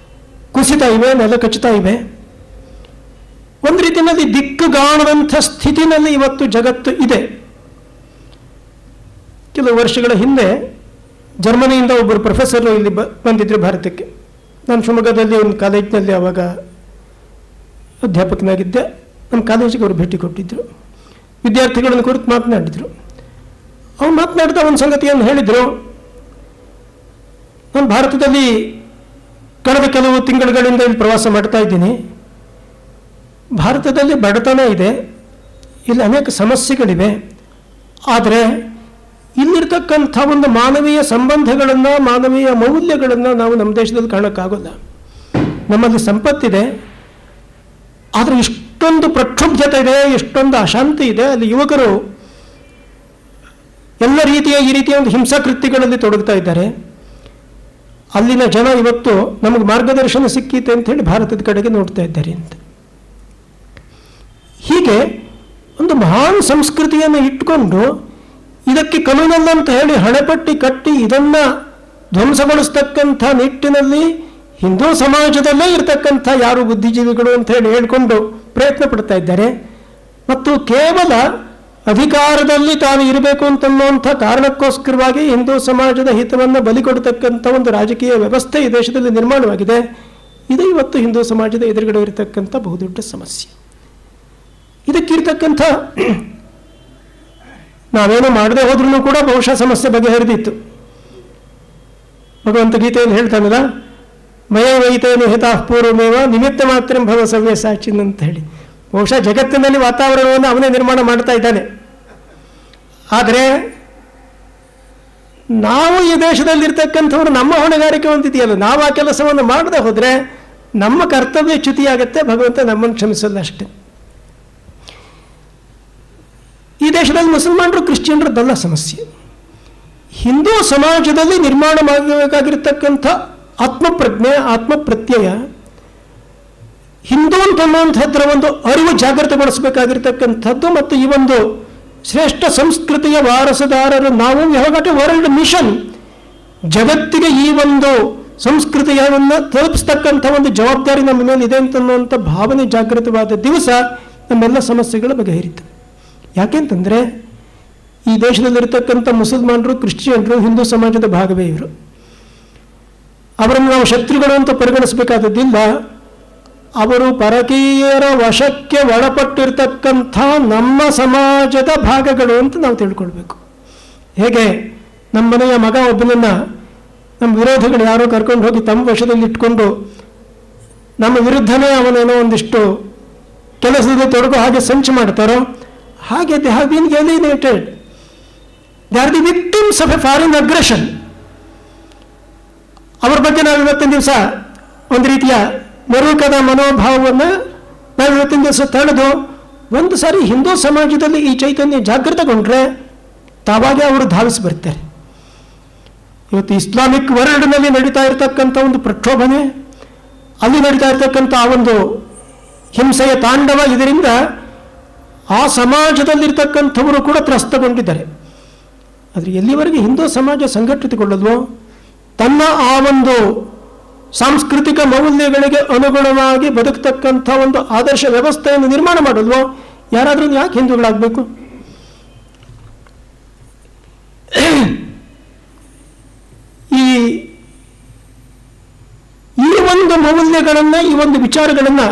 ಕುಸಿತಾ ಇವೆ, ನೆಲ ಕಚ್ಚುತ್ತಾ ಇವೆ. ಒಂದು ರೀತಿಯಲ್ಲಿ ದಿಕ್ಕುಗಾಣದಂಥ ಸ್ಥಿತಿನಲ್ಲಿ ಇವತ್ತು ಜಗತ್ತು ಇದೆ. ಕೆಲವು ವರ್ಷಗಳ ಹಿಂದೆ ಜರ್ಮನಿಯಿಂದ ಒಬ್ಬರು ಪ್ರೊಫೆಸರ್ ಇಲ್ಲಿ ಬಂದಿದ್ದರು ಭಾರತಕ್ಕೆ. ನಾನು ಶಿವಮೊಗ್ಗದಲ್ಲಿ ಒಂದು ಕಾಲೇಜಿನಲ್ಲಿ ಆವಾಗ ಅಧ್ಯಾಪಕನಾಗಿದ್ದೆ. ನಮ್ಮ ಕಾಲೇಜಿಗೆ ಅವರು ಭೇಟಿ ಕೊಟ್ಟಿದ್ದರು. ವಿದ್ಯಾರ್ಥಿಗಳನ್ನು ಕುರಿತು ಮಾತನಾಡಿದರು. ಅವ್ರು ಮಾತನಾಡ್ತಾ ಒಂದು ಸಂಗತಿಯನ್ನು ಹೇಳಿದರು. ನಾನು ಭಾರತದಲ್ಲಿ ಕಳೆದ ಕೆಲವು ತಿಂಗಳುಗಳಿಂದ ಇಲ್ಲಿ ಪ್ರವಾಸ ಮಾಡ್ತಾ ಇದ್ದೀನಿ. ಭಾರತದಲ್ಲಿ ಬಡತನ ಇದೆ, ಇಲ್ಲಿ ಅನೇಕ ಸಮಸ್ಯೆಗಳಿವೆ. ಆದರೆ ಇಲ್ಲಿರ್ತಕ್ಕಂಥ ಒಂದು ಮಾನವೀಯ ಸಂಬಂಧಗಳನ್ನು, ಮಾನವೀಯ ಮೌಲ್ಯಗಳನ್ನು ನಾವು ನಮ್ಮ ದೇಶದಲ್ಲಿ ಕಾಣೋಕ್ಕಾಗೋಲ್ಲ. ನಮ್ಮಲ್ಲಿ ಸಂಪತ್ತಿದೆ, ಆದರೆ ಇಷ್ಟೊಂದು ಪ್ರಕ್ಷುಬ್ಧತೆ ಇದೆ, ಇಷ್ಟೊಂದು ಅಶಾಂತಿ ಇದೆ. ಅಲ್ಲಿ ಯುವಕರು ಎಲ್ಲ ರೀತಿಯ ಈ ರೀತಿಯ ಒಂದು ಹಿಂಸಾಕೃತ್ಯಗಳಲ್ಲಿ ತೊಡಗ್ತಾ ಇದ್ದಾರೆ. ಅಲ್ಲಿನ ಜನ ಇವತ್ತು ನಮಗೆ ಮಾರ್ಗದರ್ಶನ ಸಿಕ್ಕಿತೆ ಅಂತ ಹೇಳಿ ಭಾರತದ ಕಡೆಗೆ ನೋಡ್ತಾ ಇದ್ದಾರೆ ಅಂತ. ಹೀಗೆ ಒಂದು ಮಹಾನ್ ಸಂಸ್ಕೃತಿಯನ್ನು ಇಟ್ಕೊಂಡು ಇದಕ್ಕೆ ಕಲುನಲ್ಲ ಅಂತ ಹೇಳಿ ಹಣೆಪಟ್ಟಿ ಕಟ್ಟಿ ಇದನ್ನು ಧ್ವಂಸಗೊಳಿಸ್ತಕ್ಕಂಥ ನಿಟ್ಟಿನಲ್ಲಿ ಹಿಂದೂ ಸಮಾಜದಲ್ಲೇ ಇರತಕ್ಕಂಥ ಯಾರು ಬುದ್ಧಿಜೀವಿಗಳು ಅಂತ ಹೇಳಿ ಹೇಳ್ಕೊಂಡು ಪ್ರಯತ್ನ ಪಡ್ತಾ ಇದ್ದಾರೆ. ಮತ್ತು ಕೇವಲ ಅಧಿಕಾರದಲ್ಲಿ ತಾನು ಇರಬೇಕು ಅಂತನ್ನುವಂಥ ಕಾರಣಕ್ಕೋಸ್ಕರವಾಗಿ ಹಿಂದೂ ಸಮಾಜದ ಹಿತವನ್ನು ಬಲಿ ಕೊಡ್ತಕ್ಕಂಥ ಒಂದು ರಾಜಕೀಯ ವ್ಯವಸ್ಥೆ ಈ ದೇಶದಲ್ಲಿ ನಿರ್ಮಾಣವಾಗಿದೆ. ಇದು ಇವತ್ತು ಹಿಂದೂ ಸಮಾಜದ ಎದುರುಗಡೆ ಇರತಕ್ಕಂಥ ಬಹುದೊಡ್ಡ ಸಮಸ್ಯೆ. ಇದಕ್ಕಿರ್ತಕ್ಕಂಥ ನಾವೇನು ಮಾಡದೆ ಹೋದ್ರೂ ಕೂಡ ಬಹುಶಃ ಸಮಸ್ಯೆ ಬಗೆಹರಿದಿತ್ತು. ಭಗವಂತ ಗೀತೆಯಲ್ಲಿ ಹೇಳ್ತಾನಲ್ಲ, ಮಯ ವೈತೇನು ಹಿತಾಃ ಪೂರ್ವಮೇವ ನಿಮಿತ್ತ ಮಾತ್ರ ಭವ ಸವ್ಯ ಸಾಚಿನ್ ಅಂತ ಹೇಳಿ. ಬಹುಶಃ ಜಗತ್ತಿನಲ್ಲಿ ವಾತಾವರಣವನ್ನು ಅವನೇ ನಿರ್ಮಾಣ ಮಾಡ್ತಾ ಇದ್ದಾನೆ. ಆದರೆ ನಾವು ಈ ದೇಶದಲ್ಲಿರ್ತಕ್ಕಂಥವ್ರು ನಮ್ಮ ಹೊಣೆಗಾರಿಕೆ ಹೊಂದಿದೆಯಲ್ಲ, ನಾವು ಆ ಕೆಲಸವನ್ನು ಮಾಡದೆ ಹೋದರೆ ನಮ್ಮ ಕರ್ತವ್ಯ ಚ್ಯುತಿಯಾಗತ್ತೆ. ಭಗವಂತ ನಮ್ಮನ್ನು ಕ್ಷಮಿಸಲ್ಲ ಅಷ್ಟೇ. ಈ ದೇಶದಲ್ಲಿ ಮುಸಲ್ಮಾನರು, ಕ್ರಿಶ್ಚಿಯನ್ರದ್ದಲ್ಲ ಸಮಸ್ಯೆ. ಹಿಂದೂ ಸಮಾಜದಲ್ಲಿ ನಿರ್ಮಾಣವಾಗಬೇಕಾಗಿರ್ತಕ್ಕಂಥ ಆತ್ಮಪ್ರಜ್ಞೆ, ಆತ್ಮಪ್ರತ್ಯಯ, ಹಿಂದೂ ಅಂತನ್ನುವಂಥದ್ರ ಒಂದು ಅರಿವು ಜಾಗೃತಗೊಳಿಸಬೇಕಾಗಿರ್ತಕ್ಕಂಥದ್ದು. ಮತ್ತು ಈ ಒಂದು ಶ್ರೇಷ್ಠ ಸಂಸ್ಕೃತಿಯ ವಾರಸುದಾರರು ನಾವು. ಯಾವಾಗಟ್ಟೆ ವರ್ಲ್ಡ್ ಮಿಷನ್, ಜಗತ್ತಿಗೆ ಈ ಒಂದು ಸಂಸ್ಕೃತಿಯನ್ನು ತಲುಪಿಸ್ತಕ್ಕಂಥ ಒಂದು ಜವಾಬ್ದಾರಿ ನಮ್ಮ ಮೇಲೆ ಇದೆ ಅಂತನ್ನುವಂಥ ಭಾವನೆ ಜಾಗೃತವಾದ ದಿವಸ ನಮ್ಮೆಲ್ಲ ಸಮಸ್ಯೆಗಳು ಬಗೆಹರಿತು. ಯಾಕೆಂತಂದರೆ ಈ ದೇಶದಲ್ಲಿರ್ತಕ್ಕಂಥ ಮುಸಲ್ಮಾನರು, ಕ್ರಿಶ್ಚಿಯನ್ರು ಹಿಂದೂ ಸಮಾಜದ ಭಾಗವೇ ಇವರು. ಅವರನ್ನು ನಾವು ಶತ್ರುಗಳು ಅಂತ ಪರಿಗಣಿಸಬೇಕಾದದ್ದಿಲ್ಲ. ಅವರು ಪರಕೀಯರ ವಶಕ್ಕೆ ಒಳಪಟ್ಟಿರ್ತಕ್ಕಂಥ ನಮ್ಮ ಸಮಾಜದ ಭಾಗಗಳು ಅಂತ ನಾವು ತಿಳ್ಕೊಳ್ಬೇಕು. ಹೇಗೆ ನಮ್ಮ ಮನೆಯ ಮಗ ಒಬ್ಬನನ್ನು ನಮ್ಮ ವಿರೋಧಿಗಳು ಯಾರೋ ಕರ್ಕೊಂಡು ಹೋಗಿ ತಮ್ಮ ವಶದಲ್ಲಿ ಇಟ್ಕೊಂಡು ನಮ್ಮ ವಿರುದ್ಧನೇ ಅವನೇನೋ ಒಂದಿಷ್ಟು ಕೆಲಸದಲ್ಲಿ ತೊಡಗೋ ಹಾಗೆ ಸಂಚು ಮಾಡ್ತಾರೋ, ಹಾಗೆ they have been alienated. They are the victims of a foreign aggression. ಅವ್ರ ಬಗ್ಗೆ ನಾವು ಇವತ್ತಿನ ದಿವಸ ಒಂದು ರೀತಿಯ ಮರುಕದ ಮನೋಭಾವವನ್ನು ನಾವು ಇವತ್ತಿನ ದಿವಸ ತಳೆದು ಒಂದು ಸಾರಿ ಹಿಂದೂ ಸಮಾಜದಲ್ಲಿ ಈ ಚೈತನ್ಯ ಜಾಗೃತಗೊಂಡ್ರೆ ತಾವಾಗೇ ಅವರು ಧಾವಿಸಿ ಬರ್ತಾರೆ. ಇವತ್ತು ಇಸ್ಲಾಮಿಕ್ ವರ್ಲ್ಡ್ನಲ್ಲಿ ನಡೀತಾ ಇರತಕ್ಕಂಥ ಒಂದು ಪ್ರಕ್ಷೋಭನೆ, ಅಲ್ಲಿ ನಡೀತಾ ಇರತಕ್ಕಂಥ ಆ ಒಂದು ಹಿಂಸೆಯ ತಾಂಡವ, ಇದರಿಂದ ಆ ಸಮಾಜದಲ್ಲಿರ್ತಕ್ಕಂಥವರು ಕೂಡ ತ್ರಸ್ತಗೊಂಡಿದ್ದಾರೆ. ಆದರೆ ಎಲ್ಲಿವರೆಗೆ ಹಿಂದೂ ಸಮಾಜ ಸಂಘಟಿತಗೊಳ್ಳಲ್ವೋ, ತನ್ನ ಆ ಒಂದು ಸಾಂಸ್ಕೃತಿಕ ಮೌಲ್ಯಗಳಿಗೆ ಅನುಗುಣವಾಗಿ ಬದುಕತಕ್ಕಂಥ ಒಂದು ಆದರ್ಶ ವ್ಯವಸ್ಥೆಯನ್ನು ನಿರ್ಮಾಣ ಮಾಡಲ್ವೋ, ಯಾರಾದರೂ ಯಾಕೆ ಹಿಂದೂಗಳಾಗಬೇಕು? ಈ ಒಂದು ಮೌಲ್ಯಗಳನ್ನು, ಈ ಒಂದು ವಿಚಾರಗಳನ್ನು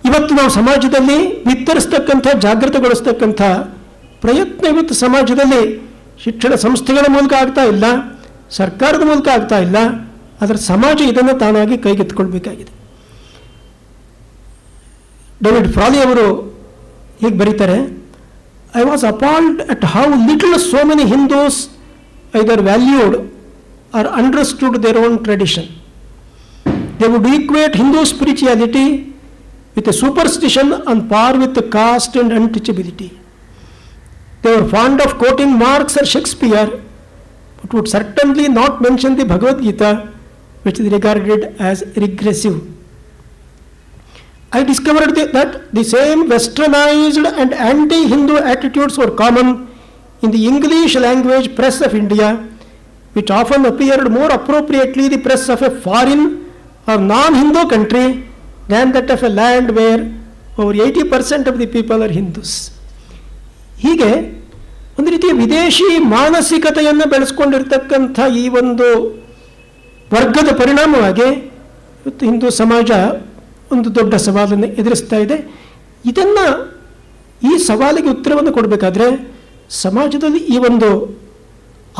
ಇವತ್ತು ನಾವು ಸಮಾಜದಲ್ಲಿ ವಿಸ್ತರಿಸ್ತಕ್ಕಂಥ, ಜಾಗೃತಗೊಳಿಸ್ತಕ್ಕಂಥ ಪ್ರಯತ್ನ ಇವತ್ತು ಸಮಾಜದಲ್ಲಿ ಶಿಕ್ಷಣ ಸಂಸ್ಥೆಗಳ ಮೂಲಕ ಆಗ್ತಾ ಇಲ್ಲ, ಸರ್ಕಾರದ ಮೂಲಕ ಆಗ್ತಾ ಇಲ್ಲ. ಅದರ ಸಮಾಜ ಇದನ್ನು ತಾನಾಗಿ ಕೈಗೆತ್ತಿಕೊಳ್ಬೇಕಾಗಿದೆ. ಡೇವಿಡ್ ಫ್ರಾಲಿ ಅವರು ಹೀಗೆ ಬರೀತಾರೆ, I was appalled at how little so many Hindus either valued or understood their own tradition. They would equate Hindu spirituality with a superstition on par with the caste and untouchability. They were fond of quoting Marx or Shakespeare, but would certainly not mention the Bhagavad Gita, which is regarded as regressive. I discovered that the same westernized and anti-Hindu attitudes were common in the English language press of India, which often appeared more appropriately the press of a foreign or non-Hindu country than that of a land where over 80% of the people are Hindus. ಹೀಗೆ ಒಂದು ರೀತಿಯ ವಿದೇಶಿ ಮಾನಸಿಕತೆಯನ್ನು ಬೆಳೆಸ್ಕೊಂಡಿರ್ತಕ್ಕಂಥ ಈ ಒಂದು ವರ್ಗದ ಪರಿಣಾಮವಾಗಿ ಇವತ್ತು ಹಿಂದೂ ಸಮಾಜ ಒಂದು ದೊಡ್ಡ ಸವಾಲನ್ನು ಎದುರಿಸ್ತಾ ಇದೆ. ಇದನ್ನು, ಈ ಸವಾಲಿಗೆ ಉತ್ತರವನ್ನು ಕೊಡಬೇಕಾದ್ರೆ ಸಮಾಜದಲ್ಲಿ ಈ ಒಂದು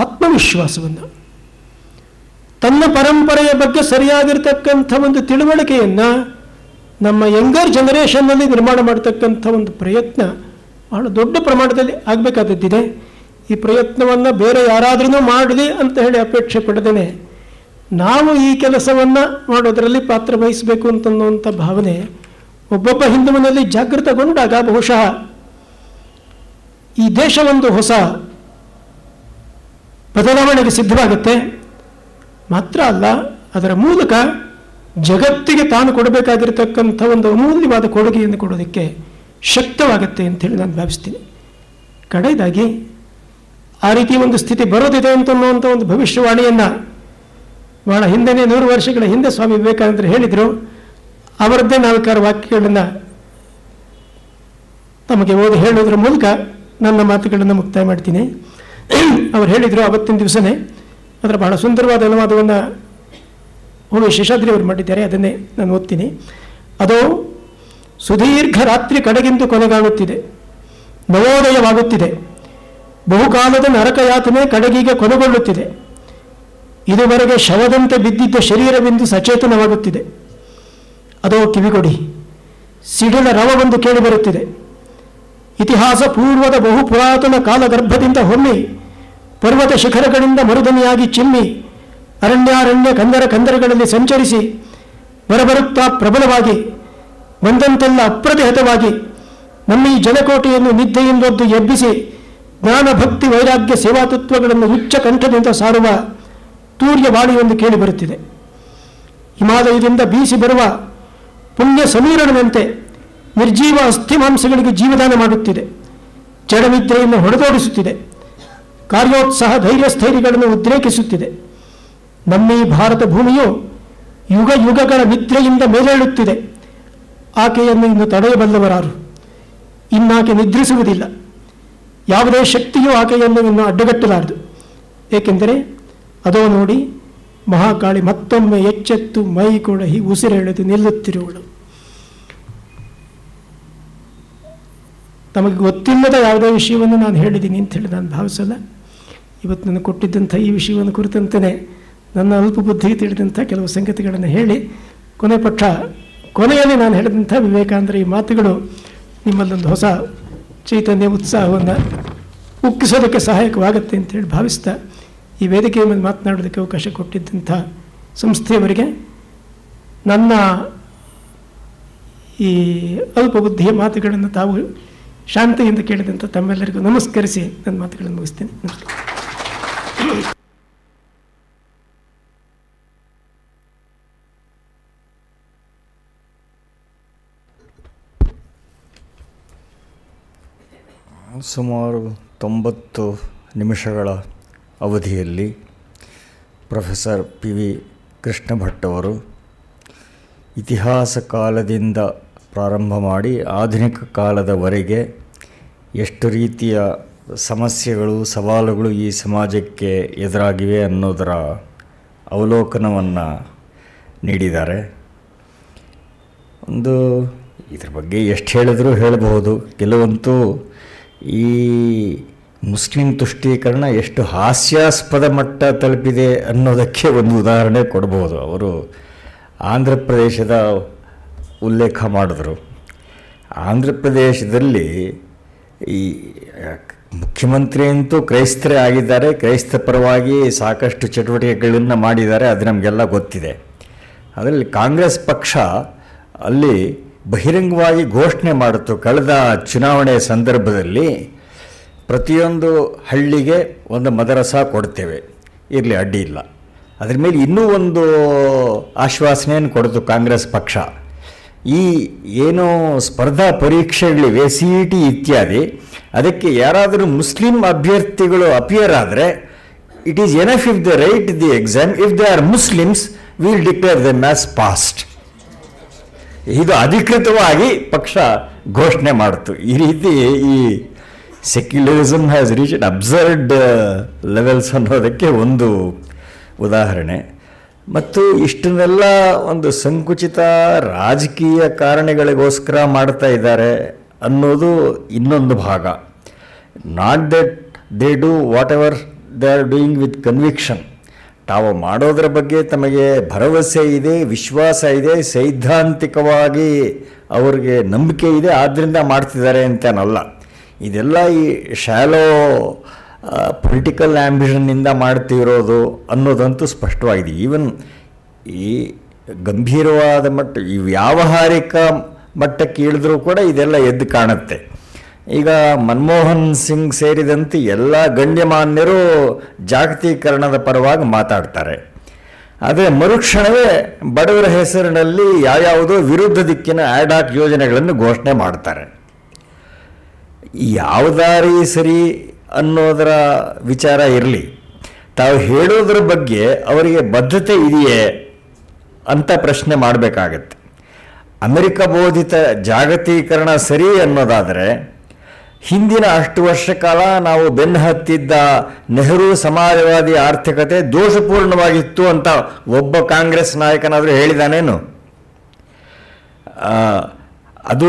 ಆತ್ಮವಿಶ್ವಾಸವನ್ನು, ತನ್ನ ಪರಂಪರೆಯ ಬಗ್ಗೆ ಸರಿಯಾಗಿರ್ತಕ್ಕಂಥ ಒಂದು ತಿಳುವಳಿಕೆಯನ್ನು ನಮ್ಮ ಯಂಗರ್ ಜನರೇಷನ್ನಲ್ಲಿ ನಿರ್ಮಾಣ ಮಾಡತಕ್ಕಂಥ ಒಂದು ಪ್ರಯತ್ನ ಬಹಳ ದೊಡ್ಡ ಪ್ರಮಾಣದಲ್ಲಿ ಆಗಬೇಕಾದದ್ದಿದೆ. ಈ ಪ್ರಯತ್ನವನ್ನು ಬೇರೆ ಯಾರಾದ್ರೂ ಮಾಡಲಿ ಅಂತ ಹೇಳಿ ಅಪೇಕ್ಷೆ ಪಡೆದೇನೆ ನಾವು ಈ ಕೆಲಸವನ್ನು ಮಾಡೋದರಲ್ಲಿ ಪಾತ್ರ ವಹಿಸಬೇಕು ಅಂತನ್ನುವಂಥ ಭಾವನೆ ಒಬ್ಬೊಬ್ಬ ಹಿಂದುವಿನಲ್ಲಿ ಜಾಗೃತಗೊಂಡಾಗ ಬಹುಶಃ ಈ ದೇಶ ಒಂದು ಹೊಸ ಬದಲಾವಣೆಗೆ ಸಿದ್ಧವಾಗುತ್ತೆ. ಮಾತ್ರ ಅಲ್ಲ, ಅದರ ಮೂಲಕ ಜಗತ್ತಿಗೆ ತಾನು ಕೊಡಬೇಕಾಗಿರ್ತಕ್ಕಂಥ ಒಂದು ಅಮೂಲ್ಯವಾದ ಕೊಡುಗೆಯನ್ನು ಕೊಡೋದಕ್ಕೆ ಶಕ್ತವಾಗುತ್ತೆ ಅಂತೇಳಿ ನಾನು ಭಾವಿಸ್ತೀನಿ. ಕಡೆಯದಾಗಿ ಆ ರೀತಿ ಒಂದು ಸ್ಥಿತಿ ಬರೋದಿದೆ ಅಂತನ್ನುವಂಥ ಒಂದು ಭವಿಷ್ಯವಾಣಿಯನ್ನು ಬಹಳ ಹಿಂದೆನೇ 100 ವರ್ಷಗಳ ಹಿಂದೆ ಸ್ವಾಮಿ ವಿವೇಕಾನಂದರು ಹೇಳಿದರು. ಅವರದ್ದೇ ನಾಲ್ಕಾರು ವಾಕ್ಯಗಳನ್ನು ತಮಗೆ ಓದಿ ಹೇಳೋದ್ರ ಮೂಲಕ ನನ್ನ ಮಾತುಗಳನ್ನು ಮುಕ್ತಾಯ ಮಾಡ್ತೀನಿ. ಅವರು ಹೇಳಿದರು ಅವತ್ತಿನ ದಿವಸನೇ, ಅದರ ಬಹಳ ಸುಂದರವಾದ ಅನುವಾದವನ್ನು ಹೋಮಿ ಶೇಷಾದ್ರಿ ಅವರು ಮಾಡಿದ್ದಾರೆ, ಅದನ್ನೇ ನಾನು ಓದ್ತೀನಿ. ಅದು ಸುದೀರ್ಘ ರಾತ್ರಿ ಕಡೆಗೆಂದು ಕೊನೆಗಾಣುತ್ತಿದೆ, ನವೋದಯವಾಗುತ್ತಿದೆ, ಬಹುಕಾಲದ ನರಕಯಾತನೆ ಕಡೆಗೀಗ ಕೊನೆಗೊಳ್ಳುತ್ತಿದೆ, ಇದುವರೆಗೆ ಶವದಂತೆ ಬಿದ್ದಿದ್ದ ಶರೀರವೆಂದು ಸಚೇತನವಾಗುತ್ತಿದೆ. ಅದೋ ಕಿವಿಗೊಡಿ, ಸಿಡಿಲ ರವವೊಂದು ಕೇಳಿಬರುತ್ತಿದೆ. ಇತಿಹಾಸ ಪೂರ್ವದ ಬಹು ಪುರಾತನ ಕಾಲಗರ್ಭದಿಂದ ಹೊಮ್ಮಿ ಪರ್ವತ ಶಿಖರಗಳಿಂದ ಮರುದನಿಯಾಗಿ ಚಿಮ್ಮಿ ಅರಣ್ಯಾರಣ್ಯ ಕಂದರಗಳಲ್ಲಿ ಸಂಚರಿಸಿ ಬರಬರುತ್ತಾ ಪ್ರಬಲವಾಗಿ ಒಂದಂತೆಲ್ಲ ಅಪ್ರತಿಹತವಾಗಿ ನಮ್ಮ ಈ ಜಲಕೋಟೆಯನ್ನು ನಿದ್ದೆಯಿಂದೊದ್ದು ಎಬ್ಬಿಸಿ ಜ್ಞಾನ ಭಕ್ತಿ ವೈರಾಗ್ಯ ಸೇವಾತತ್ವಗಳನ್ನು ಉಚ್ಚ ಕಂಠದಿಂದ ಸಾರುವ ತೂರ್ಯವಾಣಿಯೊಂದು ಕೇಳಿಬರುತ್ತಿದೆ. ಹಿಮಾಲಯದಿಂದ ಬೀಸಿ ಬರುವ ಪುಣ್ಯ ಸಮೀರಣದಂತೆ ನಿರ್ಜೀವ ಅಸ್ಥಿಮಾಂಸಗಳಿಗೆ ಜೀವದಾನ ಮಾಡುತ್ತಿದೆ, ಜಡನಿದ್ರೆಯನ್ನು ಹೊಡೆದೋಡಿಸುತ್ತಿದೆ, ಕಾರ್ಯೋತ್ಸಾಹ ಧೈರ್ಯಸ್ಥೈರ್ಯಗಳನ್ನು ಉದ್ರೇಕಿಸುತ್ತಿದೆ. ನಮ್ಮ ಈ ಭಾರತ ಭೂಮಿಯು ಯುಗ ಯುಗಗಳ ನಿದ್ರೆಯಿಂದ ಮೇಲೇಳುತ್ತಿದೆ. ಆಕೆಯನ್ನು ಇನ್ನು ತಡೆಯಬಲ್ಲವರಾರು? ಇನ್ನಾಕೆ ನಿದ್ರಿಸುವುದಿಲ್ಲ. ಯಾವುದೇ ಶಕ್ತಿಯೂ ಆಕೆಯನ್ನು ಇನ್ನು ಅಡ್ಡಗಟ್ಟಲಾರದು. ಏಕೆಂದರೆ ಅದೋ ನೋಡಿ, ಮಹಾಕಾಳಿ ಮತ್ತೊಮ್ಮೆ ಎಚ್ಚೆತ್ತು ಮೈ ಕೊಡಹಿ ಉಸಿರೆಳೆದು ನಿಲ್ಲುತ್ತಿರುವಳು. ತಮಗೆ ಗೊತ್ತಿಲ್ಲದ ಯಾವುದೇ ವಿಷಯವನ್ನು ನಾನು ಹೇಳಿದ್ದೀನಿ ಅಂತ ಹೇಳಿ ನಾನು ಭಾವಿಸಲ್ಲ. ಇವತ್ತು ನನಗೆ ಕೊಟ್ಟಿದ್ದಂಥ ಈ ವಿಷಯವನ್ನು ಕುರಿತಂತೆಯೇ ನನ್ನ ಅಲ್ಪ ಬುದ್ಧಿಗೆ ತಿಳಿದಂಥ ಕೆಲವು ಸಂಗತಿಗಳನ್ನು ಹೇಳಿ ಕೊನೆಯಲ್ಲಿ ನಾನು ಹೇಳಿದಂಥ ವಿವೇಕಾನಂದರ ಈ ಮಾತುಗಳು ನಿಮ್ಮಲ್ಲೊಂದು ಹೊಸ ಚೈತನ್ಯ ಉತ್ಸಾಹವನ್ನು ಉಕ್ಕಿಸೋದಕ್ಕೆ ಸಹಾಯಕವಾಗುತ್ತೆ ಅಂತೇಳಿ ಭಾವಿಸ್ತಾ ಈ ವೇದಿಕೆಯ ಮೇಲೆ ಮಾತನಾಡೋದಕ್ಕೆ ಅವಕಾಶ ಕೊಟ್ಟಿದ್ದಂಥ ಸಂಸ್ಥೆಯವರಿಗೆ ನನ್ನ ಈ ಅಲ್ಪ ಬುದ್ಧಿಯ ಮಾತುಗಳನ್ನು ತಾವು ಶಾಂತಿಯಿಂದ ಕೇಳಿದಂಥ ತಮ್ಮೆಲ್ಲರಿಗೂ ನಮಸ್ಕರಿಸಿ ನನ್ನ ಮಾತುಗಳನ್ನು ಮುಗಿಸ್ತೇನೆ. ನಮಸ್ಕಾರ. ಸುಮಾರು 90 ನಿಮಿಷಗಳ ಅವಧಿಯಲ್ಲಿ professor P V Krishna Bhat ಅವರು ಇತಿಹಾಸ ಕಾಲದಿಂದ ಪ್ರಾರಂಭ ಮಾಡಿ ಆಧುನಿಕ ಕಾಲದವರೆಗೆ ಎಷ್ಟು ರೀತಿಯ ಸಮಸ್ಯೆಗಳು ಸವಾಲುಗಳು ಈ ಸಮಾಜಕ್ಕೆ ಎದುರಾಗಿವೆ ಅನ್ನೋದರ ಅವಲೋಕನವನ್ನು ನೀಡಿದ್ದಾರೆ. ಇದ್ರ ಬಗ್ಗೆ ಎಷ್ಟು ಹೇಳಿದ್ರೂ ಹೇಳಬಹುದು. ಕೆಲವಂತೂ ಈ ಮುಸ್ಲಿಂ ತುಷ್ಟೀಕರಣ ಎಷ್ಟು ಹಾಸ್ಯಾಸ್ಪದ ಮಟ್ಟ ತಲುಪಿದೆ ಅನ್ನೋದಕ್ಕೆ ಒಂದು ಉದಾಹರಣೆ ಕೊಡ್ಬೋದು. ಅವರು ಆಂಧ್ರ ಪ್ರದೇಶದ ಉಲ್ಲೇಖ ಮಾಡಿದ್ರು. ಆಂಧ್ರ ಪ್ರದೇಶದಲ್ಲಿ ಈ ಮುಖ್ಯಮಂತ್ರಿ ಅಂತೂ ಕ್ರೈಸ್ತರೇ ಆಗಿದ್ದಾರೆ, ಕ್ರೈಸ್ತ ಪರವಾಗಿ ಸಾಕಷ್ಟು ಚಟುವಟಿಕೆಗಳನ್ನು ಮಾಡಿದ್ದಾರೆ, ಅದು ನಮಗೆಲ್ಲ ಗೊತ್ತಿದೆ. ಅದರಲ್ಲಿ ಕಾಂಗ್ರೆಸ್ ಪಕ್ಷ ಅಲ್ಲಿ ಬಹಿರಂಗವಾಗಿ ಘೋಷಣೆ ಮಾಡಿತು, ಕಳೆದ ಚುನಾವಣೆ ಸಂದರ್ಭದಲ್ಲಿ ಪ್ರತಿಯೊಂದು ಹಳ್ಳಿಗೆ ಒಂದು ಮದರಸಾ ಕೊಡ್ತೇವೆ, ಇರಲಿ ಅಡ್ಡಿ ಇಲ್ಲ. ಅದ್ರ ಮೇಲೆ ಇನ್ನೂ ಒಂದು ಆಶ್ವಾಸನೆಯನ್ನು ಕೊಡ್ತು ಕಾಂಗ್ರೆಸ್ ಪಕ್ಷ. ಈ ಏನು ಸ್ಪರ್ಧಾ ಪರೀಕ್ಷೆಗಳಿವೆ CET ಇತ್ಯಾದಿ, ಅದಕ್ಕೆ ಯಾರಾದರೂ ಮುಸ್ಲಿಂ ಅಭ್ಯರ್ಥಿಗಳು ಅಪಿಯರ್ ಆದರೆ it is enough if they right the exam, if they are Muslims will declare them as past. ಇದು ಅಧಿಕೃತವಾಗಿ ಪಕ್ಷ ಘೋಷಣೆ ಮಾಡಿತು. ಈ ರೀತಿ ಈ secularism has reached absurd levels ಅನ್ನೋದಕ್ಕೆ ಒಂದು ಉದಾಹರಣೆ. ಮತ್ತು ಇಷ್ಟನ್ನೆಲ್ಲ ಒಂದು ಸಂಕುಚಿತ ರಾಜಕೀಯ ಕಾರಣಗಳಿಗೋಸ್ಕರ ಮಾಡ್ತಾ ಇದ್ದಾರೆ ಅನ್ನೋದು ಇನ್ನೊಂದು ಭಾಗ. Not that they do what ever they are doing with conviction. ತಾವು ಮಾಡೋದರ ಬಗ್ಗೆ ತಮಗೆ ಭರವಸೆ ಇದೆ, ವಿಶ್ವಾಸ ಇದೆ, ಸೈದ್ಧಾಂತಿಕವಾಗಿ ಅವ್ರಿಗೆ ನಂಬಿಕೆ ಇದೆ, ಆದ್ದರಿಂದ ಮಾಡ್ತಿದ್ದಾರೆ ಅಂತನಲ್ಲ. ಇದೆಲ್ಲ ಈ ಶಾಲೋ ಪೊಲಿಟಿಕಲ್ ಆ್ಯಂಬಿಷನ್ನಿಂದ ಮಾಡ್ತಿರೋದು ಅನ್ನೋದಂತೂ ಸ್ಪಷ್ಟವಾಗಿದೆ. ಈವನ್ ಈ ಗಂಭೀರವಾದ ಮಟ್ಟ, ಈ ವ್ಯಾವಹಾರಿಕ ಮಟ್ಟಕ್ಕೆ ಇಳಿದ್ರೂ ಕೂಡ ಇದೆಲ್ಲ ಎದ್ದು ಕಾಣುತ್ತೆ. ಈಗ ಮನಮೋಹನ್ ಸಿಂಗ್ ಸೇರಿದಂತೆ ಎಲ್ಲ ಗಣ್ಯಮಾನ್ಯರು ಜಾಗತೀಕರಣದ ಪರವಾಗಿ ಮಾತಾಡ್ತಾರೆ. ಆದರೆ ಮರುಕ್ಷಣವೇ ಬಡವರ ಹೆಸರಿನಲ್ಲಿ ಯಾವ್ಯಾವುದೋ ವಿರುದ್ಧ ದಿಕ್ಕಿನ ಆ್ಯಡ್ ಯೋಜನೆಗಳನ್ನು ಘೋಷಣೆ ಮಾಡ್ತಾರೆ. ಯಾವ ದಾರಿ ಸರಿ ಅನ್ನೋದರ ವಿಚಾರ ಇರಲಿ, ತಾವು ಹೇಳೋದ್ರ ಬಗ್ಗೆ ಅವರಿಗೆ ಬದ್ಧತೆ ಇದೆಯೇ ಅಂತ ಪ್ರಶ್ನೆ ಮಾಡಬೇಕಾಗತ್ತೆ. ಅಮೆರಿಕ ಬೋಧಿತ ಜಾಗತೀಕರಣ ಸರಿ ಅನ್ನೋದಾದರೆ ಹಿಂದಿನ ಅಷ್ಟು ವರ್ಷ ಕಾಲ ನಾವು ಬೆನ್ನು ಹತ್ತಿದ್ದ ನೆಹರು ಸಮಾಜವಾದಿ ಆರ್ಥಿಕತೆ ದೋಷಪೂರ್ಣವಾಗಿತ್ತು ಅಂತ ಒಬ್ಬ ಕಾಂಗ್ರೆಸ್ ನಾಯಕನಾದರೂ ಹೇಳಿದಾನೇನು? ಅದು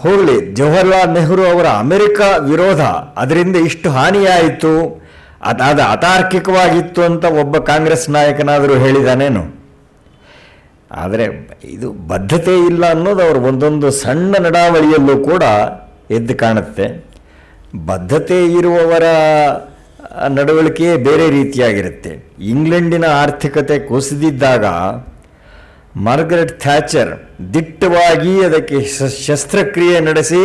ಹೋಗಲಿ, ಜವಾಹರ್ಲಾಲ್ ನೆಹರು ಅವರ ಅಮೆರಿಕ ವಿರೋಧ ಅದರಿಂದ ಇಷ್ಟು ಹಾನಿಯಾಯಿತು, ಅದು ಅತಾರ್ಕಿಕವಾಗಿತ್ತು ಅಂತ ಒಬ್ಬ ಕಾಂಗ್ರೆಸ್ ನಾಯಕನಾದರೂ ಹೇಳಿದಾನೇನು? ಆದರೆ ಇದು ಬದ್ಧತೆ ಇಲ್ಲ ಅನ್ನೋದು ಅವರು ಒಂದೊಂದು ಸಣ್ಣ ನಡಾವಳಿಯಲ್ಲೂ ಕೂಡ ಎದ್ದು ಕಾಣುತ್ತೆ. ಬದ್ಧತೆ ಇರುವವರ ನಡವಳಿಕೆಯೇ ಬೇರೆ ರೀತಿಯಾಗಿರುತ್ತೆ. ಇಂಗ್ಲೆಂಡಿನ ಆರ್ಥಿಕತೆ ಕುಸಿದಿದ್ದಾಗ ಮಾರ್ಗರೆಟ್ ಥ್ಯಾಚರ್ ದಿಟ್ಟವಾಗಿ ಅದಕ್ಕೆ ಶಸ್ತ್ರಕ್ರಿಯೆ ನಡೆಸಿ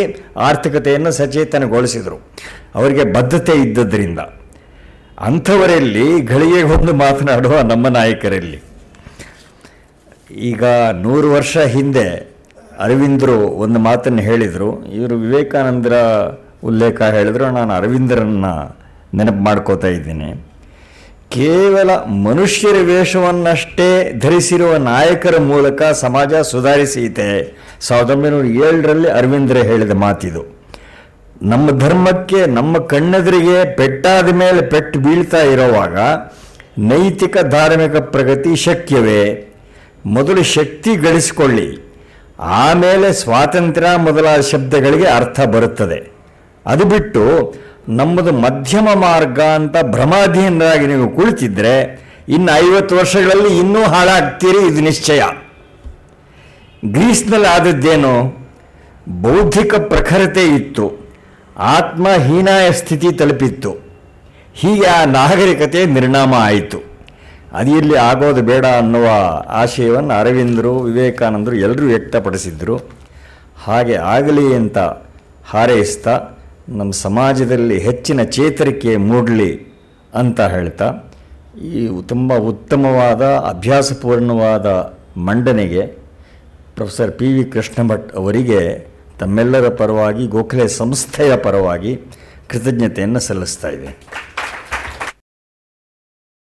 ಆರ್ಥಿಕತೆಯನ್ನು ಸಚೇತನಗೊಳಿಸಿದರು, ಅವರಿಗೆ ಬದ್ಧತೆ ಇದ್ದದ್ರಿಂದ. ಅಂಥವರಲ್ಲಿ ಗಳಿಗೆ ಹೊಂದು ಮಾತನಾಡುವ ನಮ್ಮ ನಾಯಕರಲ್ಲಿ ಈಗ 100 ವರ್ಷ ಹಿಂದೆ ಅರವಿಂದರು ಒಂದು ಮಾತನ್ನು ಹೇಳಿದರು. ಇವರು ವಿವೇಕಾನಂದರ ಉಲ್ಲೇಖ ಹೇಳಿದ್ರು, ನಾನು ಅರವಿಂದರನ್ನು ನೆನಪು ಮಾಡ್ಕೋತಾ ಇದ್ದೀನಿ. ಕೇವಲ ಮನುಷ್ಯರ ವೇಷವನ್ನಷ್ಟೇ ಧರಿಸಿರುವ ನಾಯಕರ ಮೂಲಕ ಸಮಾಜ ಸುಧಾರಿಸೀತೆ. 1907ರಲ್ಲಿ ಅರವಿಂದರೇ ಹೇಳಿದ ಮಾತಿದು. ನಮ್ಮ ಧರ್ಮಕ್ಕೆ ನಮ್ಮ ಕಣ್ಣೆದುರಿಗೆ ಪೆಟ್ಟಾದ ಮೇಲೆ ಪೆಟ್ಟು ಬೀಳ್ತಾ ಇರೋವಾಗ ನೈತಿಕ ಧಾರ್ಮಿಕ ಪ್ರಗತಿ ಶಕ್ಯವೇ? ಮೊದಲು ಶಕ್ತಿ ಗಳಿಸಿಕೊಳ್ಳಿ, ಆಮೇಲೆ ಸ್ವಾತಂತ್ರ್ಯ ಮೊದಲಾದ ಶಬ್ದಗಳಿಗೆ ಅರ್ಥ ಬರುತ್ತದೆ. ಅದು ಬಿಟ್ಟು ನಮ್ಮದು ಮಧ್ಯಮ ಮಾರ್ಗ ಅಂತ ಭ್ರಮಾಧೀನರಾಗಿ ನೀವು ಕುಳಿತಿದ್ರೆ ಇನ್ನು 50 ವರ್ಷಗಳಲ್ಲಿ ಇನ್ನೂ ಹಾಳಾಗ್ತೀರಿ, ಇದು ನಿಶ್ಚಯ. ಗ್ರೀಸ್ನಲ್ಲಿ ಆದದ್ದೇನು? ಬೌದ್ಧಿಕ ಪ್ರಖರತೆ ಇತ್ತು, ಆತ್ಮ ಹೀನಾಯ ಸ್ಥಿತಿ ತಲುಪಿತ್ತು. ಹೀಗೆ ಆ ನಾಗರಿಕತೆ ನಿರ್ನಾಮ ಆಯಿತು. ಅದು ಇಲ್ಲಿ ಆಗೋದು ಬೇಡ ಅನ್ನುವ ಆಶಯವನ್ನು ಅರವಿಂದರು, ವಿವೇಕಾನಂದರು ಎಲ್ಲರೂ ವ್ಯಕ್ತಪಡಿಸಿದ್ರು. ಹಾಗೆ ಆಗಲಿ ಅಂತ ಹಾರೈಸ್ತಾ ನಮ್ಮ ಸಮಾಜದಲ್ಲಿ ಹೆಚ್ಚಿನ ಚೇತರಿಕೆ ಮೂಡಲಿ ಅಂತ ಹೇಳ್ತಾ ಈ ತುಂಬ ಉತ್ತಮವಾದ ಅಭ್ಯಾಸಪೂರ್ಣವಾದ ಮಂಡನೆಗೆ professor P V Krishna Bhat ಅವರಿಗೆ ತಮ್ಮೆಲ್ಲರ ಪರವಾಗಿ ಗೋಖಲೆ ಸಂಸ್ಥೆಯ ಪರವಾಗಿ ಕೃತಜ್ಞತೆಯನ್ನು ಸಲ್ಲಿಸ್ತಾ ಇದೆ.